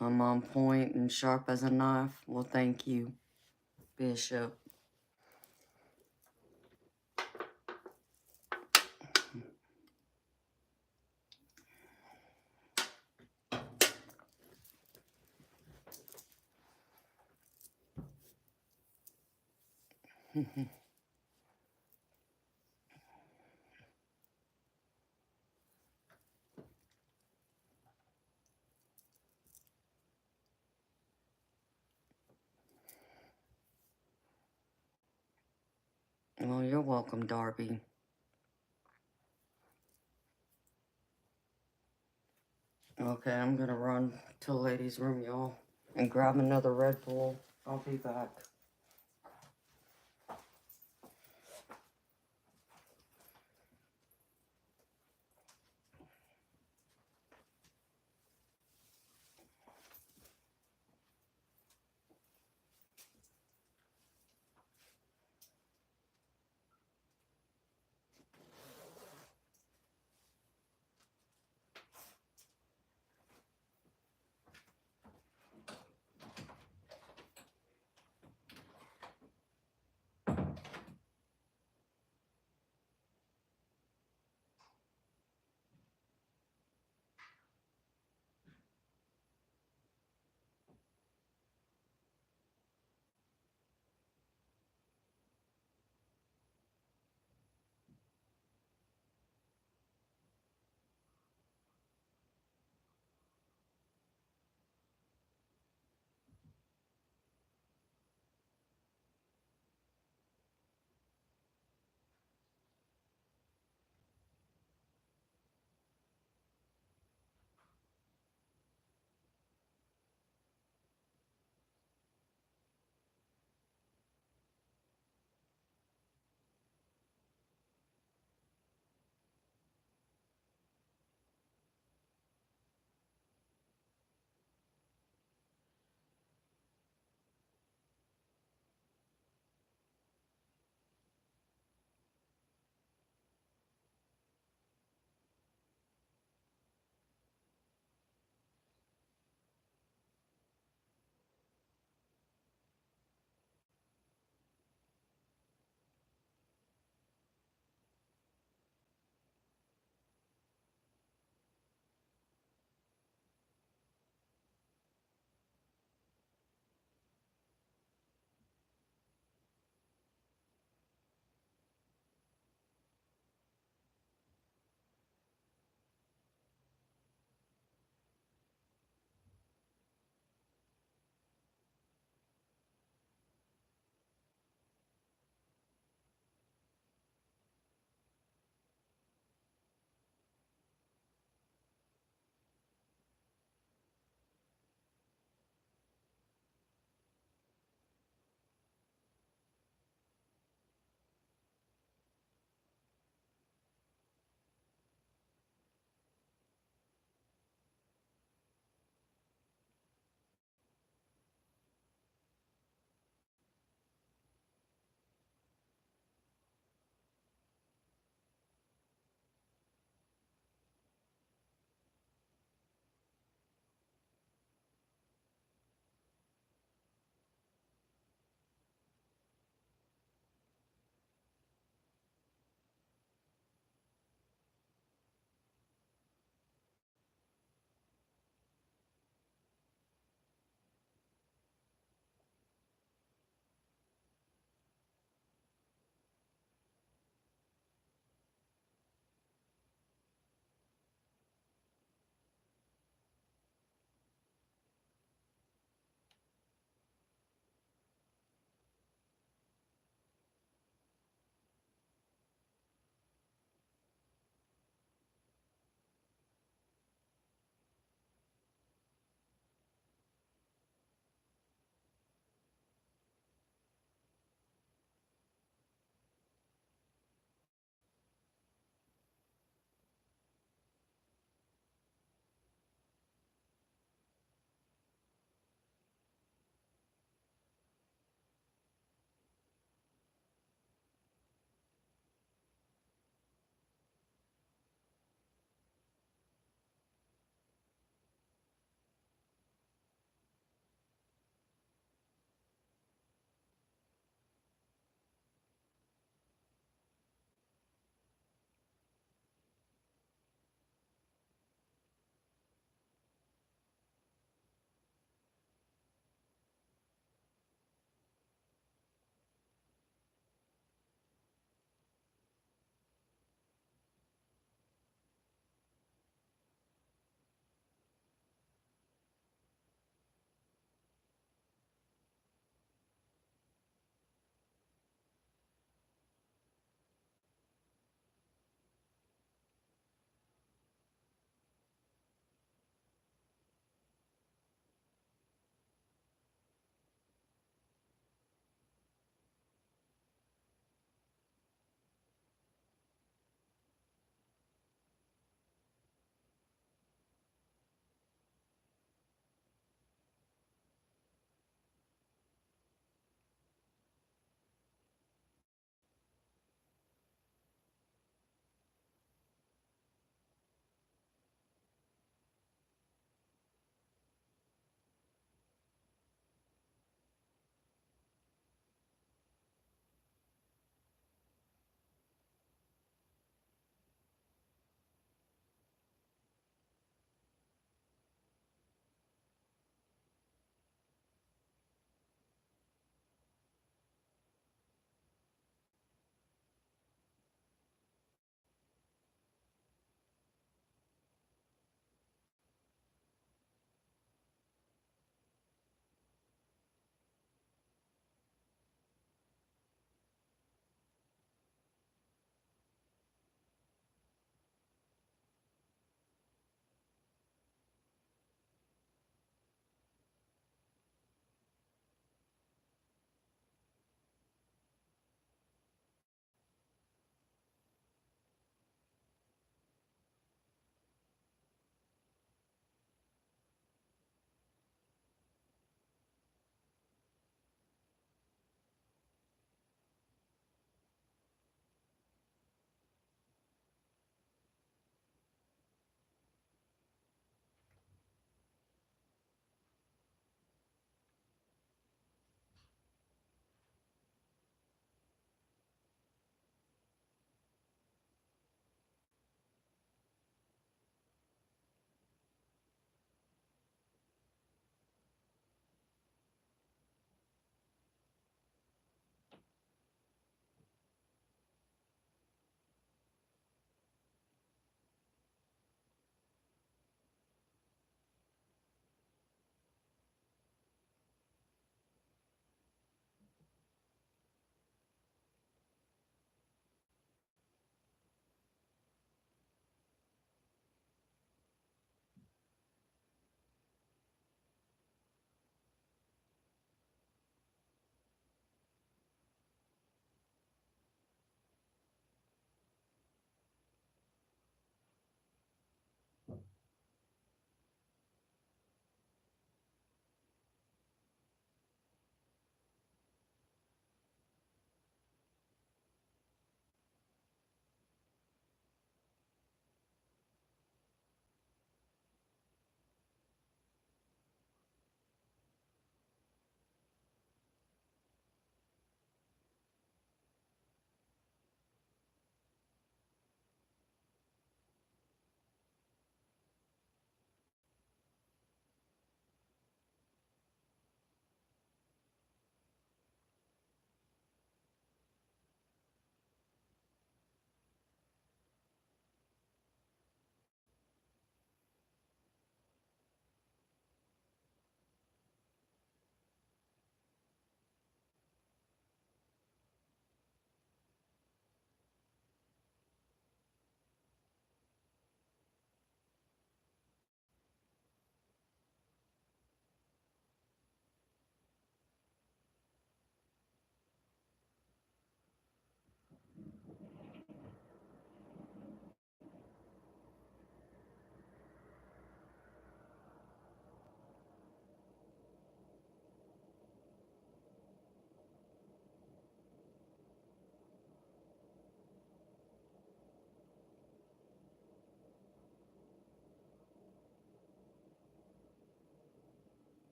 Speaker 1: I'm on point and sharp as a knife. Well, thank you, Bishop. Well, you're welcome, Darby. Okay, I'm gonna run to ladies' room, y'all, and grab another Red Bull. I'll be back.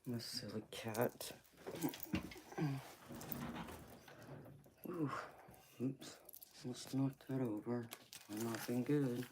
Speaker 1: My silly cat. Ooh, oops. Let's knock that over. I'm not been good.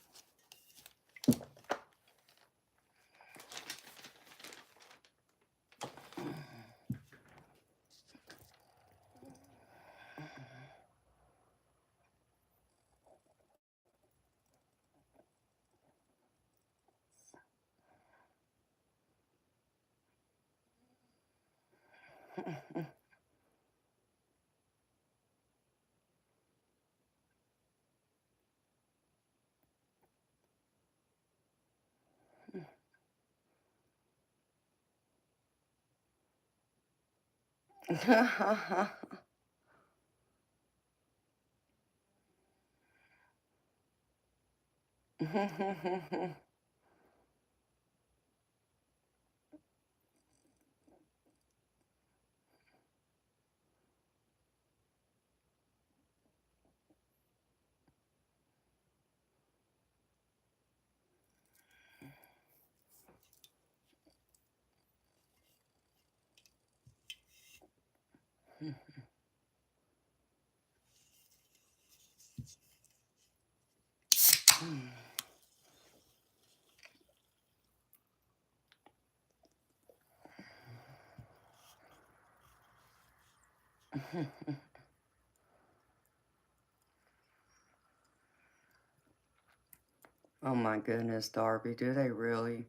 Speaker 1: Oh my goodness, Darby, do they really?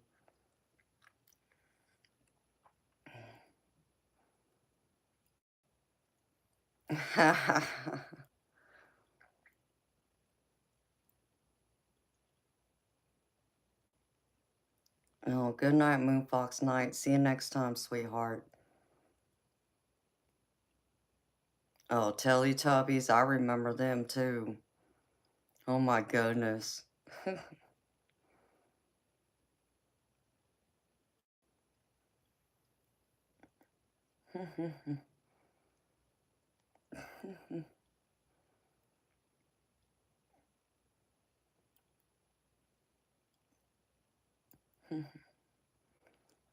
Speaker 1: Oh, good night, Moonfox Night. See you next time, sweetheart. Oh, Teletubbies, I remember them too. Oh my goodness.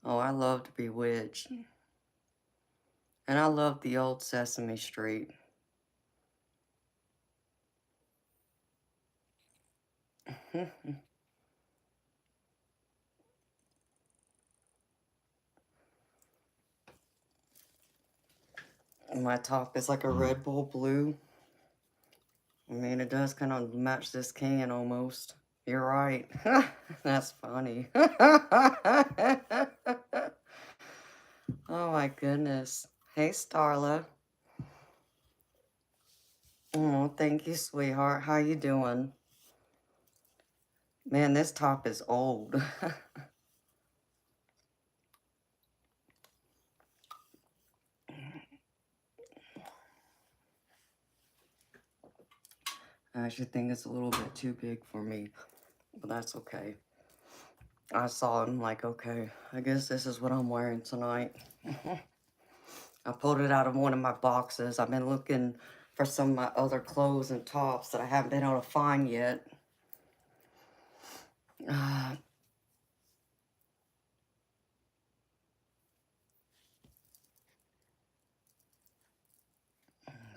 Speaker 1: Oh, I loved Bewitched. And I loved the old Sesame Street. My top is like a Red Bull blue. I mean, it does kind of match this can almost. You're right. That's funny. Oh my goodness. Hey, Starla. Oh, thank you, sweetheart. How you doing? Man, this top is old. I actually think it's a little bit too big for me, but that's okay. I saw it and I'm like, okay, I guess this is what I'm wearing tonight. I pulled it out of one of my boxes. I've been looking for some of my other clothes and tops that I haven't been able to find yet.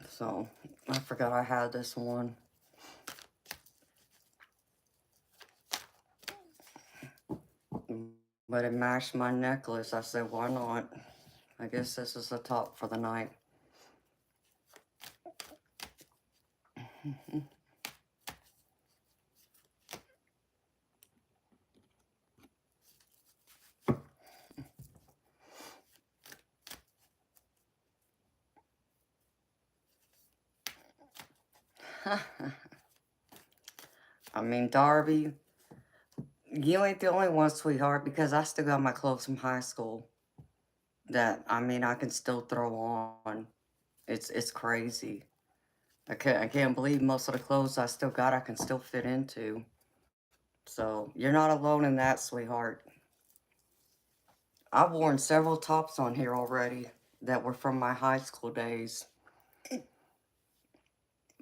Speaker 1: So, I forgot I had this one. But it matched my necklace. I said, why not? I guess this is the top for the night. I mean, Darby, you ain't the only one, sweetheart, because I still got my clothes from high school that, I mean, I can still throw on. It's crazy. I can't believe most of the clothes I still got I can still fit into. So, you're not alone in that, sweetheart. I've worn several tops on here already that were from my high school days.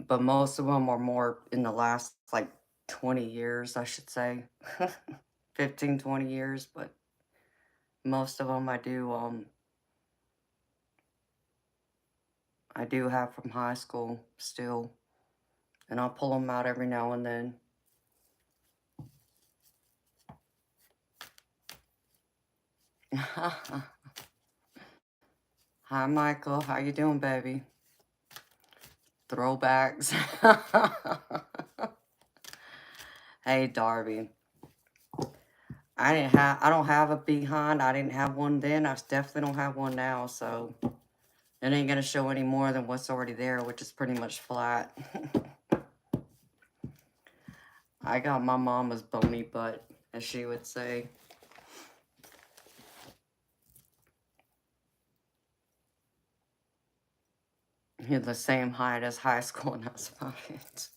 Speaker 1: But most of them are more in the last, like, 20 years, I should say. 15, 20 years, but most of them I do, I do have from high school still. And I'll pull them out every now and then. Hi, Michael. How you doing, baby? Throwbacks. Hey, Darby. I don't have a behind. I didn't have one then. I definitely don't have one now, so it ain't gonna show any more than what's already there, which is pretty much flat. I got my mama's bony butt, as she would say. You're the same height as high school, and that's about it.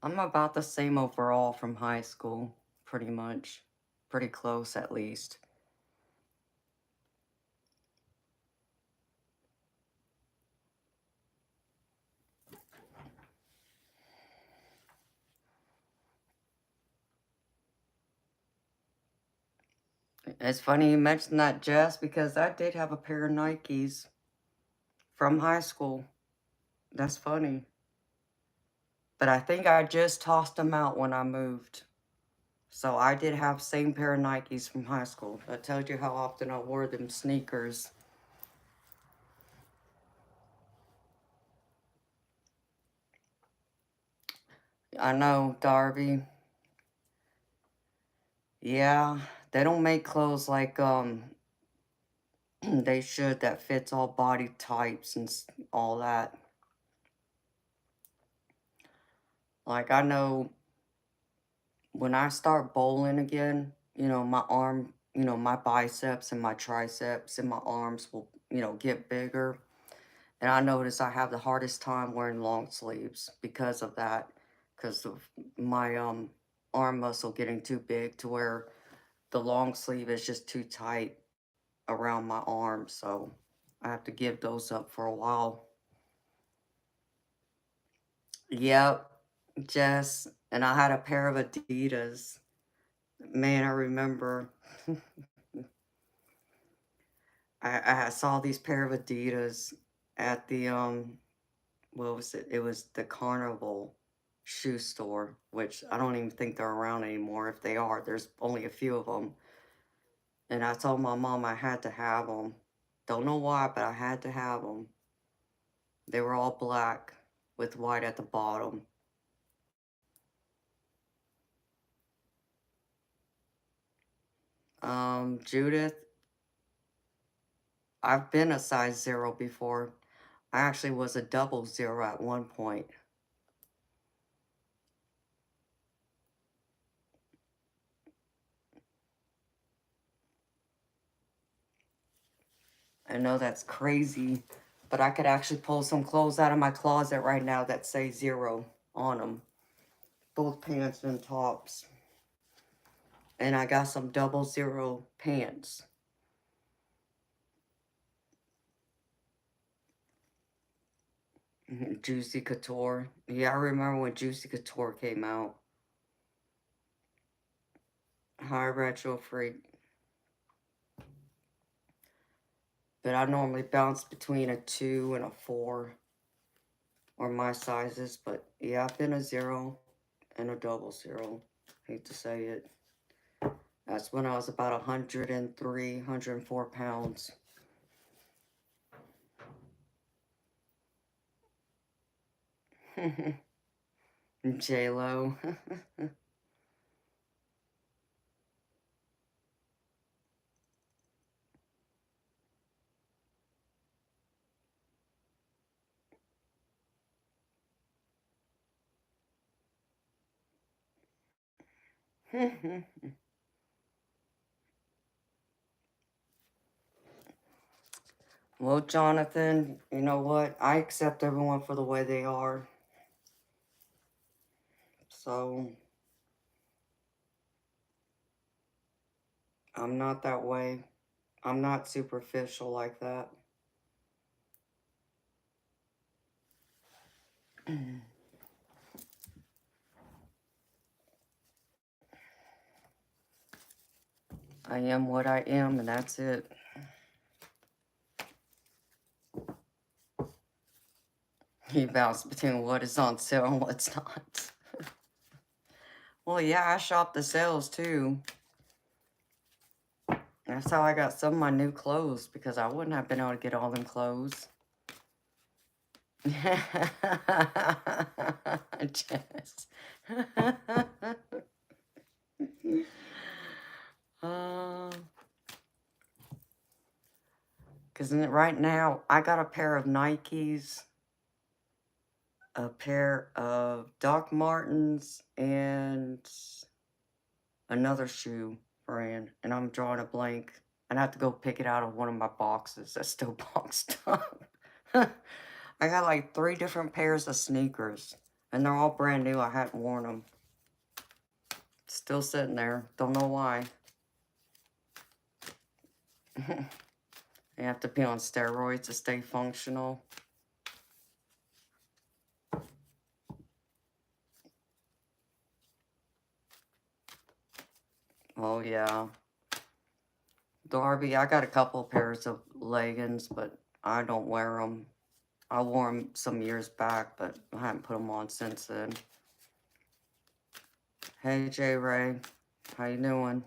Speaker 1: I'm about the same overall from high school, pretty much. Pretty close, at least. It's funny you mentioned that, Jess, because I did have a pair of Nikes from high school. That's funny. But I think I just tossed them out when I moved. So I did have same pair of Nikes from high school. That tells you how often I wore them sneakers. I know, Darby. Yeah, they don't make clothes like they should that fits all body types and all that. Like I know when I start bowling again, my arm, my biceps and my triceps and my arms will, get bigger. And I notice I have the hardest time wearing long sleeves because of that, because of my arm muscle getting too big to where the long sleeve is just too tight around my arm. So I have to give those up for a while. Yep, Jess. And I had a pair of Adidas. Man, I remember I saw these pair of Adidas at the what was it? It was the Carnival shoe store, which I don't even think they're around anymore. If they are, there's only a few of them. And I told my mom I had to have them. Don't know why, but I had to have them. They were all black with white at the bottom. Judith, I've been a size 0 before. I actually was a double 0 at one point. I know that's crazy, but I could actually pull some clothes out of my closet right now that say 0 on them. Both pants and tops. And I got some 00 pants. Juicy Couture. Yeah, I remember when Juicy Couture came out. Hi, Retro Freak. But I normally bounce between a 2 and a 4. Or my sizes. But yeah, I've been a 0 and a 00. Hate to say it. That's when I was about 103, 104 pounds. J-Lo. Well, Jonathan, you know what? I accept everyone for the way they are. So, I'm not that way. I'm not superficial like that. I am what I am, and that's it. You bounce between what is on sale and what's not. Well, yeah, I shop the sales too. That's how I got some of my new clothes, because I wouldn't have been able to get all them clothes. Jess. Because right now, I got a pair of Nikes, a pair of Doc Martens, and another shoe brand, and I'm drawing a blank. And I have to go pick it out of one of my boxes that's still boxed up. I got like 3 different pairs of sneakers, and they're all brand new. I hadn't worn them. Still sitting there. Don't know why. You have to be on steroids to stay functional. Oh, yeah. Darby, I got a couple pairs of leggings, but I don't wear them. I wore them some years back, but I haven't put them on since then. Hey, J. Ray. How you doing?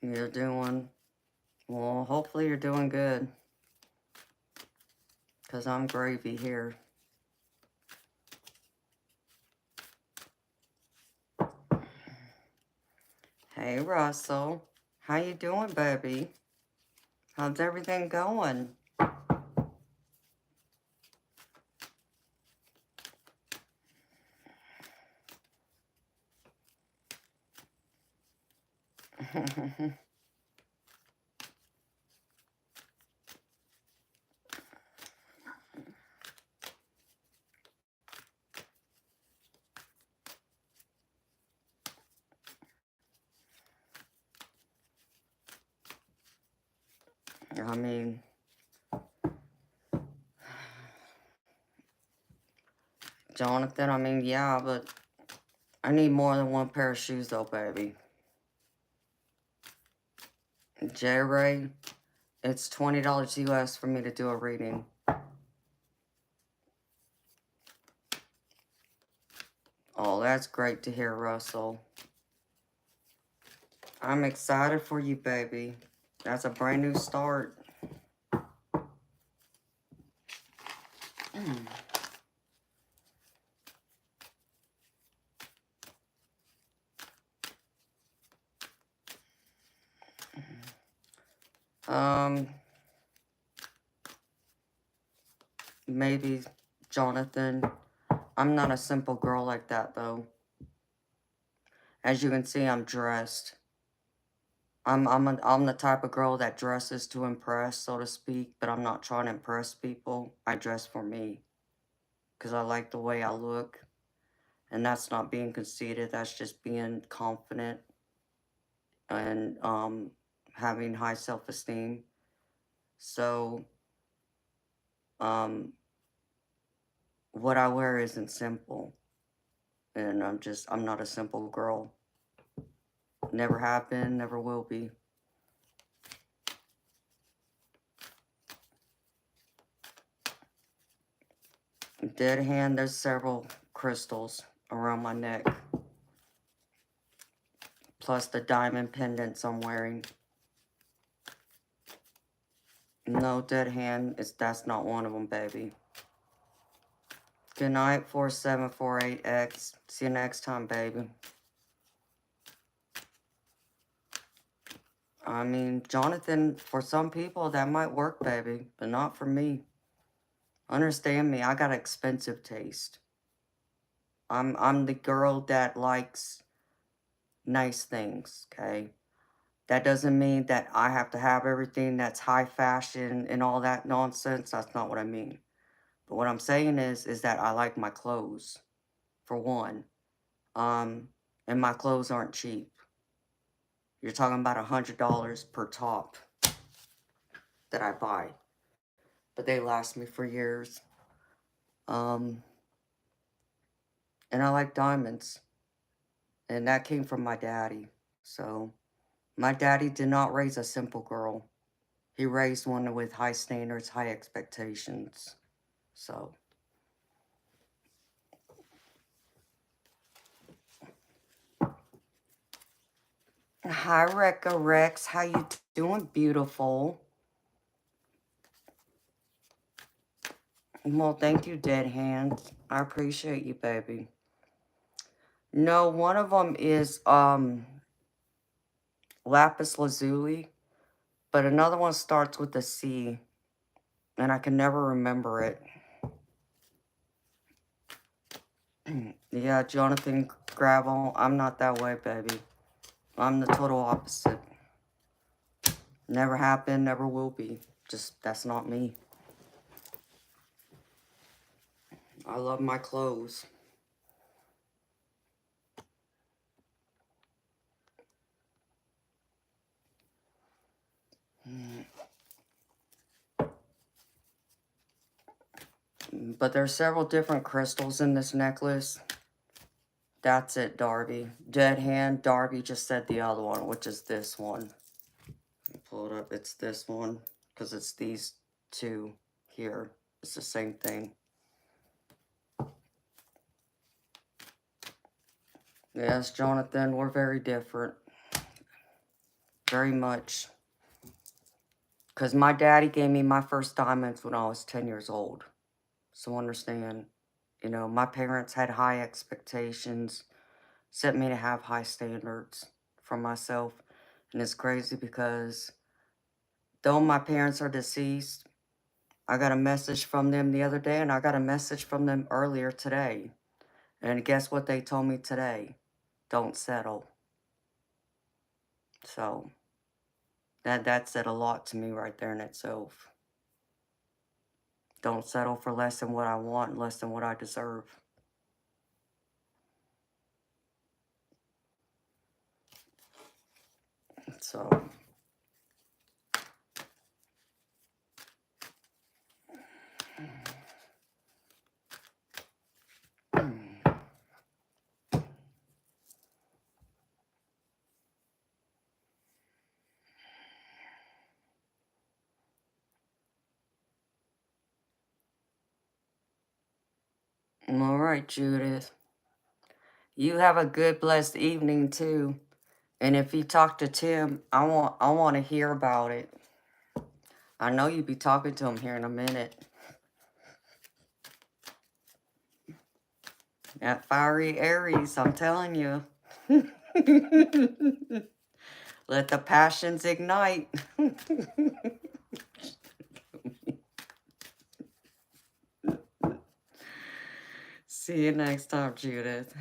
Speaker 1: You're doing... Well, hopefully you're doing good. Because I'm gravy here. Hey, Russell. How you doing, baby? How's everything going? I mean... Jonathan, I mean, yeah, but... I need more than one pair of shoes, though, baby. J-Ray, it's $20 US for me to do a reading. Oh, that's great to hear, Russell. I'm excited for you, baby. That's a brand new start. Maybe Jonathan. I'm not a simple girl like that, though. As you can see, I'm dressed. I'm the type of girl that dresses to impress, so to speak, but I'm not trying to impress people. I dress for me, because I like the way I look, and that's not being conceited. That's just being confident and having high self-esteem. So, what I wear isn't simple, and I'm not a simple girl. Never have been, never will be. Dead hand, there's several crystals around my neck, plus the diamond pendants I'm wearing. No, dead hand, that's not one of them, baby. Good night, 4748X. See you next time, baby. I mean, Jonathan, for some people, that might work, baby, but not for me. Understand me, I got expensive taste. I'm the girl that likes nice things, okay? That doesn't mean that I have to have everything that's high fashion and all that nonsense. That's not what I mean. But what I'm saying is that I like my clothes, for one. And my clothes aren't cheap. You're talking about $100 per top that I buy. But they last me for years. And I like diamonds. And that came from my daddy. So, my daddy did not raise a simple girl. He raised one with high standards, high expectations. So, hi, Rekka Rex. How you doing, beautiful? Well, thank you, Dead Hands. I appreciate you, baby. No, one of them is lapis lazuli, but another one starts with a C, and I can never remember it. Yeah, Jonathan Gravel, I'm not that way, baby. I'm the total opposite. Never happened, never will be. Just, that's not me. I love my clothes. But there's several different crystals in this necklace. That's it, Darby. Dead Hand, Darby just said the other one, which is this one. Pull it up, it's this one, because it's these two here. It's the same thing. Yes, Jonathan, we're very different. Very much. Because my daddy gave me my first diamonds when I was 10 years old. So understand, you know, my parents had high expectations, set me to have high standards for myself. And it's crazy because though my parents are deceased, I got a message from them the other day, and I got a message from them earlier today. And guess what they told me today? Don't settle. So, that said a lot to me right there in itself. Don't settle for less than what I want, less than what I deserve. So, all right, Judith. You have a good, blessed evening too. And if you talk to Tim, I want to hear about it. I know you'll be talking to him here in a minute. That fiery Aries, I'm telling you. Let the passions ignite. See you next time, Judith.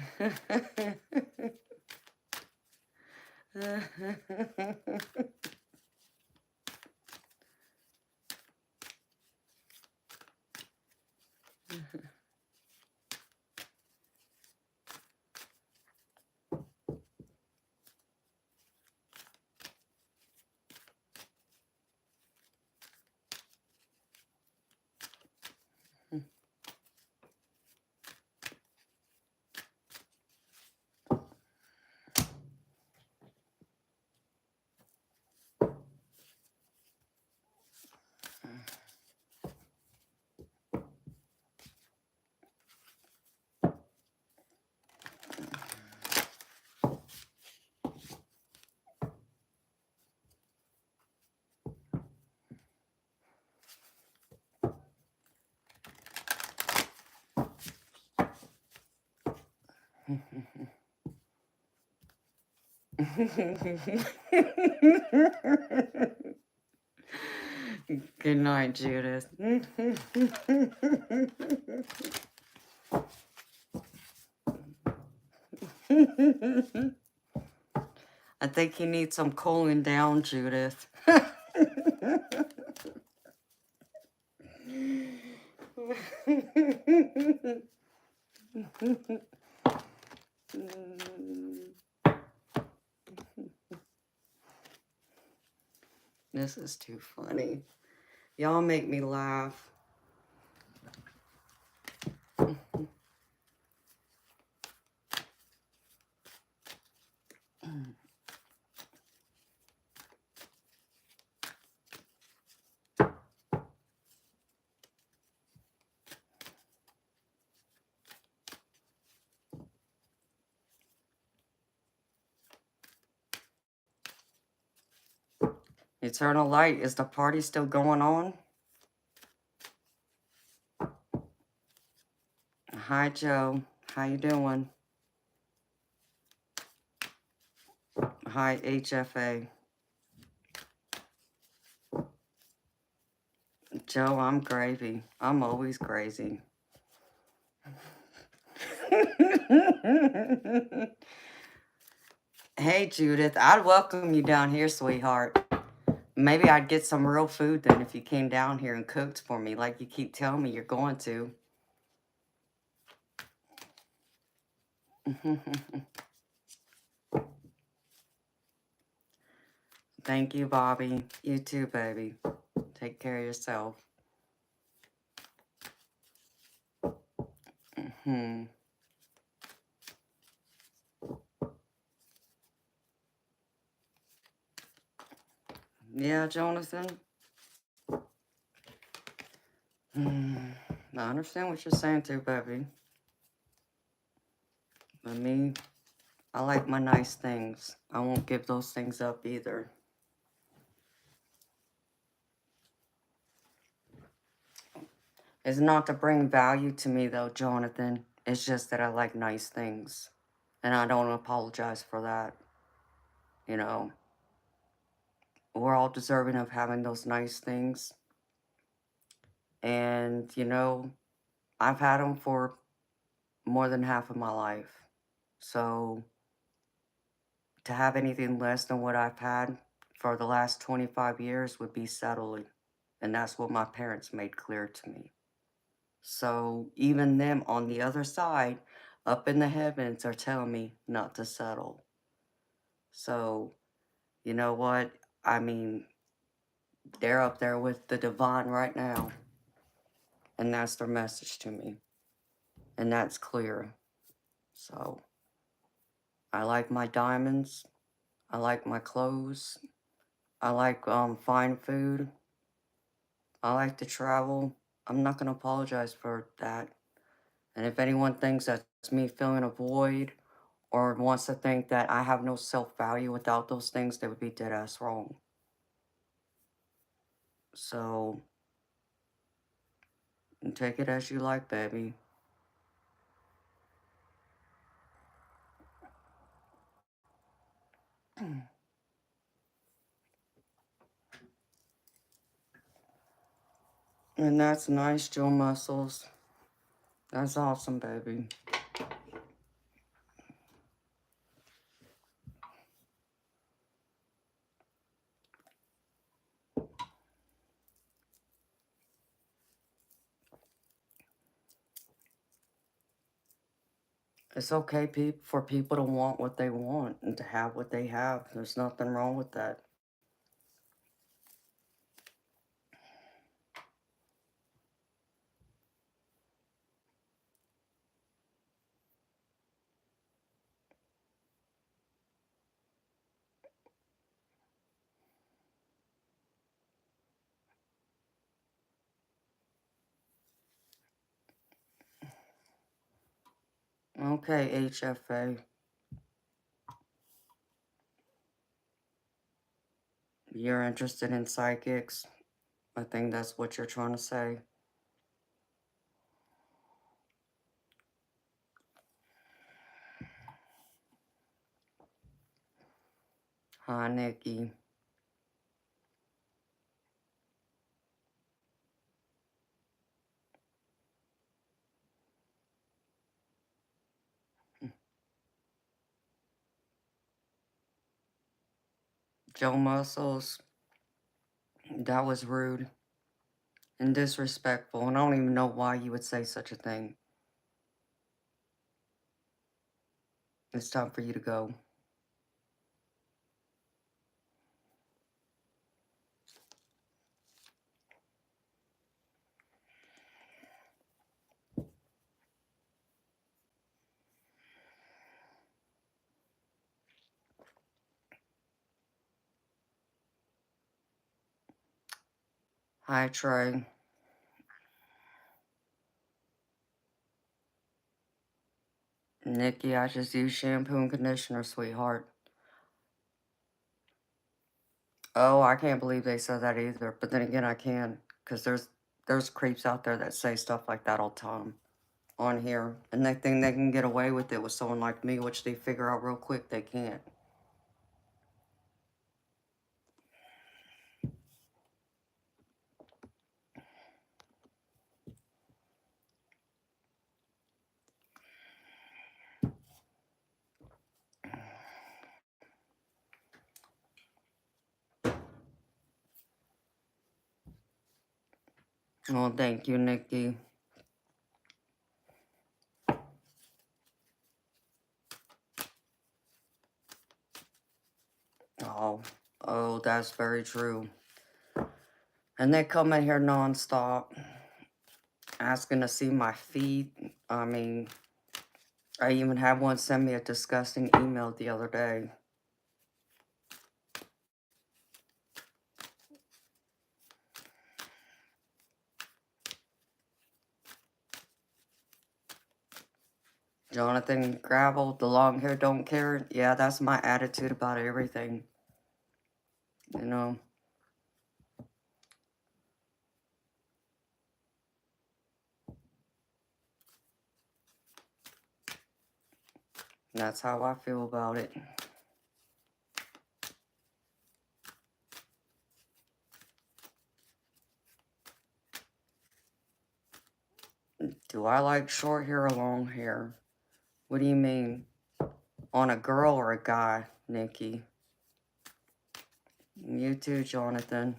Speaker 1: Good night, Judith. I think you need some cooling down, Judith. This is too funny. Y'all make me laugh. Eternal Light, is the party still going on? Hi, Joe. How you doing? Hi, HFA. Joe, I'm gravy. I'm always crazy. Hey, Judith. I'd welcome you down here, sweetheart. Maybe I'd get some real food then if you came down here and cooked for me like you keep telling me you're going to. Thank you, Bobby. You too, baby. Take care of yourself. Yeah, Jonathan? I understand what you're saying too, baby. But me, I like my nice things. I won't give those things up either. It's not to bring value to me though, Jonathan. It's just that I like nice things. And I don't apologize for that. You know, we're all deserving of having those nice things. And, you know, I've had them for more than half of my life. So to have anything less than what I've had for the last 25 years would be settling. And that's what my parents made clear to me. So even them on the other side, up in the heavens, are telling me not to settle. So, you know what? I mean, they're up there with the divine right now. And that's their message to me. And that's clear. So, I like my diamonds. I like my clothes. I like fine food. I like to travel. I'm not going to apologize for that. And if anyone thinks that's me filling a void or wants to think that I have no self-value without those things, they would be dead ass wrong. So, take it as you like, baby. And that's nice, Joe Muscles. That's awesome, baby. It's okay for people to want what they want and to have what they have. There's nothing wrong with that. Okay, HFA. You're interested in psychics. I think that's what you're trying to say. Hi, Nikki. Joe Muscles. That was rude and disrespectful, and I don't even know why you would say such a thing. It's time for you to go. Hi, Trey. Nikki, I just use shampoo and conditioner, sweetheart. Oh, I can't believe they said that either. But then again, I can, because there's creeps out there that say stuff like that all the time on here, and they think they can get away with it with someone like me, which they figure out real quick they can't. Well, thank you, Nikki. Oh, that's very true. And they come in here nonstop, asking to see my feet. I mean, I even had one send me a disgusting email the other day. Jonathan Gravel, the long hair don't care. Yeah, that's my attitude about everything. You know, that's how I feel about it. Do I like short hair or long hair? What do you mean? On a girl or a guy, Nikki? You too, Jonathan.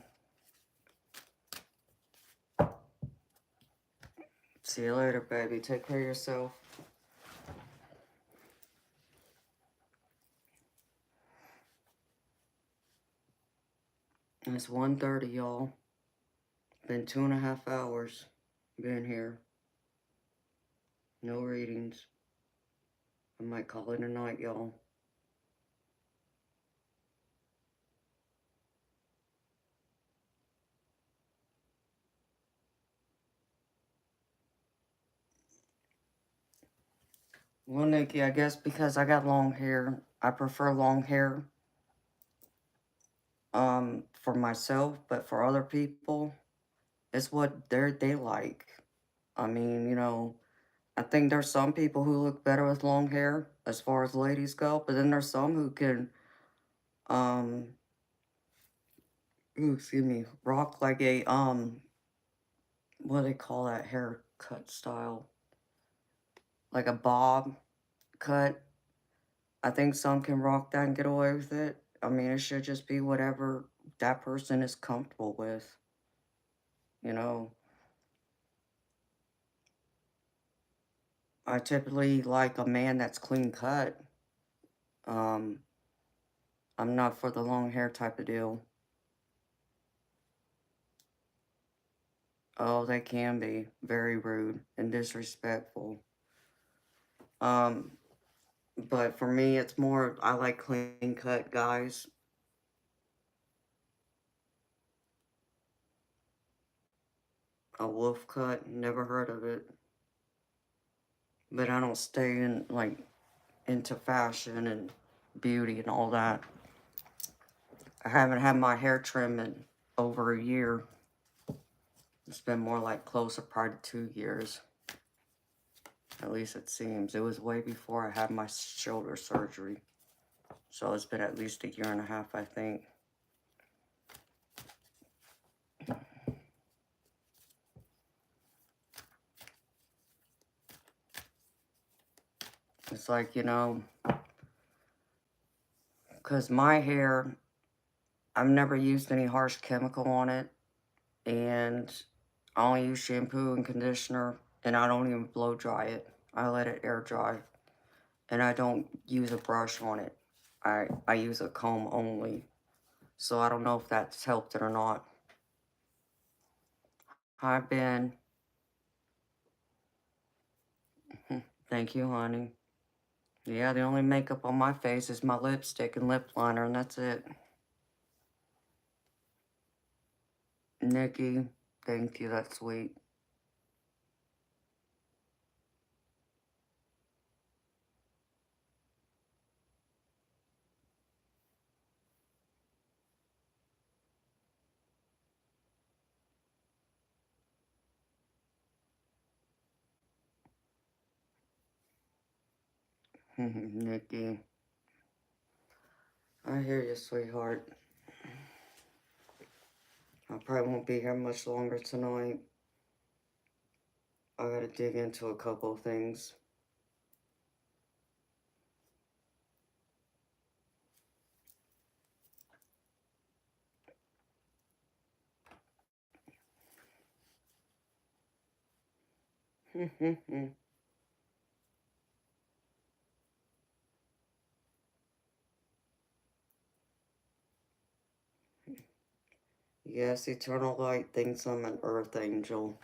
Speaker 1: See you later, baby. Take care of yourself. It's 1:30, y'all. Been 2.5 hours. Been here. No readings. I might call it a night, y'all. Well, Nikki, I guess because I got long hair, I prefer long hair for myself, but for other people, it's what they like. I mean, you know, I think there's some people who look better with long hair as far as ladies go, but then there's some who can um excuse me, rock like a what do they call that haircut style? Like a bob cut. I think some can rock that and get away with it. I mean, it should just be whatever that person is comfortable with. You know, I typically like a man that's clean cut. Um, I'm not for the long hair type of deal. Oh, they can be very rude and disrespectful. Um, but for me, it's more, I like clean cut guys. A wolf cut, never heard of it. But I don't stay in, like, into fashion and beauty and all that. I haven't had my hair trimmed in over a year. It's been more like closer, probably 2 years. At least it seems. It was way before I had my shoulder surgery. So it's been at least 1.5 years, I think. It's like, you know, because my hair, I've never used any harsh chemical on it. And I only use shampoo and conditioner. And I don't even blow dry it. I let it air dry. And I don't use a brush on it. I use a comb only. So I don't know if that's helped it or not. Hi, Ben. Thank you, honey. Yeah, the only makeup on my face is my lipstick and lip liner, and that's it. Nikki, Thank you, that's sweet. Nikki, I hear you, sweetheart. I probably won't be here much longer tonight. I gotta dig into a couple of things. Yes, Eternal Light thinks I'm an Earth Angel.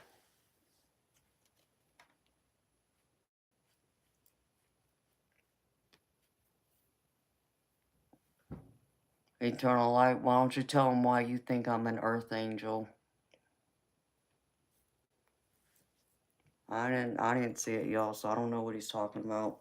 Speaker 1: Eternal Light, why don't you tell him why you think I'm an Earth Angel? I didn't see it, y'all, so I don't know what he's talking about.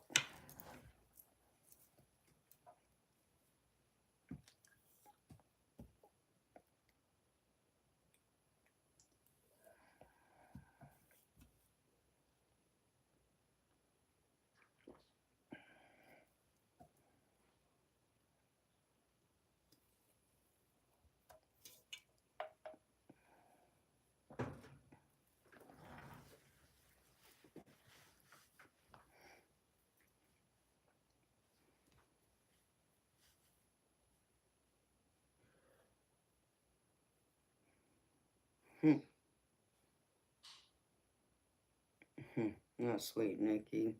Speaker 1: That's sweet, Nikki.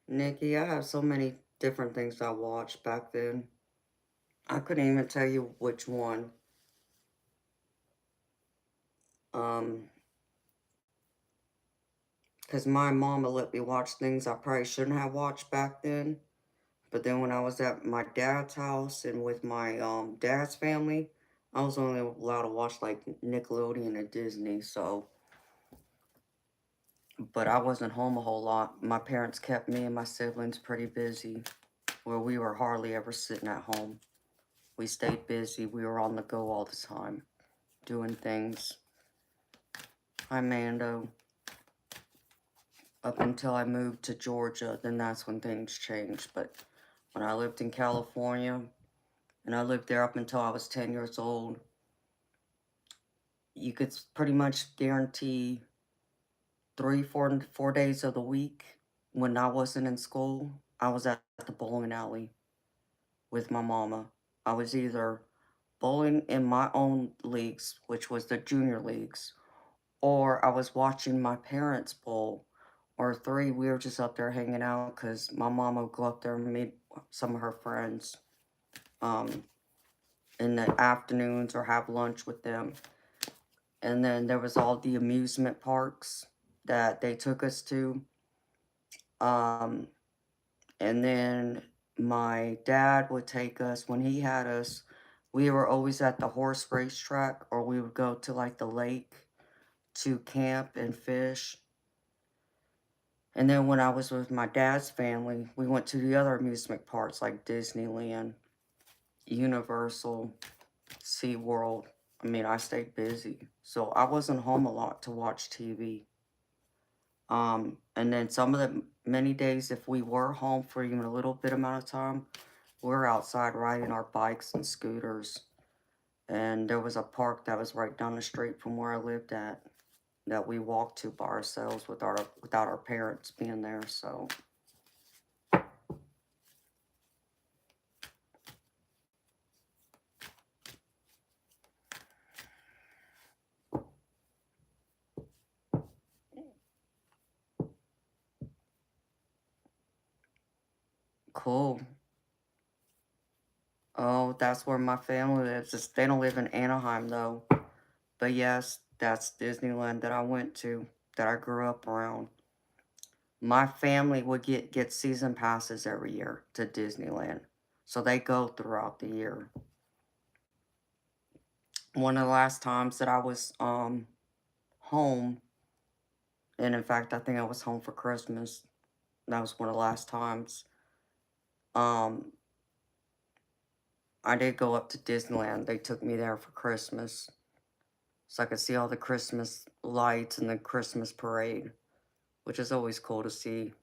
Speaker 1: Nikki, I have so many different things I watched back then. I couldn't even tell you which one. Because my mama let me watch things I probably shouldn't have watched back then. But then when I was at my dad's house and with my dad's family, I was only allowed to watch like Nickelodeon and Disney, so. But I wasn't home a whole lot. My parents kept me and my siblings pretty busy, where we were hardly ever sitting at home. We stayed busy. We were on the go all the time, doing things. Hi, Mando. Up until I moved to Georgia, then that's when things changed. But when I lived in California, and I lived there up until I was 10 years old, you could pretty much guarantee 4 days of the week when I wasn't in school, I was at the bowling alley with my mama. I was either bowling in my own leagues, which was the junior leagues, or I was watching my parents bowl, or three, we were just up there hanging out because my mama would go up there and meet some of her friends in the afternoons or have lunch with them. And then there was all the amusement parks that they took us to. And then my dad would take us, when he had us, we were always at the horse racetrack, or we would go to like the lake to camp and fish. And then when I was with my dad's family, we went to the other amusement parks like Disneyland, Universal, SeaWorld. I mean, I stayed busy. So I wasn't home a lot to watch TV. And then some of the many days, if we were home for even a little bit amount of time, we were outside riding our bikes and scooters. And there was a park that was right down the street from where I lived at that we walked to by ourselves without our parents being there. So cool. Oh, that's where my family lives. They don't live in Anaheim, though. But yes, that's Disneyland that I went to, that I grew up around. My family would get season passes every year to Disneyland. So they go throughout the year. One of the last times that I was home, and in fact I think I was home for Christmas. That was one of the last times. Um I did go up to Disneyland. They took me there for Christmas. So I could see all the Christmas lights and the Christmas parade, which is always cool to see.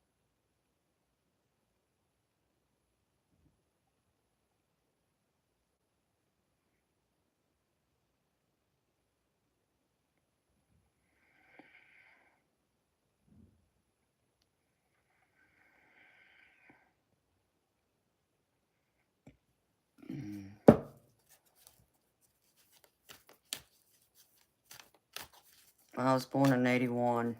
Speaker 1: I was born in 81.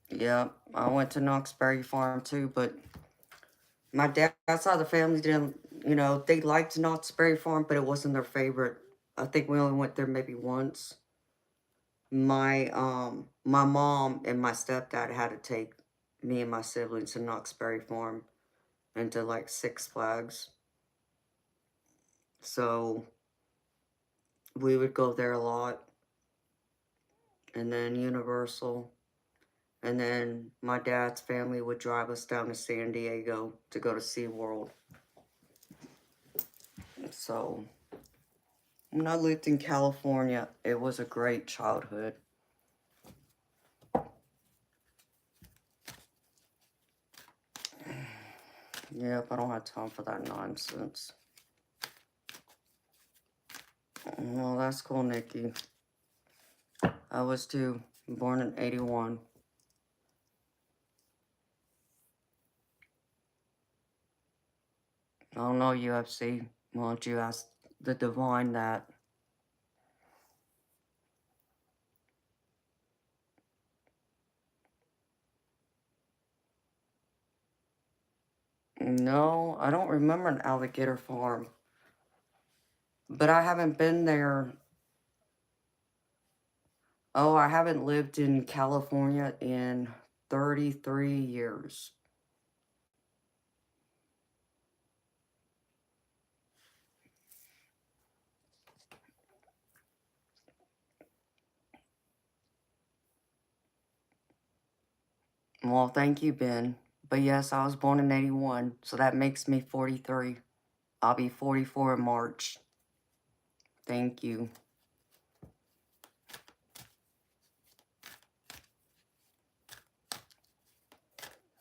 Speaker 1: Yeah, I went to Knoxbury Farm too, but my dad's side of the family didn't, they liked Knott's Berry Farm, but it wasn't their favorite. I think we only went there maybe once. My mom and my stepdad had to take me and my siblings to Knott's Berry Farm and to like Six Flags. So we would go there a lot. And then Universal. And then my dad's family would drive us down to San Diego to go to SeaWorld. So when I lived in California, it was a great childhood. Yep, I don't have time for that nonsense. Well, that's cool, Nikki. I was too. Born in 81. I don't know, UFC. Why don't you ask the divine that? No, I don't remember an alligator farm. But I haven't been there. Oh, I haven't lived in California in 33 years. Well, thank you, Ben. But yes, I was born in 81, so that makes me 43. I'll be 44 in March. Thank you.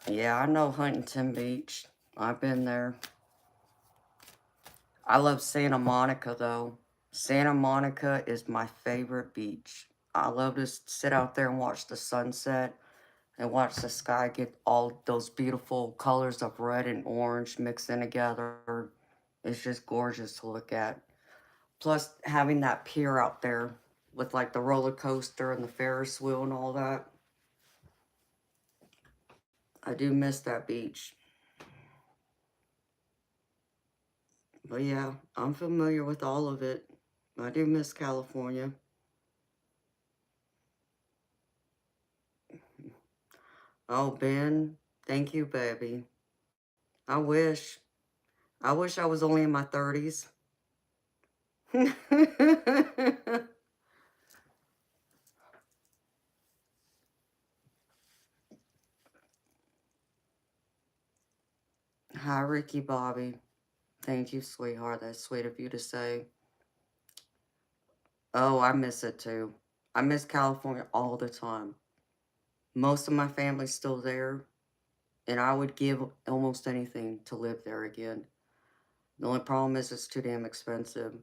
Speaker 1: Yeah, I know Huntington Beach. I've been there. I love Santa Monica, though. Santa Monica is my favorite beach. I love to sit out there and watch the sunset and watch the sky get all those beautiful colors of red and orange mixing together. It's just gorgeous to look at. Plus, having that pier out there with like the roller coaster and the Ferris wheel and all that. I do miss that beach. But yeah, I'm familiar with all of it. I do miss California. Oh, Ben, thank you, baby. I wish. I wish I was only in my 30s. Hi, Ricky Bobby. Thank you, sweetheart. That's sweet of you to say. Oh, I miss it too. I miss California all the time. Most of my family's still there, and I would give almost anything to live there again. The only problem is it's too damn expensive.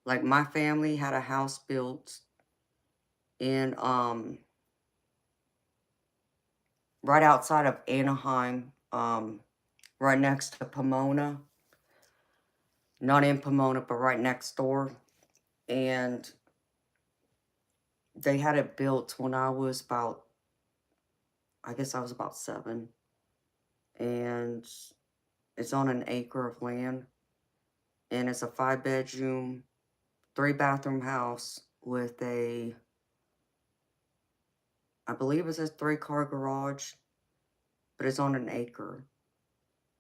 Speaker 1: Like, my family had a house built in, right outside of Anaheim, right next to Pomona. Not in Pomona, but right next door. And they had it built when I was about I guess I was about 7. And it's on an acre of land. And it's a 5-bedroom, 3-bathroom house with I believe it's a 3-car garage, but it's on an acre.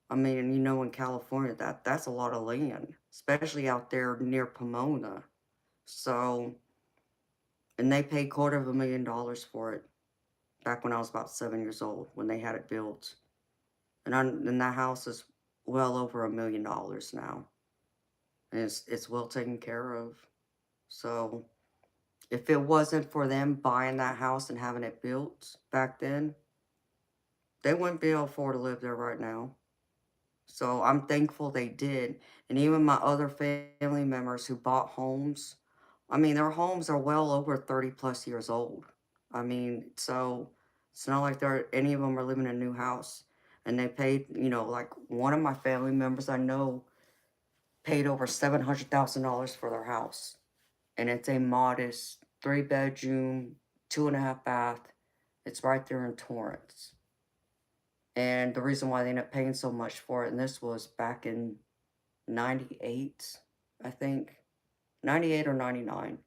Speaker 1: I mean, you know, in California, that's a lot of land, especially out there near Pomona. So, and they paid $250,000 for it back when I was about 7 years old when they had it built. And that house is well over $1 million now, and it's well taken care of. So, if it wasn't for them buying that house and having it built back then, they wouldn't be able to afford to live there right now. So I'm thankful they did. And even my other family members who bought homes, I mean, their homes are well over 30 plus years old. I mean, so it's not like any of them are living in a new house. And they paid, you know, like one of my family members I know paid over $700,000 for their house. And it's a modest 3-bedroom, 2.5 bath. It's right there in Torrance. And the reason why they ended up paying so much for it, and this was back in 98, I think, 98 or 99,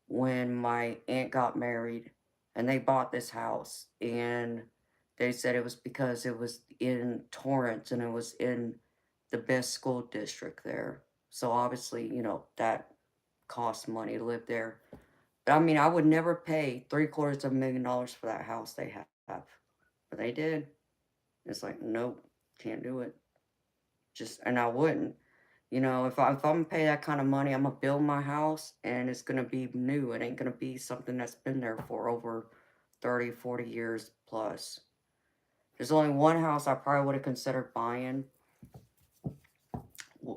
Speaker 1: when my aunt got married, and they bought this house, and they said it was because it was in Torrance, and it was in the best school district there. So obviously, you know, that cost money to live there. But I mean, I would never pay $750,000 for that house they have. But they did. It's like, nope, can't do it. And I wouldn't. You know, if I'm gonna pay that kind of money, I'm gonna build my house and it's gonna be new. It ain't gonna be something that's been there for over 30, 40 years plus. There's only one house I probably would have considered buying.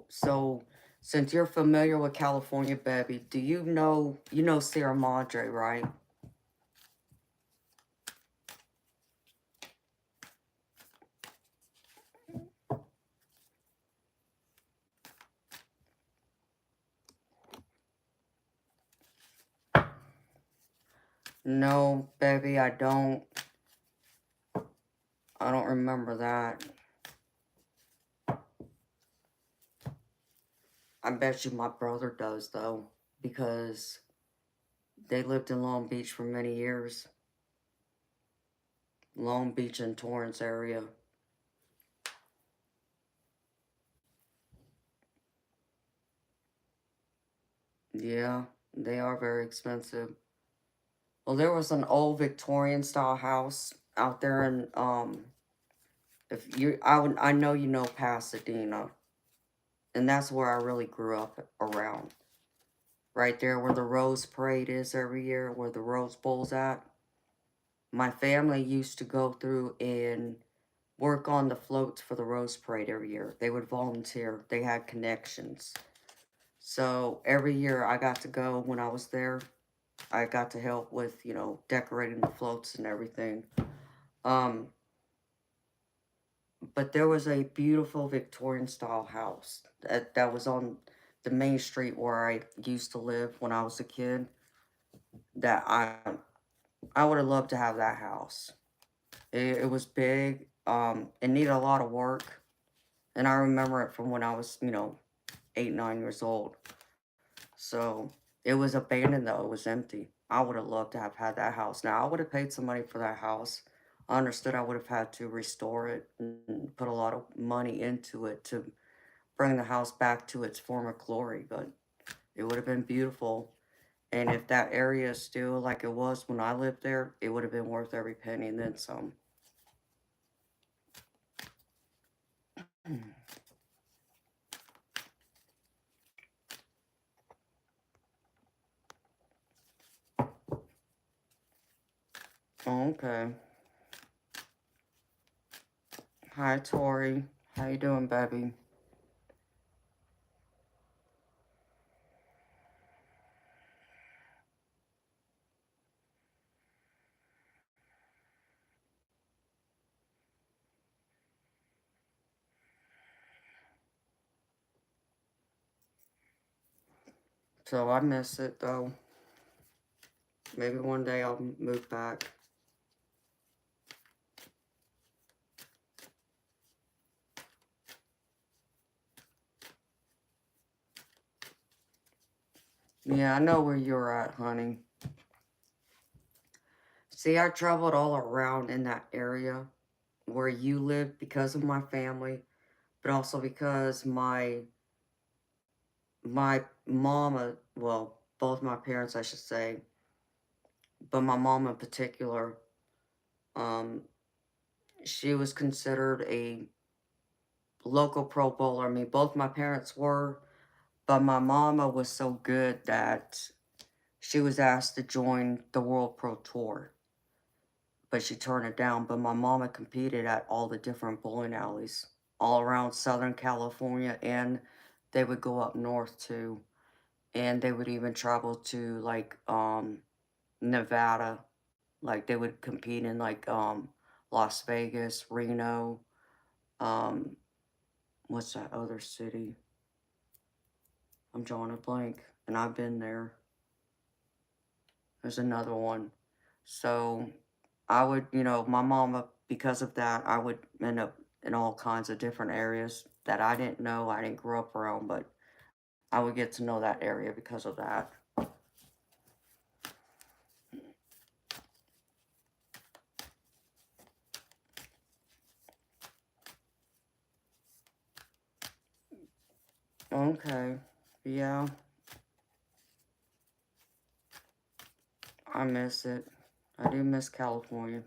Speaker 1: So, since you're familiar with California, baby, do you know Sierra Madre, right? No, baby, I don't. I don't remember that. I bet you my brother does, though, because they lived in Long Beach for many years. Long Beach and Torrance area. Yeah, they are very expensive. Well, there was an old Victorian style house out there in if you I know you know Pasadena, and that's where I really grew up around. Right there where the Rose Parade is every year, where the Rose Bowl's at. My family used to go through and work on the floats for the Rose Parade every year. They would volunteer. They had connections. So every year I got to go when I was there. I got to help with, you know, decorating the floats and everything. Um, but there was a beautiful Victorian style house that was on the main street where I used to live when I was a kid. That I would have loved to have that house. It was big. It needed a lot of work, and I remember it from when I was, you know, 8, 9 years old. So it was abandoned though, it was empty. I would have loved to have had that house. Now I would have paid some money for that house. I understood I would have had to restore it and put a lot of money into it to bring the house back to its former glory, but it would have been beautiful. And if that area is still like it was when I lived there, it would have been worth every penny and then some. Okay. Hi, Tori. How you doing, baby? So I miss it though. Maybe one day I'll move back. Yeah, I know where you're at, honey. See, I traveled all around in that area where you live because of my family, but also because my mama, well, both my parents, I should say, but my mom in particular, um, she was considered a local pro bowler. I mean, both my parents were, but my mama was so good that she was asked to join the World Pro Tour, but she turned it down. But my mama competed at all the different bowling alleys all around Southern California, and they would go up north too, and they would even travel to like Nevada. Like they would compete in like Las Vegas, Reno, um what's that other city? I'm drawing a blank, and I've been there. There's another one. So I would, my mama, because of that, I would end up in all kinds of different areas that I didn't know, I didn't grow up around, but I would get to know that area because of that. Okay. Yeah, I miss it. I do miss California.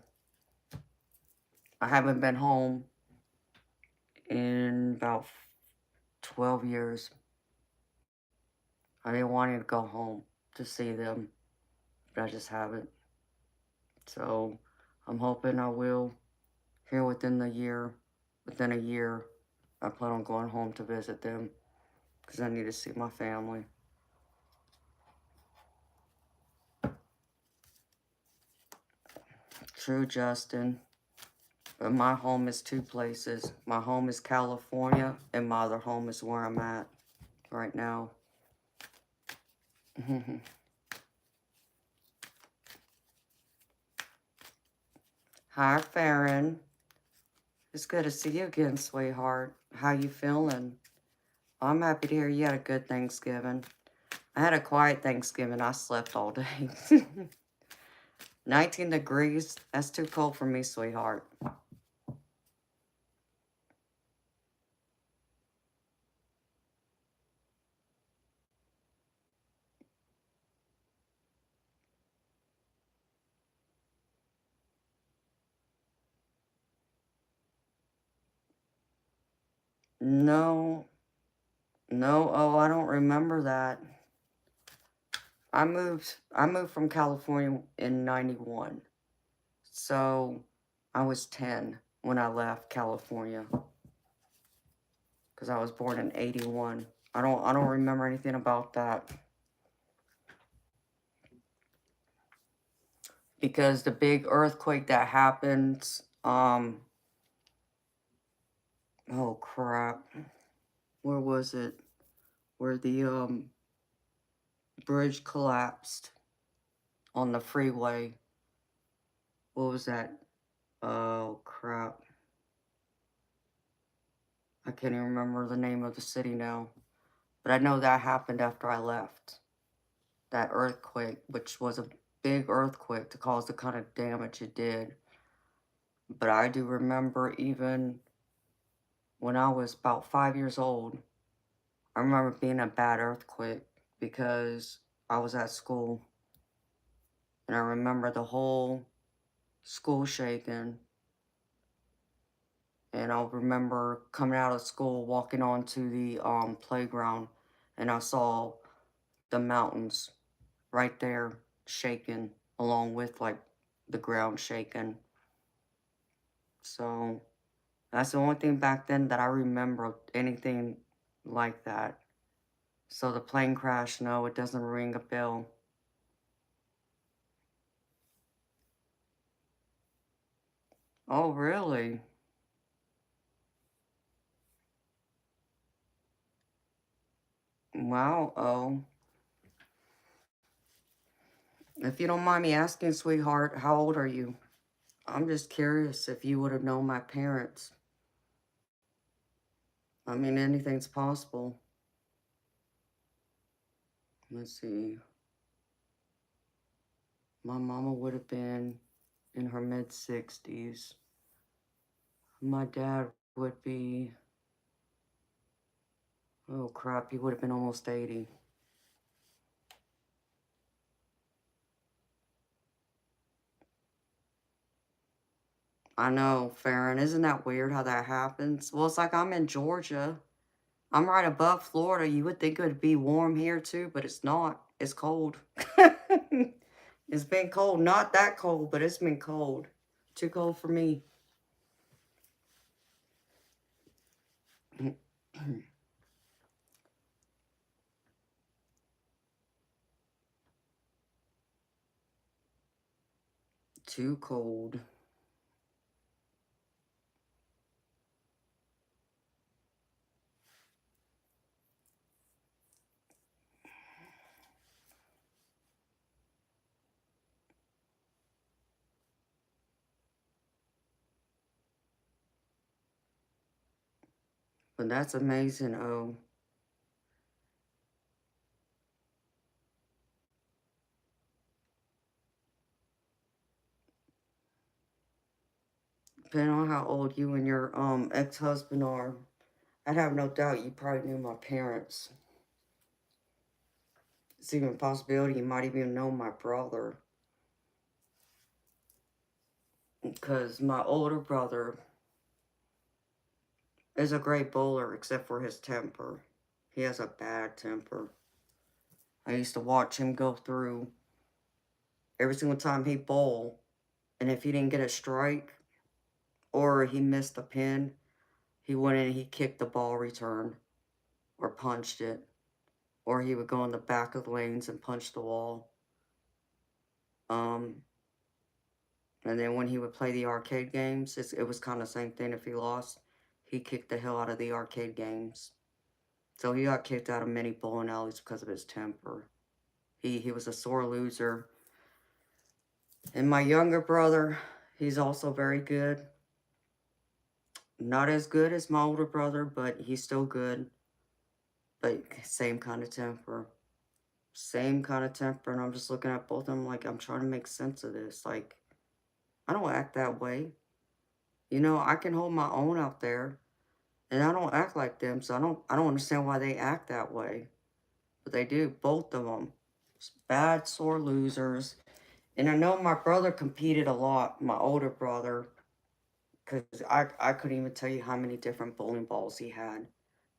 Speaker 1: I haven't been home in about 12 years. I've been wanting to go home to see them, but I just haven't. So I'm hoping I will here within the year. Within a year, I plan on going home to visit them because I need to see my family. True, Justin. But my home is two places. My home is California, and my other home is where I'm at right now. Hi, Farron. It's good to see you again, sweetheart. How you feeling? I'm happy to hear you had a good Thanksgiving. I had a quiet Thanksgiving. I slept all day. 19 degrees. That's too cold for me, sweetheart. No. No. Oh, I don't remember that. I moved from California in 91. So I was 10 when I left California. Because I was born in 81. I don't remember anything about that. Because the big earthquake that happened, oh crap. Where was it? Where the bridge collapsed on the freeway. What was that? Oh crap. I can't even remember the name of the city now. But I know that happened after I left. That earthquake, which was a big earthquake to cause the kind of damage it did. But I do remember even when I was about 5 years old, I remember being a bad earthquake because I was at school. And I remember the whole school shaking. And I'll remember coming out of school, walking onto the playground, and I saw the mountains right there shaking, along with like the ground shaking. So that's the only thing back then that I remember anything like that. So the plane crash, no, it doesn't ring a bell. Oh, really? Wow. Oh, if you don't mind me asking, sweetheart, how old are you? I'm just curious if you would have known my parents. I mean, anything's possible. Let's see. My mama would have been in her mid-60s. My dad would be, oh crap, he would have been almost 80. I know, Farron, isn't that weird how that happens? Well, it's like I'm in Georgia. I'm right above Florida. You would think it would be warm here too, but it's not. It's cold. It's been cold. Not that cold, but it's been cold. Too cold for me. Too cold. But that's amazing, oh. Depending on how old you and your ex-husband are, I'd have no doubt you probably knew my parents. It's even a possibility you might even know my brother. Because my older brother is a great bowler, except for his temper. He has a bad temper. I used to watch him go through every single time he bowl, and if he didn't get a strike or he missed a pin, he went in and he kicked the ball return or punched it, or he would go in the back of the lanes and punch the wall. And then when he would play the arcade games, it was kind of the same thing. If he lost, he kicked the hell out of the arcade games. So he got kicked out of many bowling alleys because of his temper. He was a sore loser. And my younger brother, he's also very good. Not as good as my older brother, but he's still good. But same kind of temper. Same kind of temper. And I'm just looking at both of them like I'm trying to make sense of this. Like, I don't act that way. You know, I can hold my own out there. And I don't act like them, so I don't understand why they act that way. But they do, both of them. Bad, sore losers. And I know my brother competed a lot, my older brother, because I couldn't even tell you how many different bowling balls he had.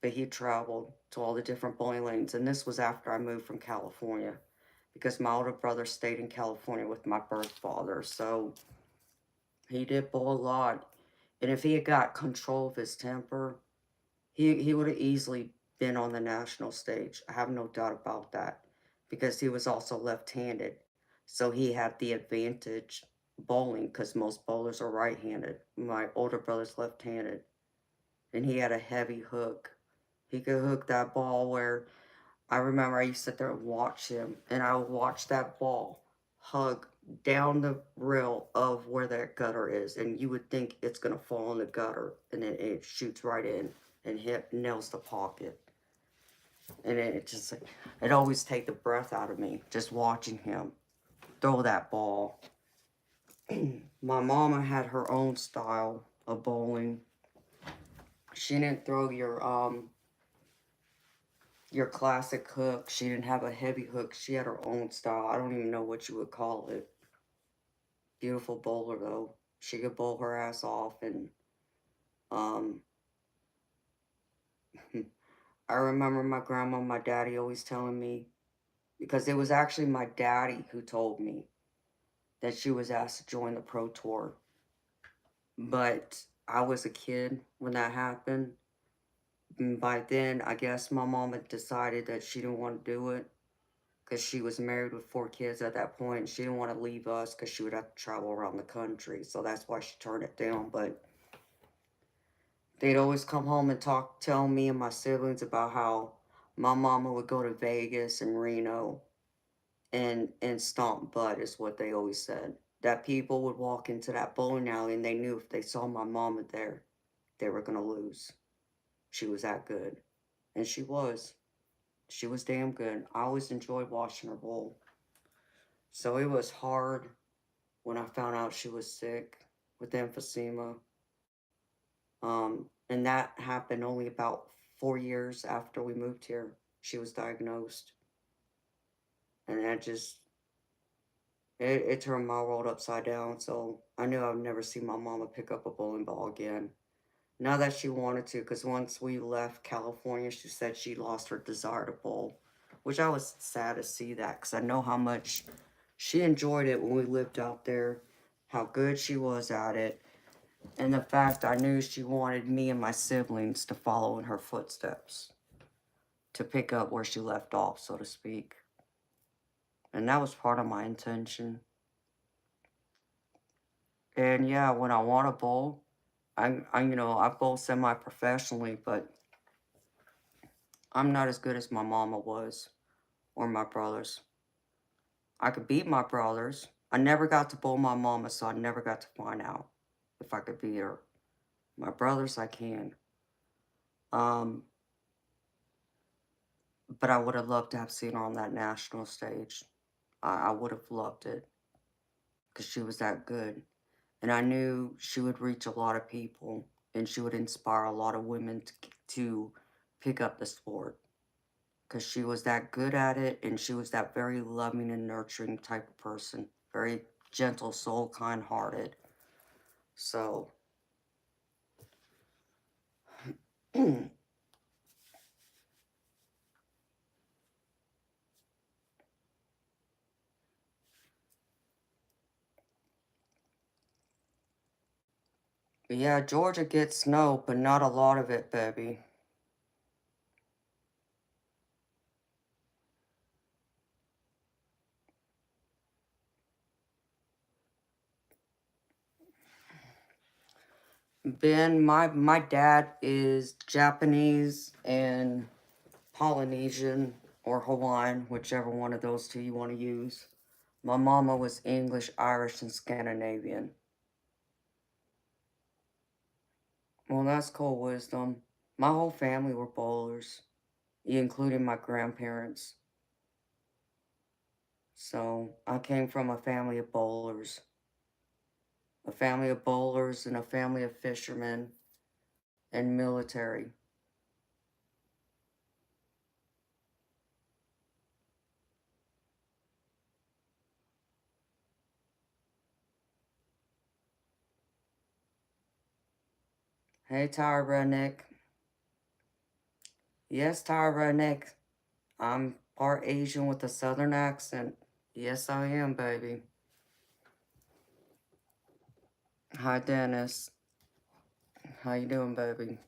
Speaker 1: But he traveled to all the different bowling lanes. And this was after I moved from California, because my older brother stayed in California with my birth father. So he did bowl a lot. And if he had got control of his temper, he would have easily been on the national stage. I have no doubt about that, because he was also left-handed. So he had the advantage bowling, because most bowlers are right-handed. My older brother's left-handed, and he had a heavy hook. He could hook that ball where I remember I used to sit there and watch him, and I would watch that ball hug down the rail of where that gutter is, and you would think it's going to fall in the gutter, and then it shoots right in and nails the pocket. And it just, it always take the breath out of me, just watching him throw that ball. My mama had her own style of bowling. She didn't throw your classic hook. She didn't have a heavy hook. She had her own style. I don't even know what you would call it. Beautiful bowler though. She could bowl her ass off. And I remember my grandma and my daddy always telling me, because it was actually my daddy who told me that she was asked to join the pro tour. But I was a kid when that happened. And by then, I guess my mom had decided that she didn't want to do it, because she was married with 4 kids at that point. She didn't want to leave us because she would have to travel around the country. So that's why she turned it down. But they'd always come home and tell me and my siblings about how my mama would go to Vegas and Reno and stomp butt, is what they always said. That people would walk into that bowling alley and they knew if they saw my mama there, they were going to lose. She was that good. And she was. She was damn good. I always enjoyed watching her bowl. So it was hard when I found out she was sick with emphysema. And that happened only about 4 years after we moved here. She was diagnosed. And that just, it turned my world upside down. So I knew I would never see my mama pick up a bowling ball again. Not that she wanted to, because once we left California, she said she lost her desire to bowl. Which I was sad to see that, because I know how much she enjoyed it when we lived out there. How good she was at it. And the fact I knew she wanted me and my siblings to follow in her footsteps. To pick up where she left off, so to speak. And that was part of my intention. And yeah, when I want to bowl, I bowl semi-professionally, but I'm not as good as my mama was, or my brothers. I could beat my brothers. I never got to bowl my mama, so I never got to find out if I could beat her. My brothers, I can. But I would have loved to have seen her on that national stage. I would have loved it, because she was that good. And I knew she would reach a lot of people, and she would inspire a lot of women to pick up the sport. Because she was that good at it, and she was that very loving and nurturing type of person. Very gentle soul, kind-hearted. So, yeah, Georgia gets snow, but not a lot of it, baby. Ben, my dad is Japanese and Polynesian or Hawaiian, whichever one of those two you want to use. My mama was English, Irish, and Scandinavian. Well, that's cool, Wisdom. My whole family were bowlers, including my grandparents. So, I came from a family of bowlers. A family of bowlers and a family of fishermen and military. Hey, Tyra Redneck. Yes, Tyra Redneck. I'm part Asian with a southern accent. Yes, I am, baby. Hi, Dennis. How you doing, baby?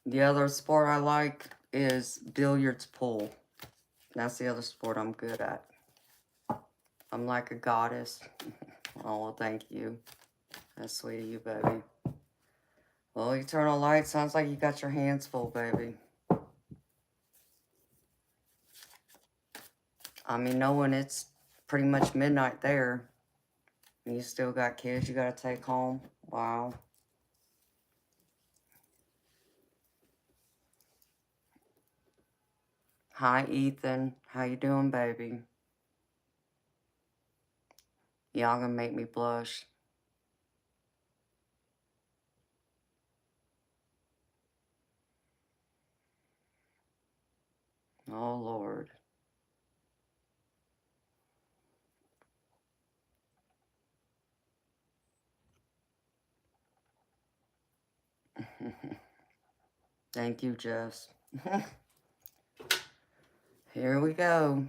Speaker 1: The other sport I like is billiards pool. That's the other sport I'm good at. I'm like a goddess. Oh, well, thank you. That's sweet of you, baby. Well, Eternal Light, sounds like you got your hands full, baby. I mean, knowing it's pretty much midnight there, and you still got kids you gotta take home. Wow. Hi, Ethan. How you doing, baby? Y'all gonna make me blush. Oh, Lord. Thank you, Jess. Here we go.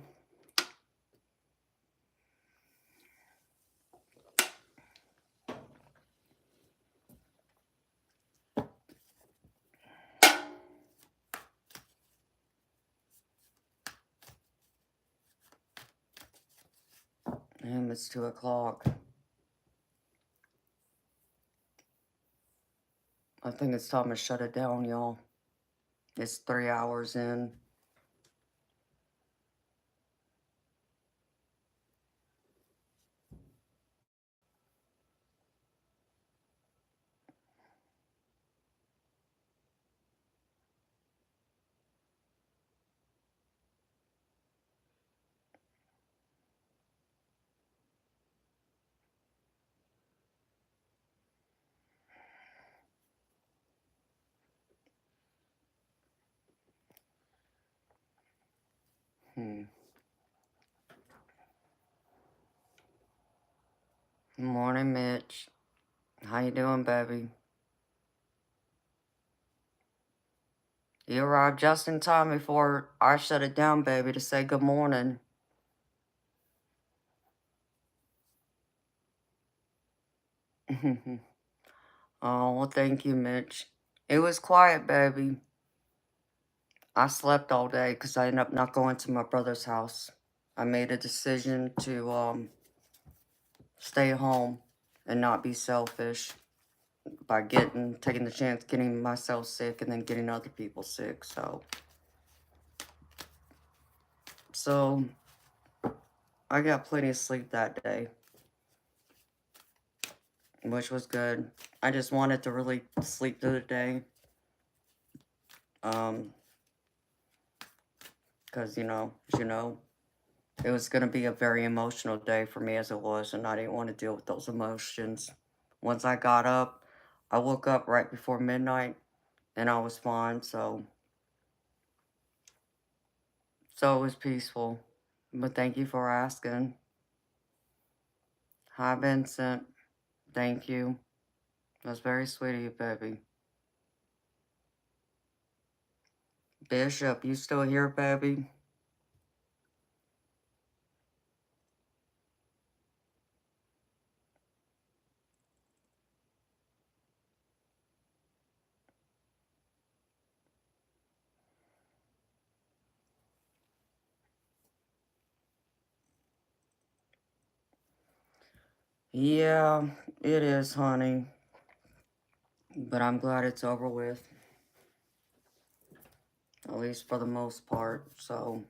Speaker 1: And it's 2 o'clock. I think it's time to shut it down, y'all. It's 3 hours in. Morning, Mitch. How you doing, baby? You arrived just in time before I shut it down, baby, to say good morning. Oh, well, thank you, Mitch. It was quiet, baby. I slept all day because I ended up not going to my brother's house. I made a decision to stay home and not be selfish by taking the chance getting myself sick and then getting other people sick. So I got plenty of sleep that day, which was good. I just wanted to really sleep through the day. Because, as you know, it was going to be a very emotional day for me as it was, and I didn't want to deal with those emotions. Once I got up, I woke up right before midnight, and I was fine, so it was peaceful. But thank you for asking. Hi, Vincent. Thank you. That's very sweet of you, baby. Bishop, you still here, baby? Yeah, it is, honey. But I'm glad it's over with. At least for the most part, so...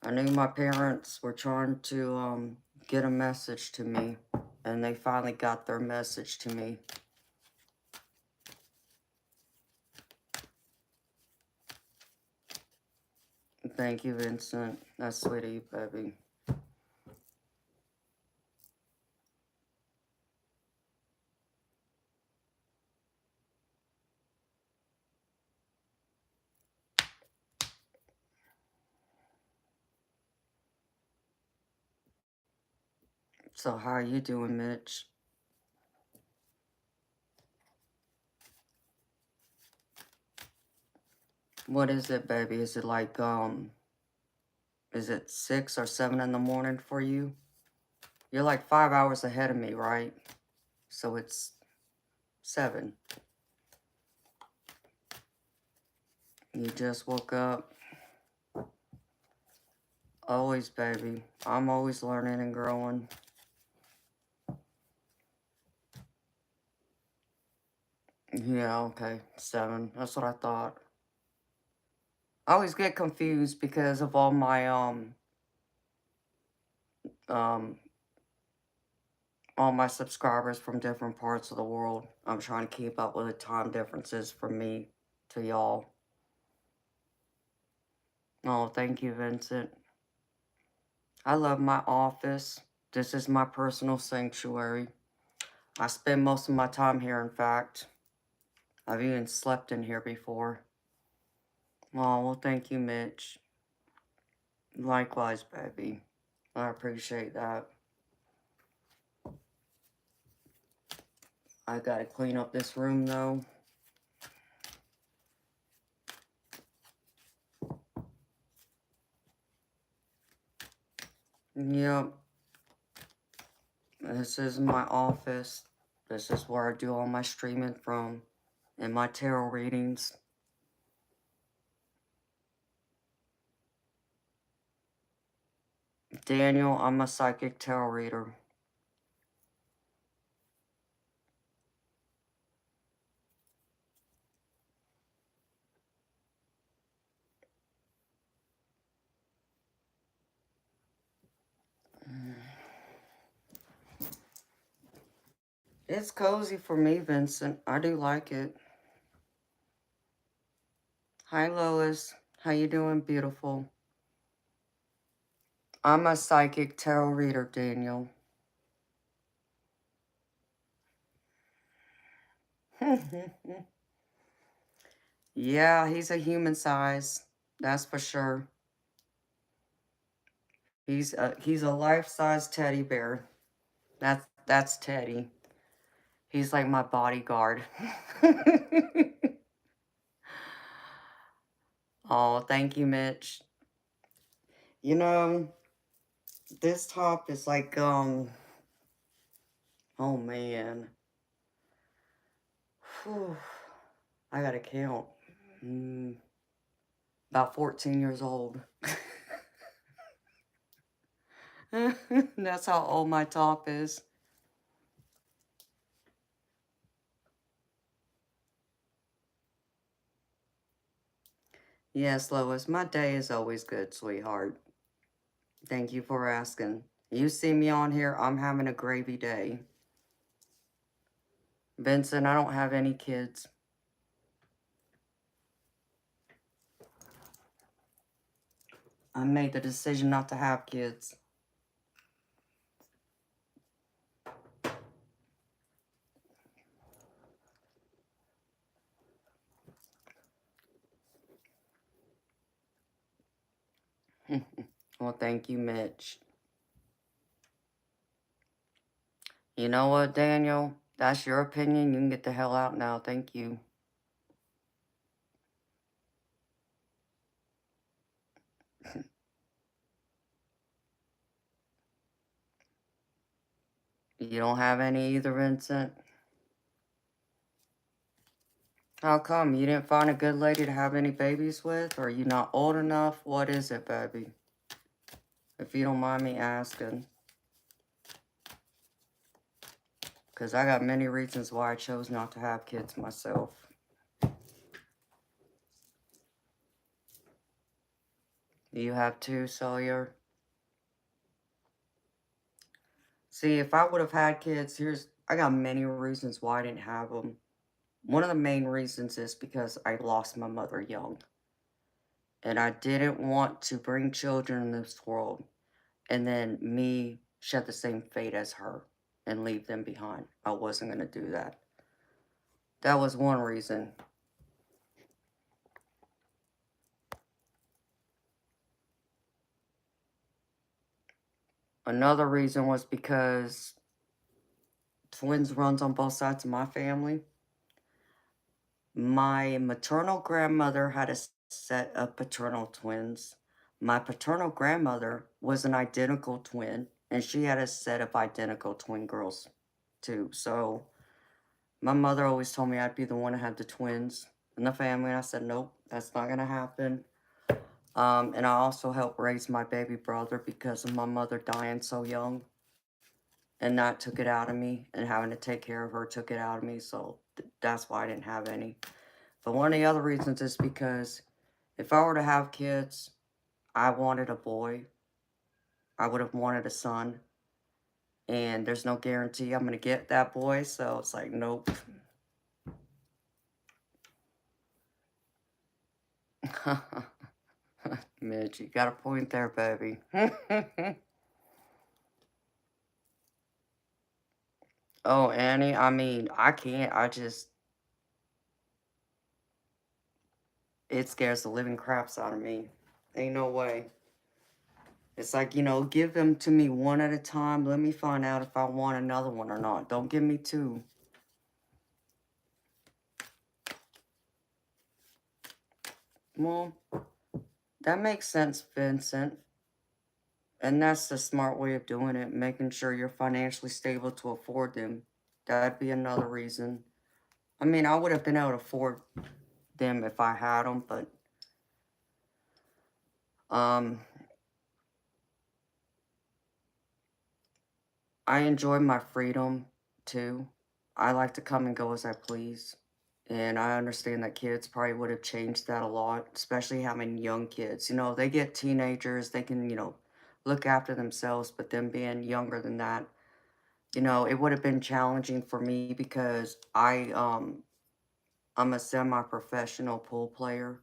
Speaker 1: I knew my parents were trying to get a message to me, and they finally got their message to me. Thank you, Vincent. That's sweet of you, baby. So how are you doing, Mitch? What is it, baby? Is it like, is it 6 or 7 in the morning for you? You're like 5 hours ahead of me, right? So it's 7. You just woke up. Always, baby. I'm always learning and growing. Yeah, okay. 7. That's what I thought. I always get confused because of all my, all my subscribers from different parts of the world. I'm trying to keep up with the time differences from me to y'all. Oh, thank you, Vincent. I love my office. This is my personal sanctuary. I spend most of my time here, in fact. I've even slept in here before. Oh, well, thank you, Mitch. Likewise, baby. I appreciate that. I gotta clean up this room, though. Yep. This is my office. This is where I do all my streaming from and my tarot readings. Daniel, I'm a psychic tarot reader. It's cozy for me, Vincent. I do like it. Hi, Lois. How you doing, beautiful? I'm a psychic tarot reader, Daniel. Yeah, he's a human size. That's for sure. He's a life-size teddy bear. That's Teddy. He's like my bodyguard. Oh, thank you, Mitch. You know, this top is like, oh man. Whew. I gotta count. About 14 years old. That's how old my top is. Yes, Lois, my day is always good, sweetheart. Thank you for asking. You see me on here, I'm having a gravy day. Vincent, I don't have any kids. I made the decision not to have kids. Well, thank you, Mitch. You know what, Daniel? That's your opinion. You can get the hell out now. Thank you. You don't have any either, Vincent? How come? You didn't find a good lady to have any babies with? Or are you not old enough? What is it, baby? If you don't mind me asking. Because I got many reasons why I chose not to have kids myself. You have two, Sawyer? See, if I would have had kids, I got many reasons why I didn't have them. One of the main reasons is because I lost my mother young. And I didn't want to bring children in this world and then me share the same fate as her and leave them behind. I wasn't going to do that. That was one reason. Another reason was because twins runs on both sides of my family. My maternal grandmother had a set of paternal twins. My paternal grandmother was an identical twin, and she had a set of identical twin girls, too. So, my mother always told me I'd be the one to have the twins in the family, and I said, nope, that's not going to happen. And I also helped raise my baby brother because of my mother dying so young. And that took it out of me, and having to take care of her took it out of me, so that's why I didn't have any. But one of the other reasons is because if I were to have kids, I wanted a boy. I would have wanted a son. And there's no guarantee I'm going to get that boy, so it's like, nope. Mitch, you got a point there, baby. Oh, Annie, I mean, I can't. It scares the living craps out of me. Ain't no way. It's like, give them to me one at a time. Let me find out if I want another one or not. Don't give me two. Well, that makes sense, Vincent. And that's the smart way of doing it, making sure you're financially stable to afford them. That'd be another reason. I mean, I would have been able to afford them if I had them, but I enjoy my freedom too. I like to come and go as I please. And I understand that kids probably would have changed that a lot, especially having young kids. They get teenagers, they can, look after themselves, but them being younger than that, it would have been challenging for me because I'm a semi-professional pool player,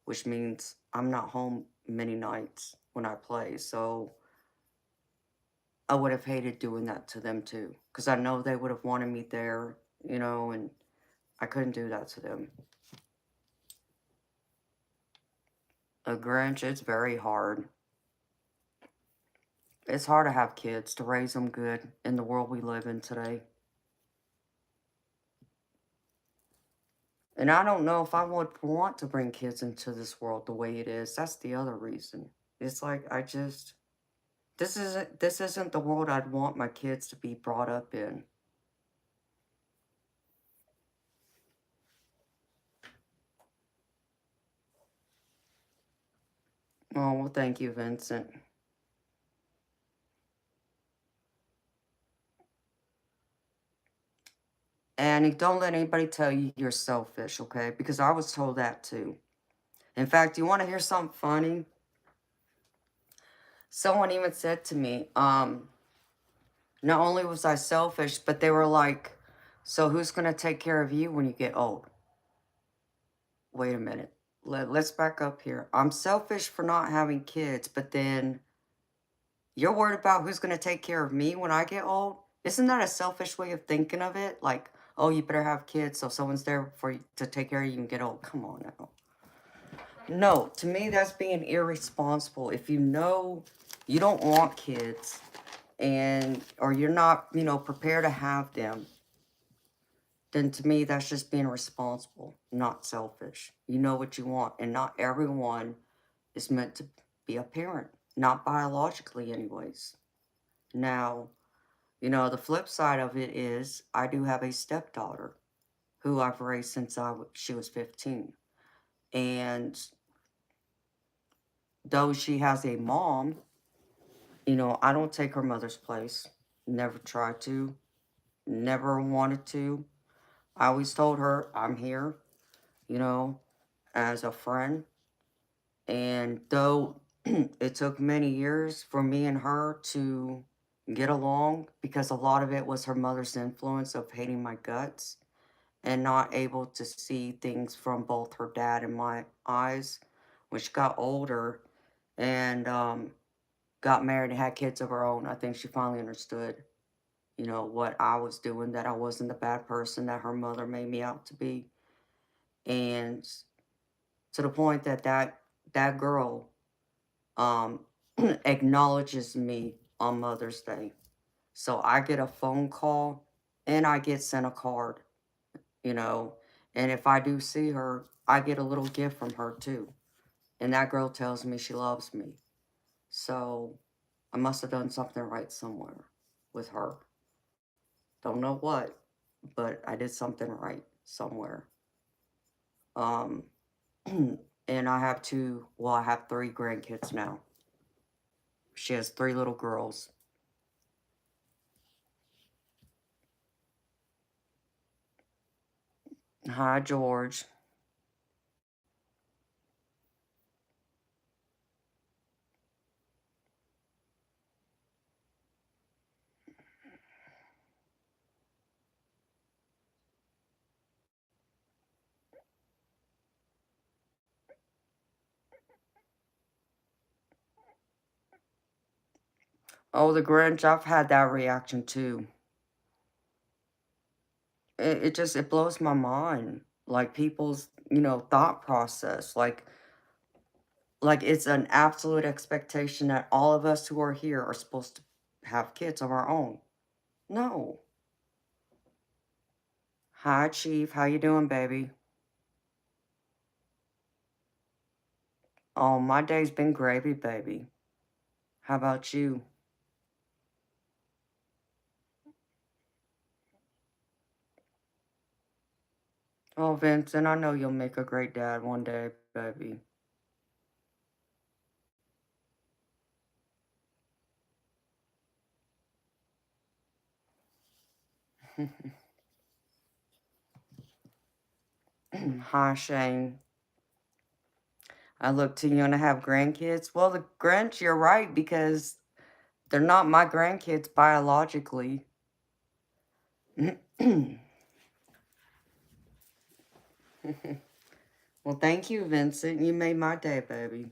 Speaker 1: which means I'm not home many nights when I play. So I would have hated doing that to them too, because I know they would have wanted me there, and I couldn't do that to them. A Grinch, it's very hard. It's hard to have kids, to raise them good in the world we live in today. And I don't know if I would want to bring kids into this world the way it is. That's the other reason. It's like I just this isn't the world I'd want my kids to be brought up in. Oh, well, thank you, Vincent. And don't let anybody tell you you're selfish, okay? Because I was told that too. In fact, you want to hear something funny? Someone even said to me, not only was I selfish, but they were like, so who's going to take care of you when you get old? Wait a minute. Let's back up here. I'm selfish for not having kids, but then you're worried about who's going to take care of me when I get old? Isn't that a selfish way of thinking of it? Like, oh, you better have kids so someone's there for you to take care of you and get old. Come on now. No, to me, that's being irresponsible. If you know you don't want kids or you're not, prepared to have them, then to me, that's just being responsible, not selfish. You know what you want, and not everyone is meant to be a parent, not biologically, anyways. Now, the flip side of it is I do have a stepdaughter who I've raised since she was 15. And though she has a mom, I don't take her mother's place. Never tried to, never wanted to. I always told her I'm here, you know, as a friend. And though it took many years for me and her to get along because a lot of it was her mother's influence of hating my guts and not able to see things from both her dad and my eyes, when she got older and got married and had kids of her own. I think she finally understood, what I was doing, that I wasn't the bad person that her mother made me out to be. And to the point that that girl um, acknowledges me on Mother's Day. So I get a phone call and I get sent a card, you know. And if I do see her, I get a little gift from her too. And that girl tells me she loves me. So I must have done something right somewhere with her. Don't know what, but I did something right somewhere. Um, and I have three grandkids now. She has three little girls. Hi, George. Oh, the Grinch, I've had that reaction too. It blows my mind. Like people's, thought process. Like it's an absolute expectation that all of us who are here are supposed to have kids of our own. No. Hi, Chief. How you doing, baby? Oh, my day's been gravy, baby. How about you? Oh, Vincent, I know you'll make a great dad one day, baby. Hi, Shane. I look to you to have grandkids. Well, the Grinch, you're right, because they're not my grandkids biologically. Well, thank you, Vincent. You made my day, baby.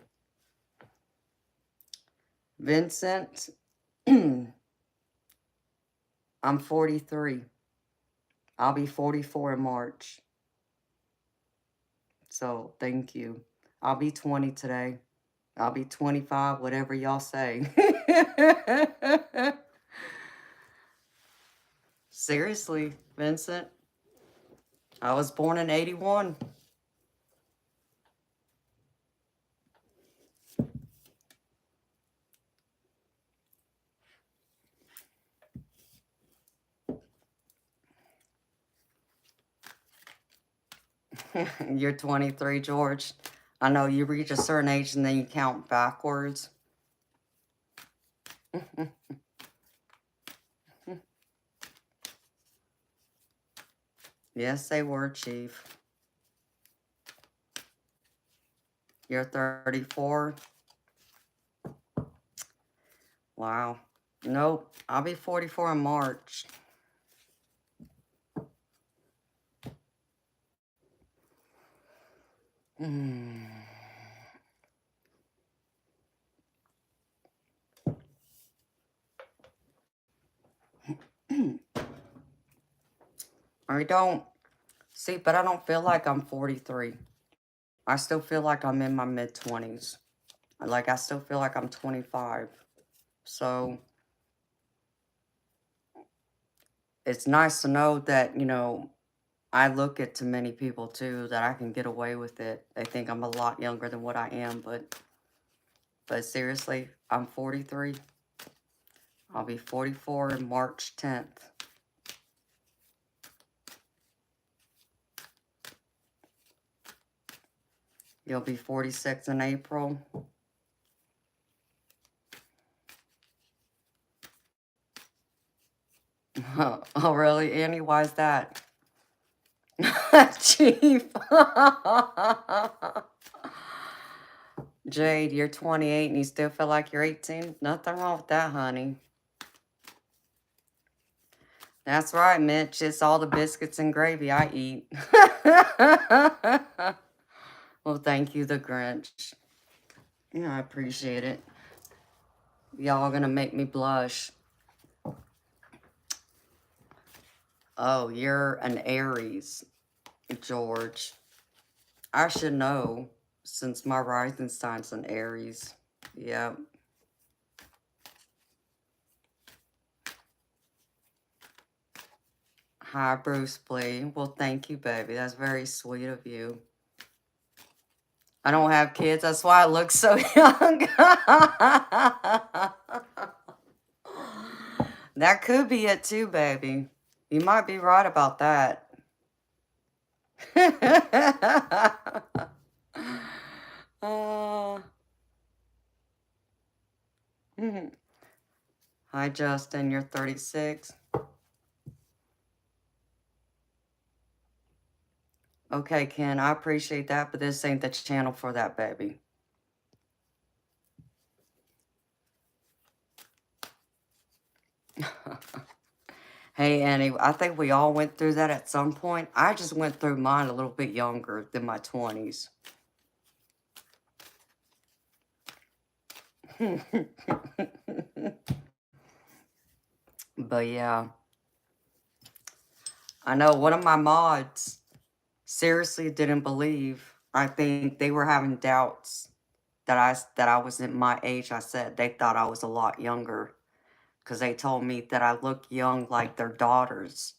Speaker 1: Vincent, I'm 43. I'll be 44 in March. So, thank you. I'll be 20 today. I'll be 25, whatever y'all say. Seriously, Vincent. I was born in 81. You're 23, George. I know you reach a certain age and then you count backwards. Yes, they were, Chief. You're 34. Wow. Nope. I'll be 44 in March. I don't see, but I don't feel like I'm 43. I still feel like I'm in my mid-20s. Like, I still feel like I'm 25. So, it's nice to know that, you know, I look at to many people, too, that I can get away with it. They think I'm a lot younger than what I am, but seriously, I'm 43. I'll be 44 on March 10th. You'll be 46 in April. Oh, really, Annie? Why is that? Chief. Jade, you're 28 and you still feel like you're 18? Nothing wrong with that, honey. That's right, Mitch. It's all the biscuits and gravy I eat. Well, thank you, the Grinch. Yeah, I appreciate it. Y'all gonna make me blush. Oh, you're an Aries, George. I should know since my rising sign's an Aries. Yep. Hi, Bruce Lee. Well, thank you, baby. That's very sweet of you. I don't have kids. That's why I look so young. That could be it too, baby. You might be right about that. uh, Hi, Justin. You're 36. Okay, Ken. I appreciate that, but this ain't the channel for that, baby. Hey, Annie, I think we all went through that at some point. I just went through mine a little bit younger than my 20s. But yeah, I know one of my mods seriously didn't believe. I think they were having doubts that I wasn't my age. I said they thought I was a lot younger because they told me that I look young like their daughters.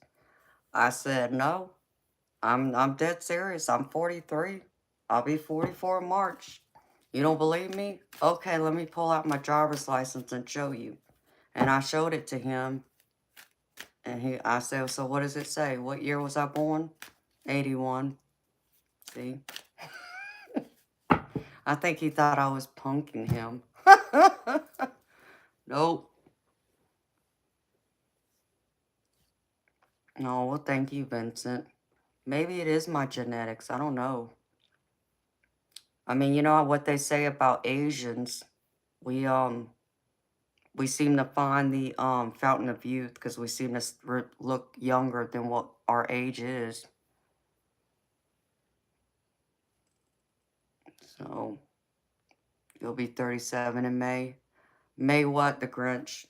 Speaker 1: I said no, I'm dead serious. I'm 43. I'll be 44 in March. You don't believe me? Okay, let me pull out my driver's license and show you. And I showed it to him. And I said, so what does it say? What year was I born? 81. See? I think he thought I was punking him. Nope. No, well, thank you, Vincent. Maybe it is my genetics. I don't know. I mean, you know what they say about Asians? We seem to find the fountain of youth because we seem to look younger than what our age is. So, you'll be 37 in May. May what, the Grinch?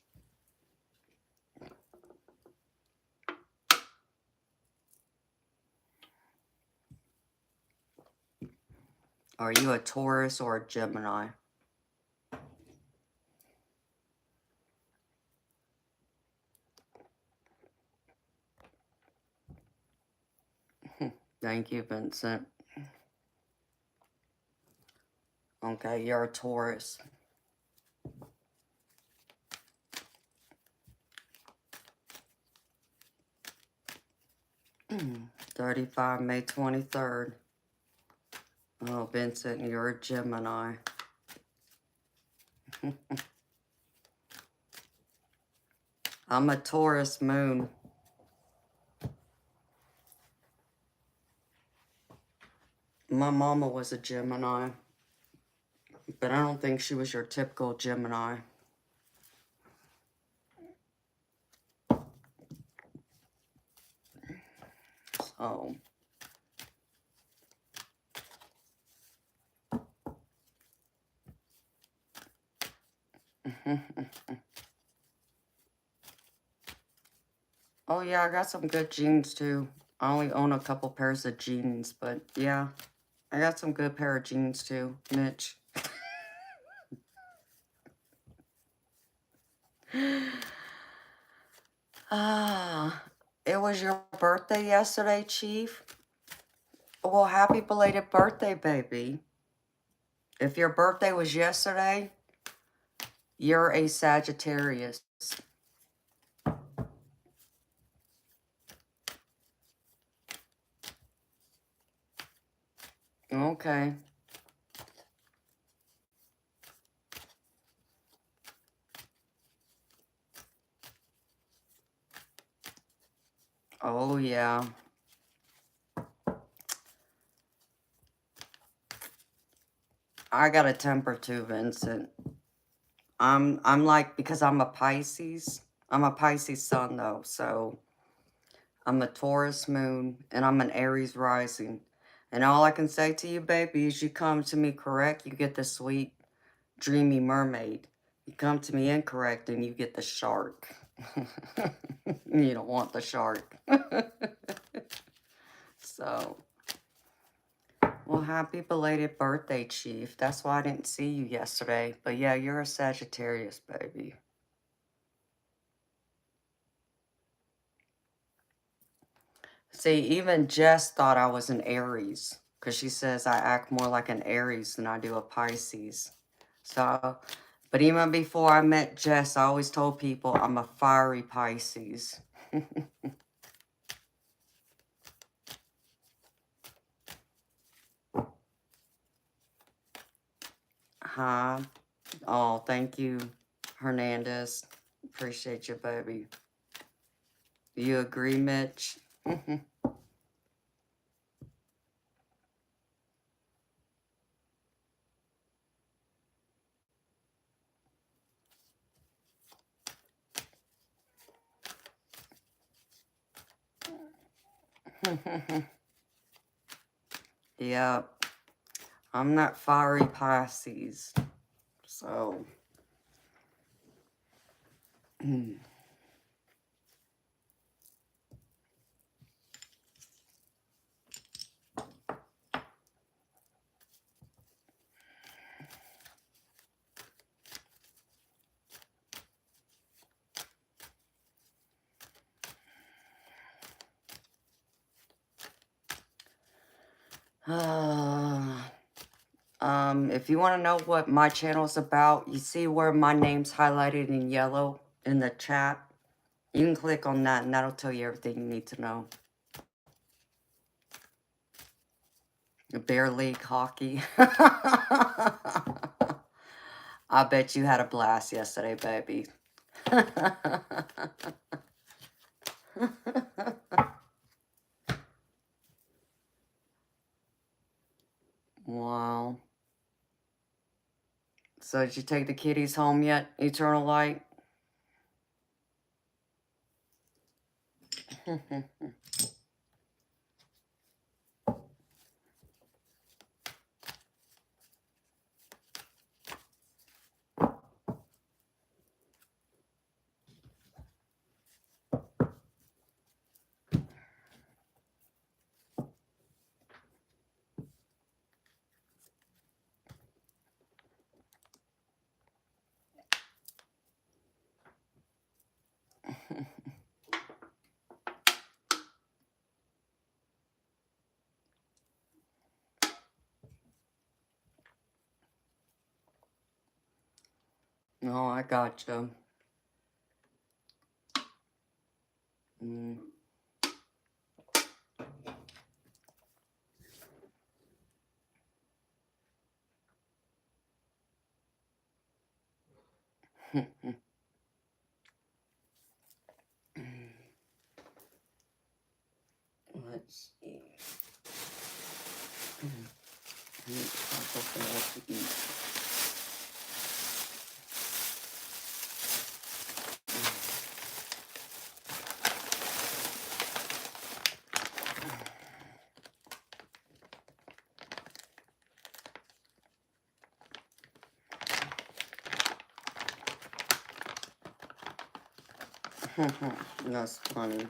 Speaker 1: Are you a Taurus or a Gemini? Thank you, Vincent. Okay, you're a Taurus. 35 May 23rd. Oh, Vincent, you're a Gemini. I'm a Taurus moon. My mama was a Gemini, but I don't think she was your typical Gemini. So, oh yeah, I got some good jeans too. I only own a couple pairs of jeans, but yeah, I got some good pair of jeans too, Mitch. Ah, it was your birthday yesterday, Chief? Well, happy belated birthday, baby. If your birthday was yesterday, you're a Sagittarius. Okay. Oh, yeah. I got a temper too, Vincent. I'm like, because I'm a Pisces. I'm a Pisces sun, though, so I'm a Taurus moon, and I'm an Aries rising. And all I can say to you, baby, is you come to me correct, you get the sweet, dreamy mermaid. You come to me incorrect, and you get the shark. You don't want the shark. So, well, happy belated birthday, Chief. That's why I didn't see you yesterday. But yeah, you're a Sagittarius, baby. See, even Jess thought I was an Aries, because she says I act more like an Aries than I do a Pisces. So, but even before I met Jess, I always told people I'm a fiery Pisces. Huh? Oh, thank you, Hernandez. Appreciate you, baby. You agree, Mitch? Yep. I'm not fiery Pisces. So. If you want to know what my channel is about, you see where my name's highlighted in yellow in the chat? You can click on that and that'll tell you everything you need to know. Bear League hockey. I bet you had a blast yesterday, baby. Wow. So did you take the kitties home yet, Eternal Light? No, I gotcha. Mm. Let's see. I need to find something else to eat. That's funny.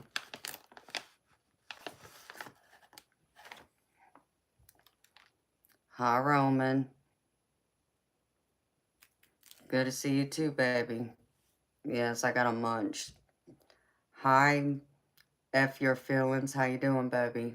Speaker 1: Hi, Roman. Good to see you too, baby. Yes, I got a munch. Hi, F your feelings. How you doing, baby?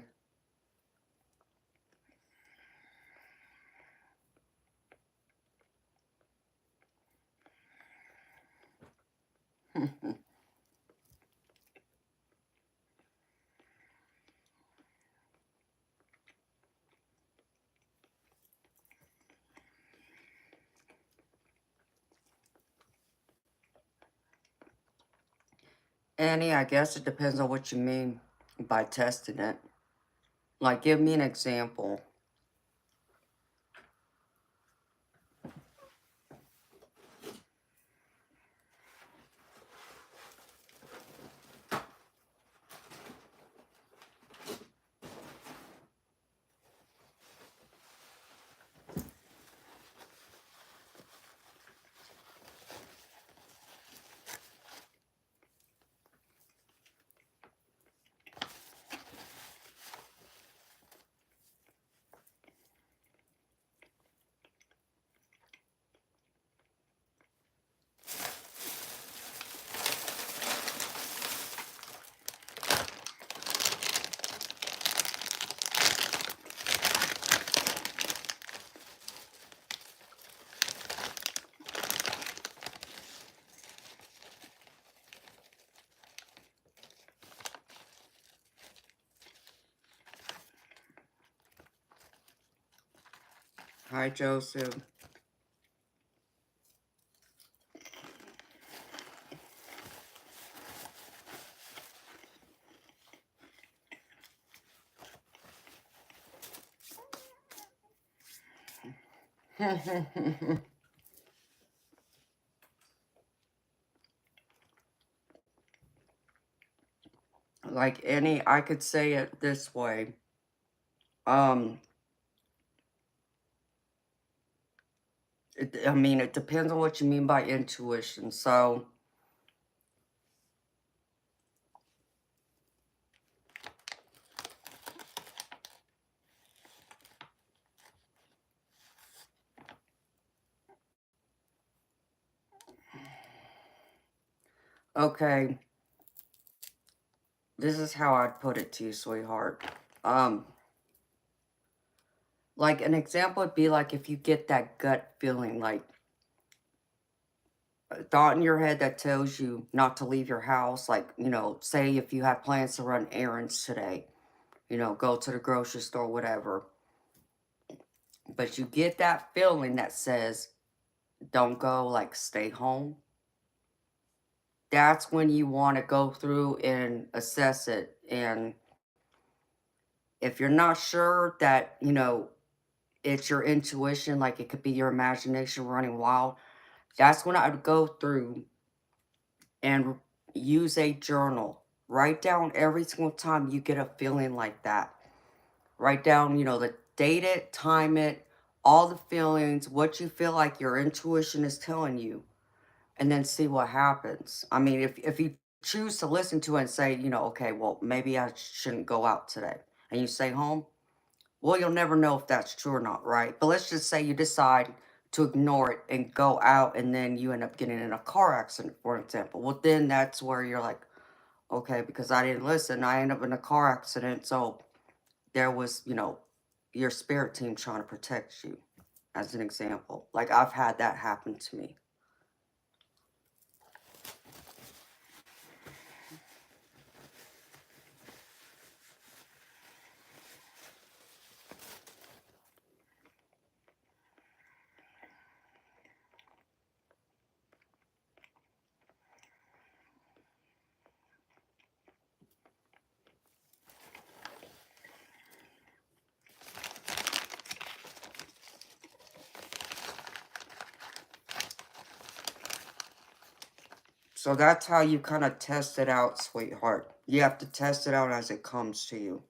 Speaker 1: Annie, I guess it depends on what you mean by testing it. Like, give me an example. Hi, Joseph. Like any, I could say it this way. Um, I mean, it depends on what you mean by intuition. So, okay, this is how I'd put it to you, sweetheart. Um, like an example would be like if you get that gut feeling, like a thought in your head that tells you not to leave your house. Like, say if you have plans to run errands today, go to the grocery store, whatever. But you get that feeling that says, don't go, like, stay home. That's when you want to go through and assess it. And if you're not sure that, it's your intuition, like it could be your imagination running wild, that's when I would go through and use a journal. Write down every single time you get a feeling like that. Write down, the date it, time it, all the feelings, what you feel like your intuition is telling you, and then see what happens. I mean, if you choose to listen to it and say, okay, well, maybe I shouldn't go out today, and you stay home, well, you'll never know if that's true or not, right? But let's just say you decide to ignore it and go out, and then you end up getting in a car accident, for example. Well, then that's where you're like, okay, because I didn't listen, I ended up in a car accident, so there was, your spirit team trying to protect you, as an example. Like, I've had that happen to me. So that's how you kind of test it out, sweetheart. You have to test it out as it comes to you.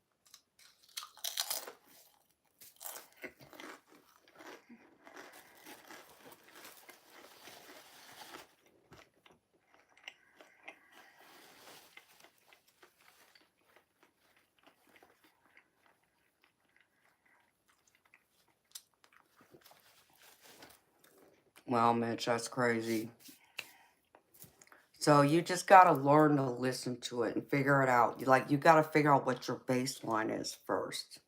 Speaker 1: Wow, Mitch, that's crazy. So you just got to learn to listen to it and figure it out. You got to figure out what your baseline is first.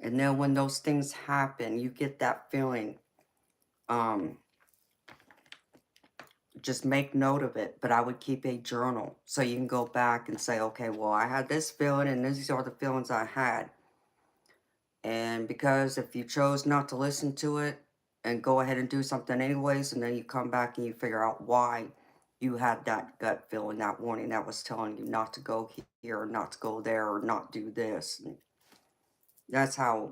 Speaker 1: And then when those things happen, you get that feeling. Just make note of it. But I would keep a journal so you can go back and say, okay, well, I had this feeling and these are the feelings I had. And because if you chose not to listen to it and go ahead and do something anyways, and then you come back and you figure out why you had that gut feeling, that warning that was telling you not to go here, or not to go there, or not do this. And that's how,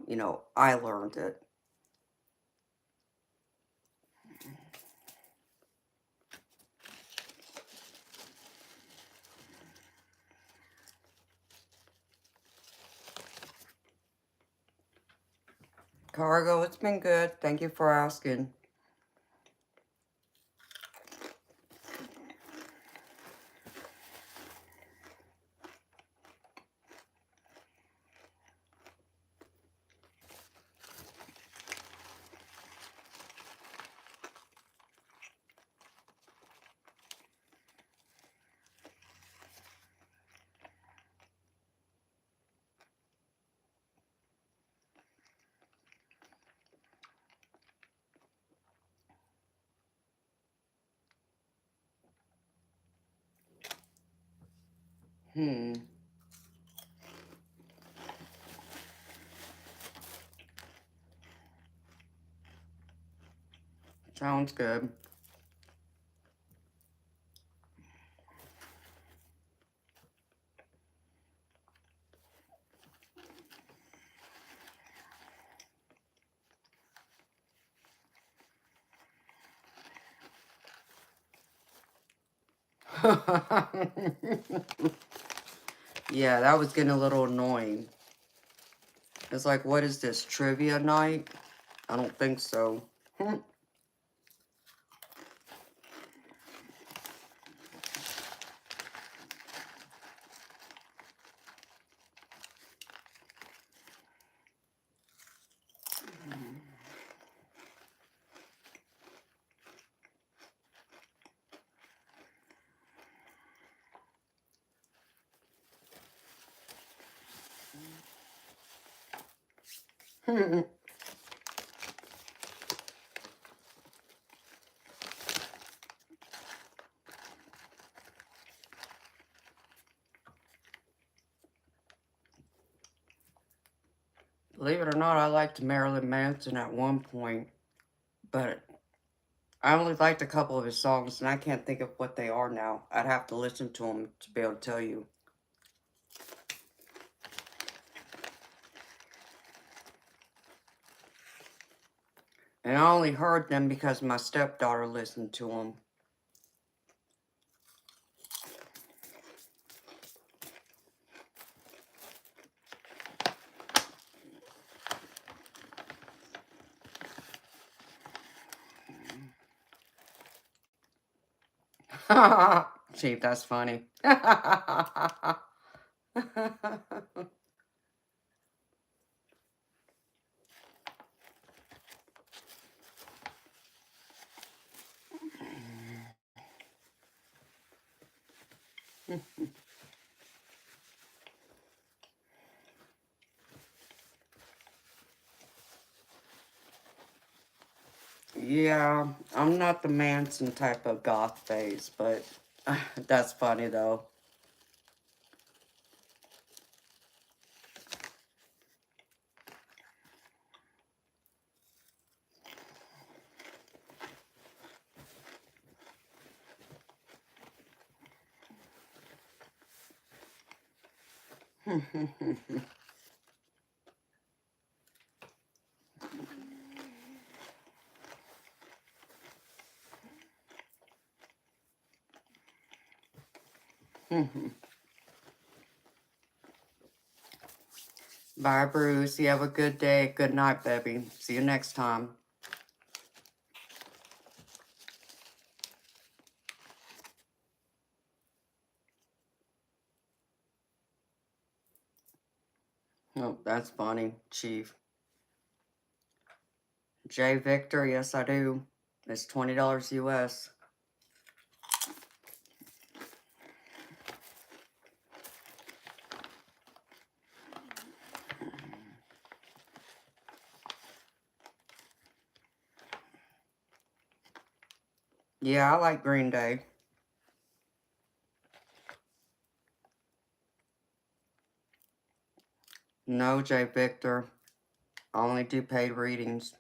Speaker 1: I learned it. Cargo, it's been good. Thank you for asking. Sounds good. Yeah, that was getting a little annoying. It's like, what is this, trivia night? I don't think so. Believe it or not, I liked Marilyn Manson at one point, but I only liked a couple of his songs, and I can't think of what they are now. I'd have to listen to them to be able to tell you. And I only heard them because my stepdaughter listened to them. Chief, that's funny. Yeah, I'm not the Manson type of goth phase, but that's funny though. Bye, Bruce. You have a good day. Good night, baby. See you next time. Oh, that's funny, Chief. J. Victor, yes, I do. It's $20 US. Yeah, I like Green Day. No, J. Victor. I only do paid readings.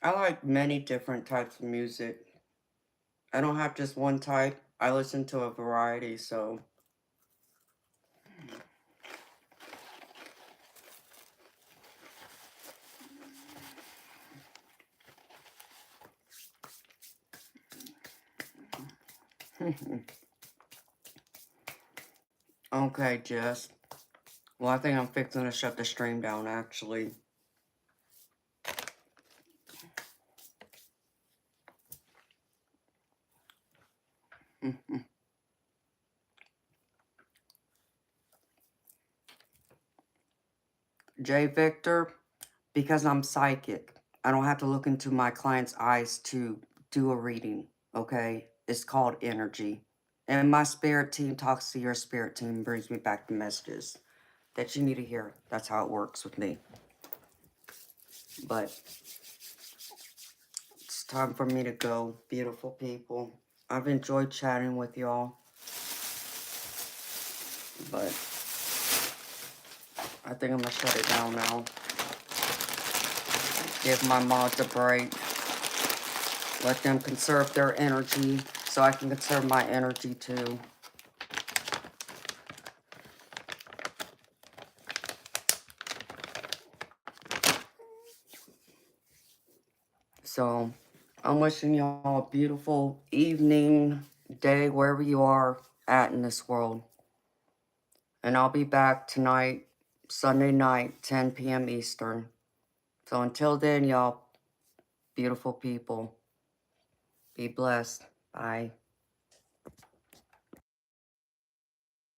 Speaker 1: I like many different types of music. I don't have just one type. I listen to a variety, so... Okay, Jess. Well, I think I'm fixing to shut the stream down, actually. J. Victor, because I'm psychic, I don't have to look into my client's eyes to do a reading, okay? It's called energy. And my spirit team talks to your spirit team and brings me back the messages that you need to hear. That's how it works with me. But it's time for me to go, beautiful people. I've enjoyed chatting with y'all. But I think I'm gonna shut it down now. Give my mods a break. Let them conserve their energy so I can conserve my energy too. So I'm wishing y'all a beautiful evening, day, wherever you are at in this world. And I'll be back tonight, Sunday night, 10 p.m. Eastern. So until then, y'all, beautiful people, be blessed. Bye.